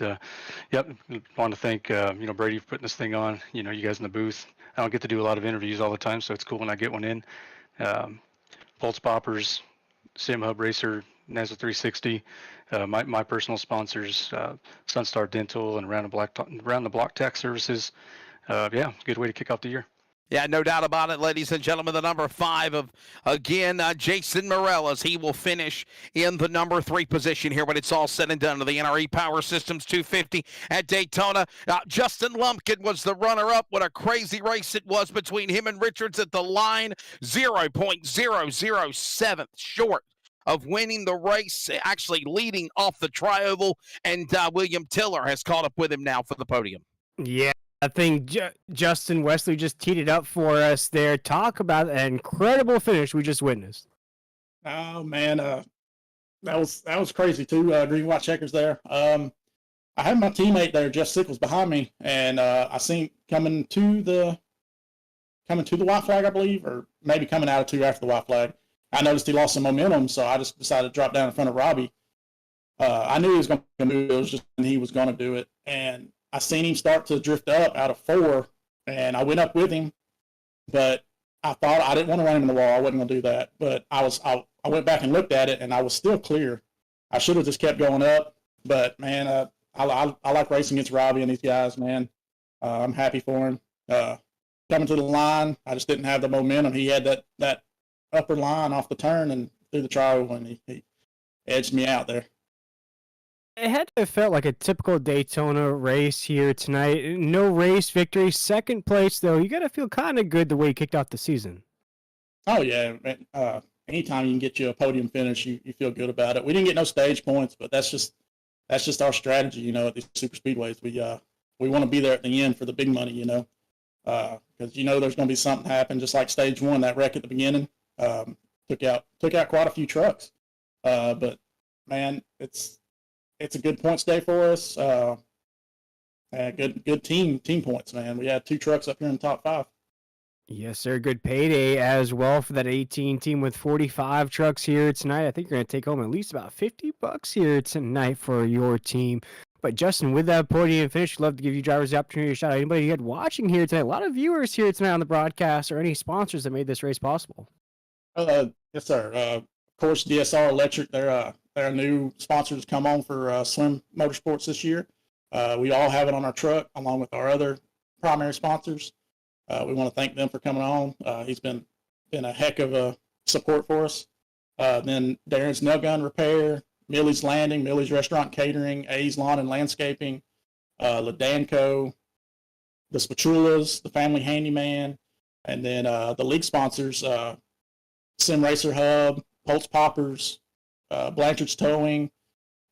yep, want to thank Brady for putting this thing on. You guys in the booth. I don't get to do a lot of interviews all the time, so it's cool when I get one in. Pulse Poppers, Sim Hub Racer, NASA 360, my personal sponsors, Sunstar Dental and Round the Block Tax Services. Yeah, good way to kick off the year. Yeah, no doubt about it, ladies and gentlemen. The number 5 of, again, Jason Morellas. He will finish in the number 3 position here when it's all said and done to the NRE Power Systems 250 at Daytona. Justin Lumpkin was the runner-up. What a crazy race it was between him and Richards at the line. 0.007 short of winning the race, actually leading off the tri-oval, and William Tiller has caught up with him now for the podium. Yeah, I think Justin Wesley just teed it up for us there. Talk about an incredible finish we just witnessed. Oh man, that was crazy too. Green white checkers there. I had my teammate there, Jeff Sickles, behind me, and I seen coming to the white flag, I believe, or maybe coming out of 2 after the white flag. I noticed he lost some momentum, so I just decided to drop down in front of Robbie. I knew he was going to do it. It was just he was going to do it, and I seen him start to drift up out of 4, and I went up with him, but I thought I didn't want to run him in the wall. I wasn't going to do that, but I went back and looked at it, and I was still clear. I should have just kept going up, but man, I like racing against Robbie and these guys, man. I'm happy for him. Coming to the line, I just didn't have the momentum. He had that upper line off the turn and through the trial, and he edged me out there. It had to have felt like a typical Daytona race here tonight. No race victory, second place though. You got to feel kind of good the way you kicked off the season. Oh yeah, anytime you can get you a podium finish, you feel good about it. We didn't get no stage points, but that's just our strategy, at these super speedways. We want to be there at the end for the big money, because there's going to be something happen, just like stage 1, that wreck at the beginning took out quite a few trucks. But man, it's a good points day for us. Good team points, man. We had 2 trucks up here in the top 5. Yes, sir. Good payday as well for that 18 team with 45 trucks here tonight. I think you're going to take home at least about $50 here tonight for your team. But Justin, with that podium finish, I'd love to give you drivers the opportunity to shout out anybody you had watching here tonight. A lot of viewers here tonight on the broadcast, or any sponsors that made this race possible. Yes, sir. Of course, DSR Electric, they're a new sponsor to come on for Slim Motorsports this year. We all have it on our truck, along with our other primary sponsors. We want to thank them for coming on. He's been a heck of a support for us. Then Darren's Nail Gun Repair, Millie's Landing, Millie's Restaurant Catering, A's Lawn and Landscaping, Ladanco, the Spachulas, the Family Handyman, and then the league sponsors, Sim Racer Hub, Pulse Poppers, Blanchard's Towing,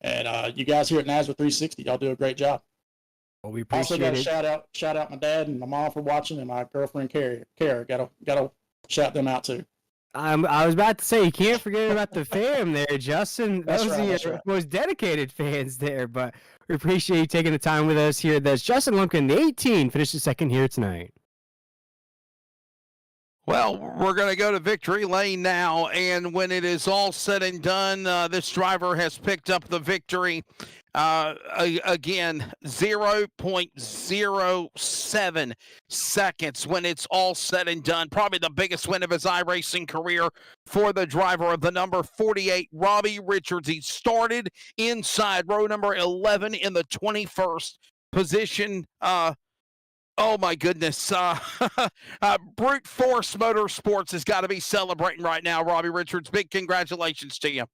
and you guys here at NASRA 360. Y'all do a great job. Well, we appreciate also it. got to shout out my dad and my mom for watching, and my girlfriend Kara. Got to shout them out too. I was about to say, you can't forget about the fam there, Justin. That's Those right, are the most dedicated fans there, but we appreciate you taking the time with us here. That's Justin Lumpkin, the 18, finishes second here tonight. Well, we're going to go to victory lane now, and when it is all said and done, this driver has picked up the victory. Again, 0.07 seconds when it's all said and done. Probably the biggest win of his iRacing career for the driver of the number 48, Robbie Richards. He started inside row number 11 in the 21st position. Oh, my goodness. Brute Force Motorsports has got to be celebrating right now, Robbie Richards. Big congratulations to you.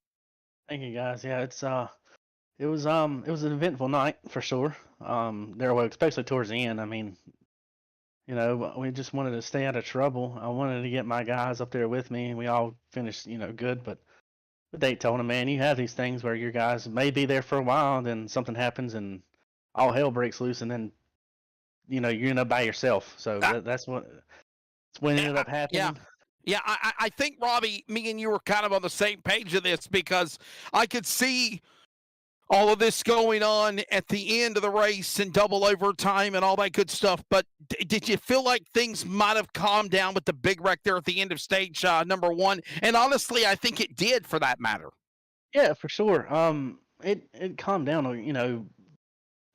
Thank you, guys. Yeah, it was an eventful night for sure. Especially towards the end. I mean, we just wanted to stay out of trouble. I wanted to get my guys up there with me, and we all finished, good. But Daytona, man, you have these things where your guys may be there for a while, and then something happens, and all hell breaks loose, and then you end up by yourself. So that's what ended up happening. Yeah, I think, Robbie, me and you were kind of on the same page of this, because I could see all of this going on at the end of the race and double overtime and all that good stuff. But did you feel like things might have calmed down with the big wreck there at the end of stage number 1? And honestly, I think it did, for that matter. Yeah, for sure. It calmed down,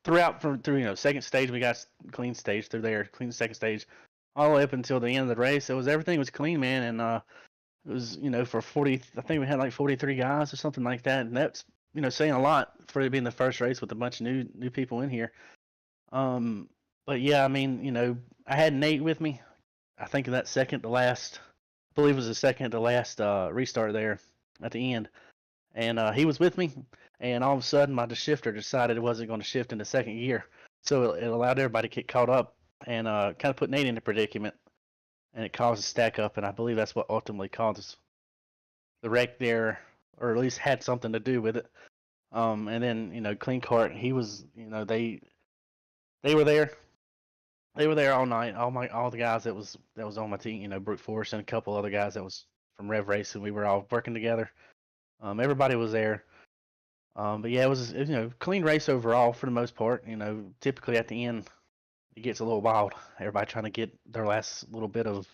through second stage. We got clean stage through there, clean second stage, all the way up until the end of the race. Everything was clean, man, and it was for 40. I think we had like 43 guys or something like that, and that's saying a lot for it being the first race with a bunch of new people in here. But yeah, I mean, I had Nate with me. I think of that second to last, I believe it was the second to last restart there at the end, and he was with me. And all of a sudden, my shifter decided it wasn't going to shift into second gear, so it allowed everybody to get caught up and kind of put Nate in a predicament, and it caused a stack up, and I believe that's what ultimately caused the wreck there, or at least had something to do with it. And then Clean Cart, he was they were there. They were there all night. All the guys that was on my team, Brute Force and a couple other guys that was from Rev Race, and we were all working together. Everybody was there. But yeah, it was clean race overall for the most part. Typically at the end it gets a little wild. Everybody trying to get their last little bit of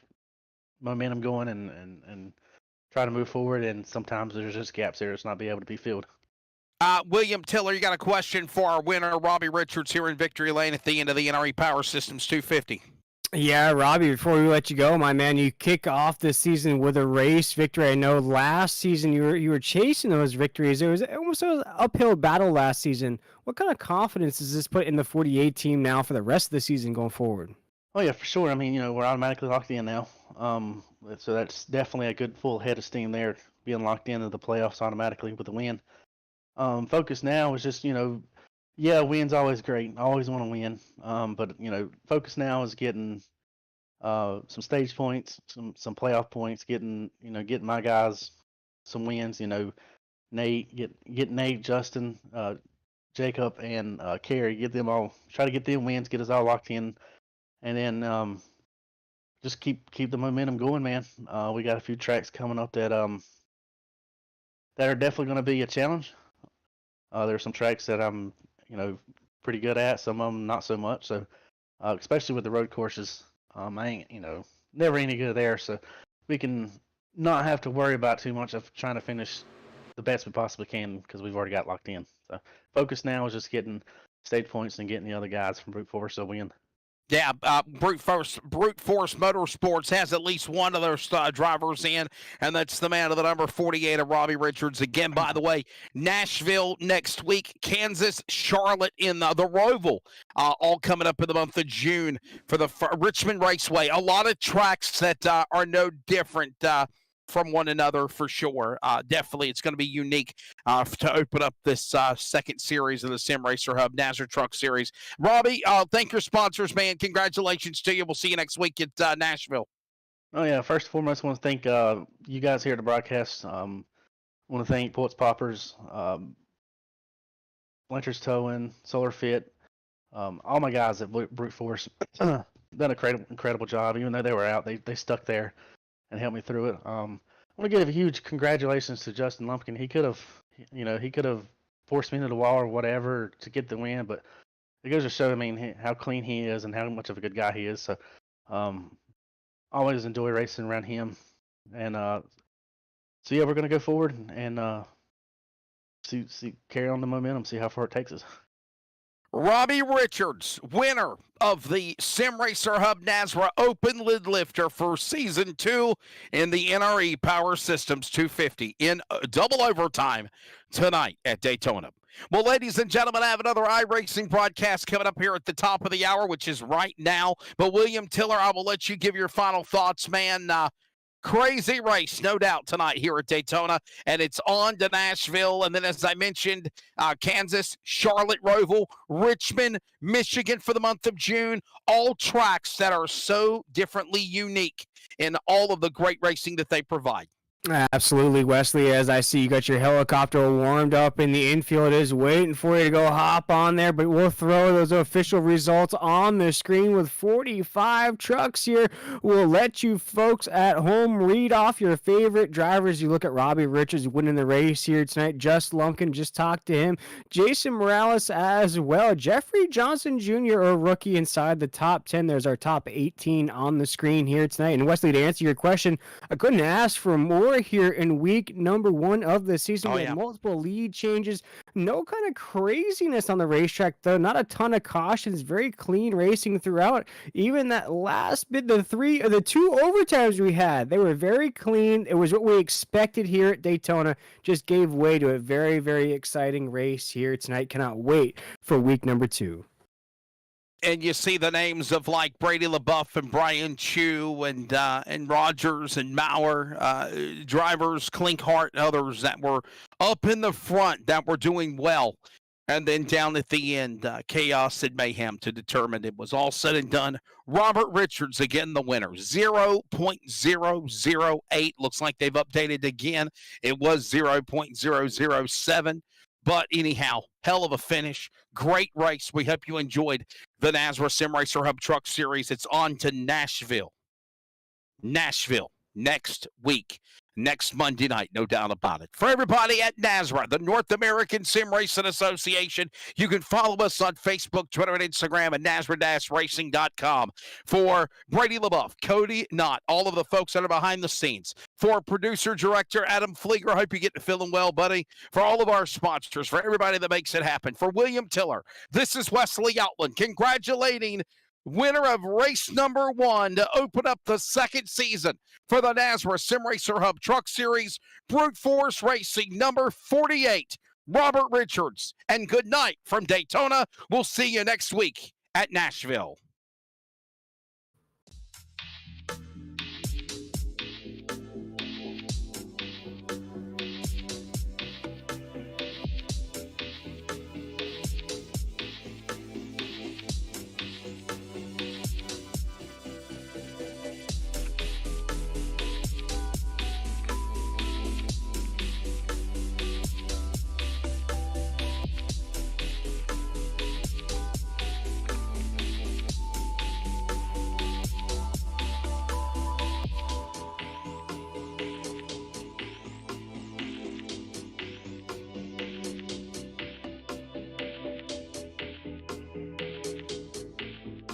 momentum going and try to move forward, and sometimes there's just gaps there that's not be able to be filled. William Tiller, you got a question for our winner, Robbie Richards, here in Victory Lane at the end of the NRE Power Systems 250. Yeah, Robbie, before we let you go, my man, you kick off this season with a race victory. I know last season you were chasing those victories. It was almost an uphill battle last season. What kind of confidence does this put in the 48 team now for the rest of the season going forward? Oh yeah, for sure. I mean, we're automatically locked in now. So that's definitely a good full head of steam there, being locked into the playoffs automatically with a win. Focus now is just, yeah, win's always great. I always want to win. But focus now is getting some stage points, some playoff points, getting my guys some wins. Nate, get Nate, Justin, Jacob, and Kerry, get them all, try to get them wins, get us all locked in, and then just keep the momentum going, man. We got a few tracks coming up that are definitely going to be a challenge. There's some tracks that I'm pretty good at, some of them not so much. So especially with the road courses, I ain't never any good there. So we can not have to worry about too much of trying to finish the best we possibly can, because we've already got locked in. So focus now is just getting stage points and getting the other guys from Brute Force to win. Yeah, Brute Force Motorsports has at least one of their drivers in, and that's the man of the number 48 of Robbie Richards. Again, by the way, Nashville next week, Kansas, Charlotte in the Roval, all coming up in the month of June for the Richmond Raceway. A lot of tracks that are no different from one another, for sure. Definitely, it's going to be unique to open up this second series of the Sim Racer Hub NASCAR Truck Series. Robbie, thank your sponsors, man. Congratulations to you. We'll see you next week at Nashville. Oh yeah, first and foremost, I want to thank you guys here at the broadcast. I want to thank Ports Poppers, Blanchard's Towing, Solar Fit, all my guys at Brute Force done an incredible job. Even though they were out, they stuck there and helped me through it. I want to give a huge congratulations to Justin Lumpkin. He could have forced me into the wall or whatever to get the win, but it goes to show, I mean, how clean he is and how much of a good guy he is. So, always enjoy racing around him. And so yeah, we're gonna go forward and see carry on the momentum, see how far it takes us. Robbie Richards, winner of the Sim Racer Hub NASCAR Open Lid Lifter for Season 2 in the NRE Power Systems 250 in double overtime tonight at Daytona. Well, ladies and gentlemen, I have another iRacing broadcast coming up here at the top of the hour, which is right now. But William Tiller, I will let you give your final thoughts, man. Crazy race, no doubt, tonight here at Daytona, and it's on to Nashville. And then, as I mentioned, Kansas, Charlotte, Roval, Richmond, Michigan for the month of June, all tracks that are so differently unique in all of the great racing that they provide. Absolutely, Wesley. As I see, you got your helicopter warmed up in the infield, is waiting for you to go hop on there. But we'll throw those official results on the screen with 45 trucks here. We'll let you folks at home read off your favorite drivers. You look at Robbie Richards winning the race here tonight. Just Lumpkin, just talked to him. Jason Morales as well. Jeffrey Johnson Jr., a rookie inside the top 10. There's our top 18 on the screen here tonight. And Wesley, to answer your question, I couldn't ask for more here in week number 1 of the season. We had multiple lead changes, no kind of craziness on the racetrack though, not a ton of cautions, very clean racing throughout. Even that last bit, the 2 overtimes we had, they were very clean. It was what we expected here at Daytona. Just gave way to a very, very exciting race here tonight. Cannot wait for week number 2. And you see the names of like Brady LaBeouf and Brian Chu and Rogers and Maurer, drivers, Klinkhart and others that were up in the front that were doing well. And then down at the end, chaos and mayhem to determine it was all said and done. Robert Richards, again, the winner, 0.008. Looks like they've updated again. It was 0.007. But anyhow, hell of a finish. Great race. We hope you enjoyed the NASRA Sim Racer Hub Truck Series. It's on to Nashville. Nashville next week. Next Monday night, no doubt about it. For everybody at NASRA, the North American Sim Racing Association, you can follow us on Facebook, Twitter, and Instagram at NASRA-racing.com. For Brady LaBeouf, Cody Knott, all of the folks that are behind the scenes. For producer, director Adam Flieger, I hope you're getting feeling well, buddy. For all of our sponsors, for everybody that makes it happen. For William Tiller, this is Wesley Outland congratulating winner of race number 1 to open up the second season for the NASRA Sim Racer Hub Truck Series, Brute Force Racing number 48, Robert Richards. And good night from Daytona. We'll see you next week at Nashville.